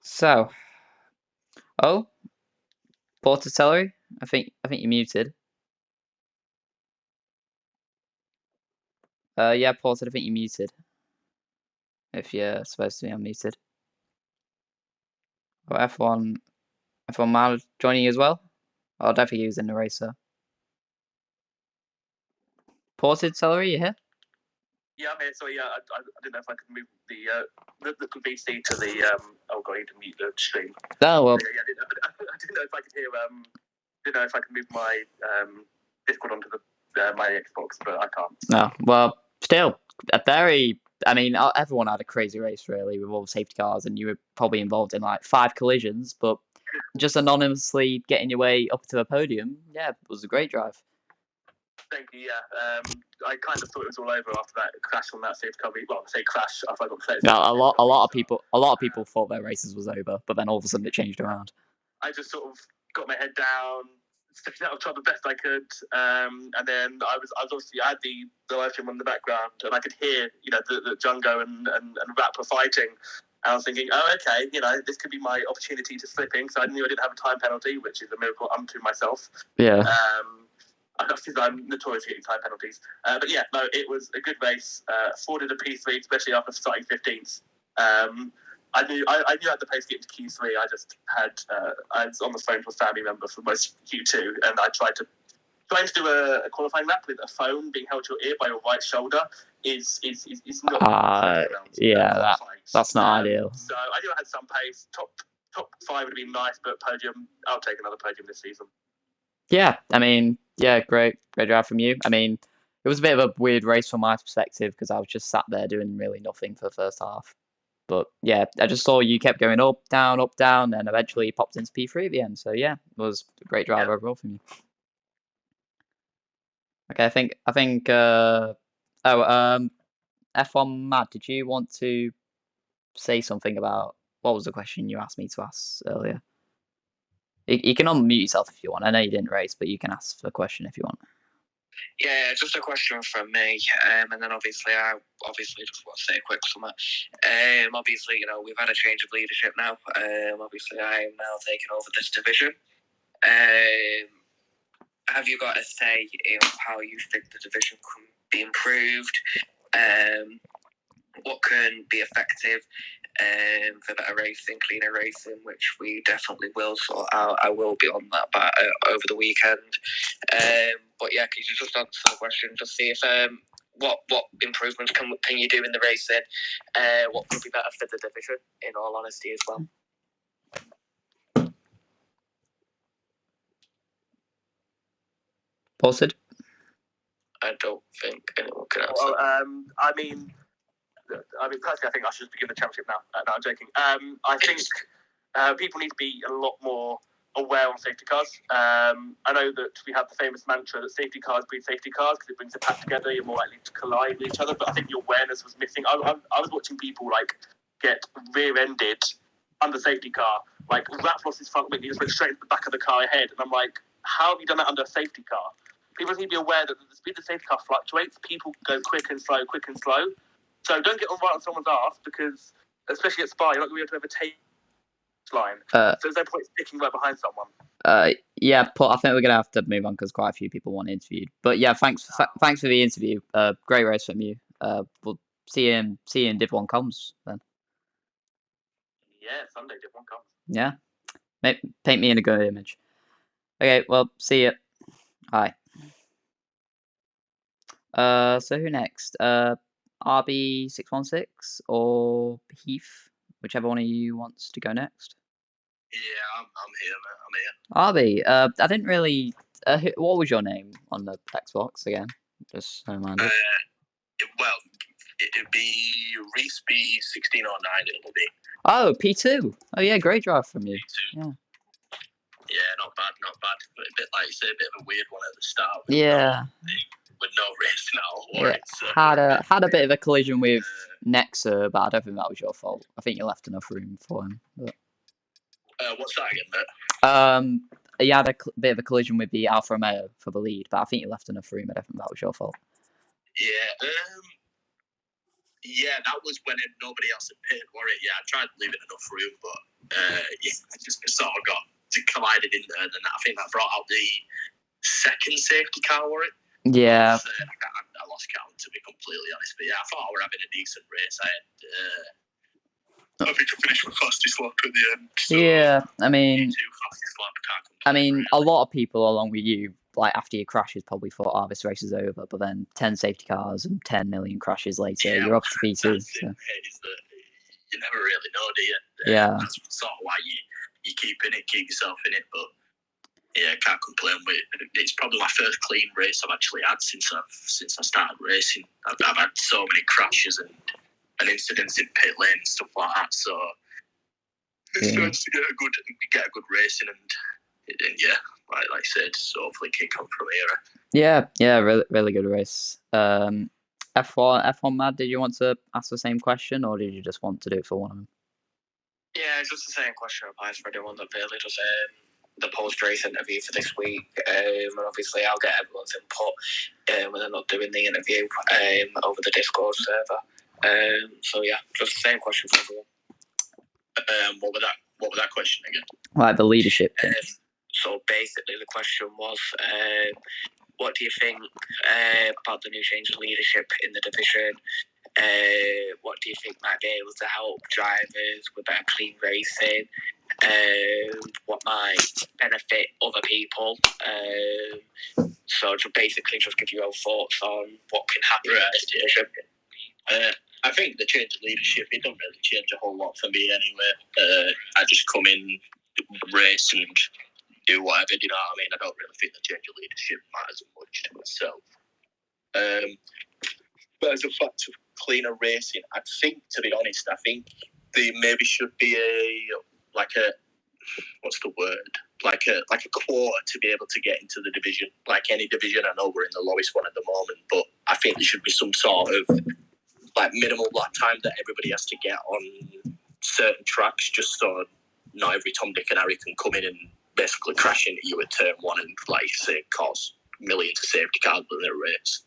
So, oh, Porticelli, I think you're muted. Yeah, Porter, I think you're muted. If you're supposed to be unmuted. Oh, F1 man joining you as well. I'll definitely use in the racer. Ported Celery, you here? Yeah, I'm here. So yeah, I didn't know if I could move the VC to the oh god, I need to mute the stream. Oh well. Yeah, I didn't know if I could hear didn't know if I could move my Discord onto the my Xbox, but I can't. No, well, still a very. I mean, everyone had a crazy race really with all the safety cars, and you were probably involved in like 5 collisions, but just anonymously getting your way up to a podium, yeah, it was a great drive. Thank you. Yeah, I kind of thought it was all over after that crash on that safety car. Well, I say crash. I forgot to say. Yeah, a lot of people thought their races was over, but then all of a sudden it changed around. I just sort of got my head down, stepping out of trouble the best I could, and then I was obviously, I had the live stream on the background, and I could hear, the Django and Rap were fighting. And I was thinking, oh, okay, this could be my opportunity to slip in, because I knew I didn't have a time penalty, which is a miracle unto myself. Yeah. I'm notorious for getting time penalties. But yeah, no, it was a good race. Ford did a P3, especially after starting 15th. I knew I had the pace to get to Q3. I just had I was on the phone to a family member for most of Q2, and I tried to do a qualifying lap with a phone being held to your ear by your right shoulder is not. That's not ideal. So I knew I had some pace. Top 5 would have been nice, but podium. I'll take another podium this season. Yeah, I mean, great drive from you. I mean, it was a bit of a weird race from my perspective because I was just sat there doing really nothing for the first half. But yeah, I just saw you kept going up, down, and eventually popped into P3 at the end. So yeah, it was a great drive overall from you. Okay, I think F1 Mad, did you want to say something about what was the question you asked me to ask earlier? You can unmute yourself if you want. I know you didn't race, but you can ask the question if you want. Yeah, just a question from me, and then obviously I just want to say a quick summary. Obviously, we've had a change of leadership now. Obviously, I am now taking over this division. Have you got a say in how you think the division can be improved? What can be effective for better racing, cleaner racing, which we definitely will sort out. I will be on that over the weekend. But yeah, could you just answer the question? Just see if what improvements can you do in the racing? What could be better for the division? In all honesty, as well. Posted? I don't think anyone can answer. Well, I mean, personally, I think I should begin the championship now. No, I'm joking. I think people need to be a lot more aware on safety cars. I know that we have the famous mantra that safety cars breed safety cars because it brings the pack together. You're more likely to collide with each other. But I think the awareness was missing. I was watching people get rear-ended under safety car. Rap lost his front wing. He just went straight into the back of the car ahead. And I'm like, how have you done that under a safety car? People need to be aware that the speed of the safety car fluctuates. People go quick and slow. So don't get right on someone's ass because, especially at Spa, you're not going to be able to overtake line. So there's no point sticking right behind someone. Yeah, Paul, I think we're going to have to move on because quite a few people want interviewed. But yeah, thanks for the interview. Great race from you. We'll see you in Div 1 comms then. Yeah, Sunday Div 1 comms. Yeah. Paint me in a good image. Okay, well, see you. Hi. So who next? RB616 or Heath? Whichever one of you wants to go next. Yeah, I'm here, man. I'm here. RB, I didn't really. What was your name on the Xbox again? Just so minded. Well, it'd be Reese B1609. It'll be. Oh, P2. Oh yeah, great drive from you. P2. Yeah. Yeah, not bad. But a bit like you say, a bit of a weird one at the start. With no race now. Yeah, had a bit of a collision with Nexa, but I don't think that was your fault. I think you left enough room for him. But... what's that again, mate? You had a bit of a collision with the Alfa Romeo for the lead, but I think you left enough room. I don't think that was your fault. Yeah, yeah, that was when nobody else had pitted, were it? Yeah, I tried leaving enough room, but I just sort of got collided in there, and I think that brought out the second safety car, were it? Yeah. I lost count, to be completely honest. But yeah, I thought we were having a decent race. I think I finished my fastest lap at the end. So yeah, I mean, really. A lot of people along with you, after your crashes, probably thought, this race is over. But then 10 safety cars and 10 million crashes later, you're up to P2. So. You never really know, do you? Yeah. That's sort of why you keep yourself in it. But yeah, I can't complain with it. It's probably my first clean race I've actually had since I started racing. I've had so many crashes and incidents in pit lane and stuff like that. So it's nice to get a good racing, and yeah, like I said, so hopefully kick on from here. Yeah, really good race. F1 Mad, did you want to ask the same question, or did you just want to do it for one of them? Yeah, just the same question applies for anyone that really does the post-race interview for this week. And obviously I'll get everyone's input when they're not doing the interview over the Discord server. So yeah, just the same question for everyone. What was that question again? Like the leadership thing. So basically the question was, what do you think about the new change in leadership in the division? What do you think might be able to help drivers with better clean racing? What might benefit other people? So to basically just give your own thoughts on what can happen in this division. I think the change of leadership, it don't really change a whole lot for me anyway. I just come in, race and do whatever, you know what I mean? I don't really think the change of leadership matters much to myself. But as a fact of cleaner racing, I think, to be honest, there maybe should be what's the word? Like a quota to be able to get into the division. Like any division, I know we're in the lowest one at the moment, but I think there should be some sort of like minimal lap time that everybody has to get on certain tracks, just so not every Tom, Dick and Harry can come in and basically crash into you at turn one and, like you say, cause millions of safety cars in their race.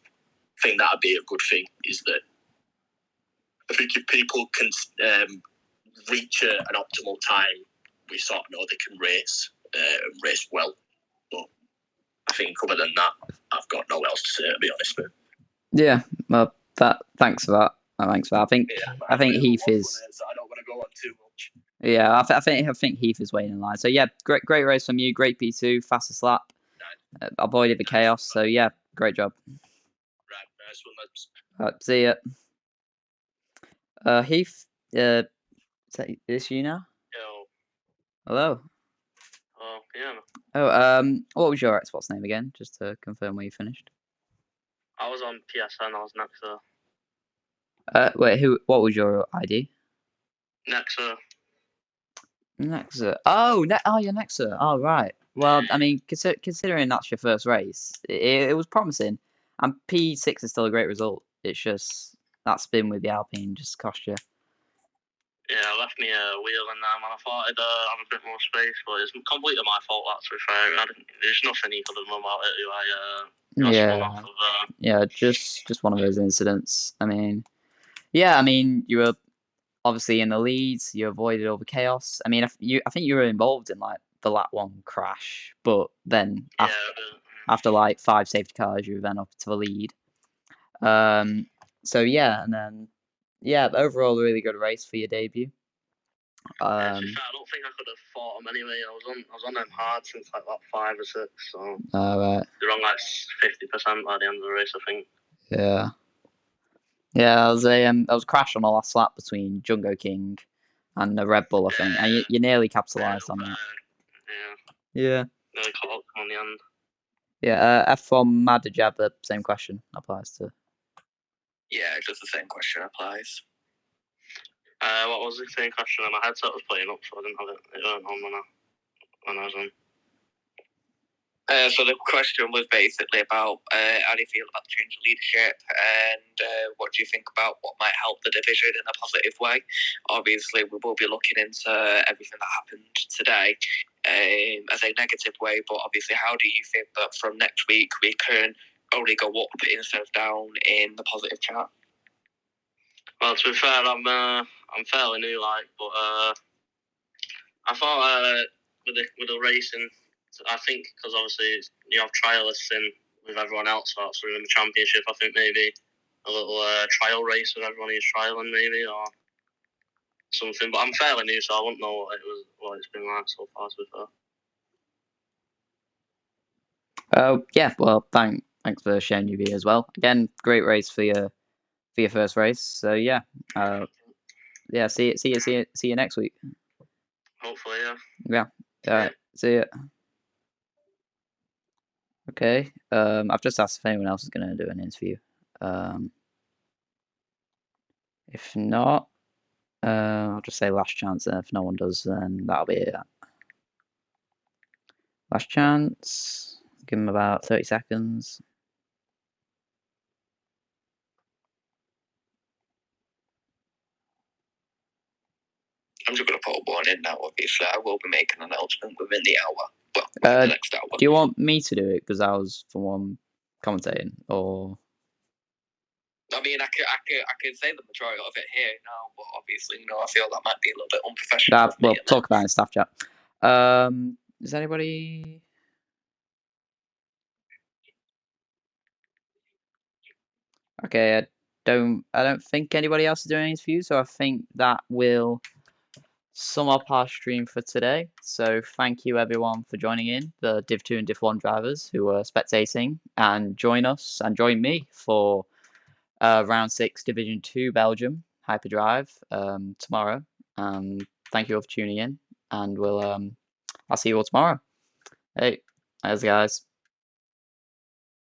I think that'd be a good thing, is that I think if people can reach an optimal time, we sort of know they can race well. But I think other than that, I've got no else to say, to be honest with you. Yeah, well, thanks for that. Thanks for that. I think Heath is. So I don't want to go on too much. Yeah, I think Heath is waiting in line. So yeah, great race from you. Great P2, fastest lap. Avoided the chaos. So yeah, great job. Right, nice one, lads. See ya. Heath, is this you now? Yo. Hello. Oh, yeah. What was your Xbox name again? Just to confirm where you finished. I was on PSN. I was Nexa. Wait, what was your ID? Nexa. Oh, you're Nexa. Oh, right. Well, I mean, considering that's your first race, it was promising. And P6 is still a great result. It's just that spin with the Alpine just cost you. Yeah, left me a wheel in there, man. I thought I'd have a bit more space, but it's completely my fault, that, to be fair. There's nothing he could have done about it. Yeah, just one of those incidents. I mean, you were obviously in the leads. You avoided all the chaos. I mean, I think you were involved in like the lap one crash, but then after like 5 safety cars, you were then up to the lead. So yeah, and then overall a really good race for your debut. I don't think I could have fought him anyway. I was on them hard since like lap 5 or 6, so right. they're on like 50% by the end of the race, I think. Yeah. Yeah, there was a crash on the last lap between Jungo King and the Red Bull, I think, and you nearly capitalised on that. Yeah. Nearly caught up on the end. Yeah, F1 Mad, did you have the same question applies to? Yeah, just the same question applies. What was the same question? My headset was playing up, so I didn't have it on when I was on. So the question was basically about how do you feel about the change of leadership, and what do you think about what might help the division in a positive way? Obviously, we will be looking into everything that happened today as a negative way, but obviously, how do you think that from next week we can only go up instead of down in the positive chart? Well, to be fair, I'm fairly new, but I thought with the racing, I think because obviously you have trialists in with everyone else, so in the championship, I think maybe a little trial race with everyone who's trialing, maybe, or something. But I'm fairly new, so I wouldn't know what it's been like so far. To be fair. Yeah. Well, thanks for sharing your view as well. Again, great race for your first race. So yeah. See you next week. Hopefully, yeah. Yeah. Yeah. See ya. Okay. I've just asked if anyone else is going to do an interview. If not, I'll just say last chance. And if no one does, then that'll be it. Last chance. Give him about 30 seconds. I'm just going to put a warning now, obviously. I will be making an announcement within the hour. Well, within the next hour. Do you want me to do it? Because I was the one commentating, or... I mean, I can say the majority of it here now, but obviously, I feel that might be a little bit unprofessional. We'll talk about it in staff chat. Is anybody... Okay, I don't think anybody else is doing any interviews, so I think that will sum up our stream for today. So thank you everyone for joining in, the Div 2 and Div 1 drivers who are spectating, and join us and join me for round 6 Division 2 Belgium Hyperdrive tomorrow. Thank you all for tuning in, and I'll see you all tomorrow. Hey, thanks guys.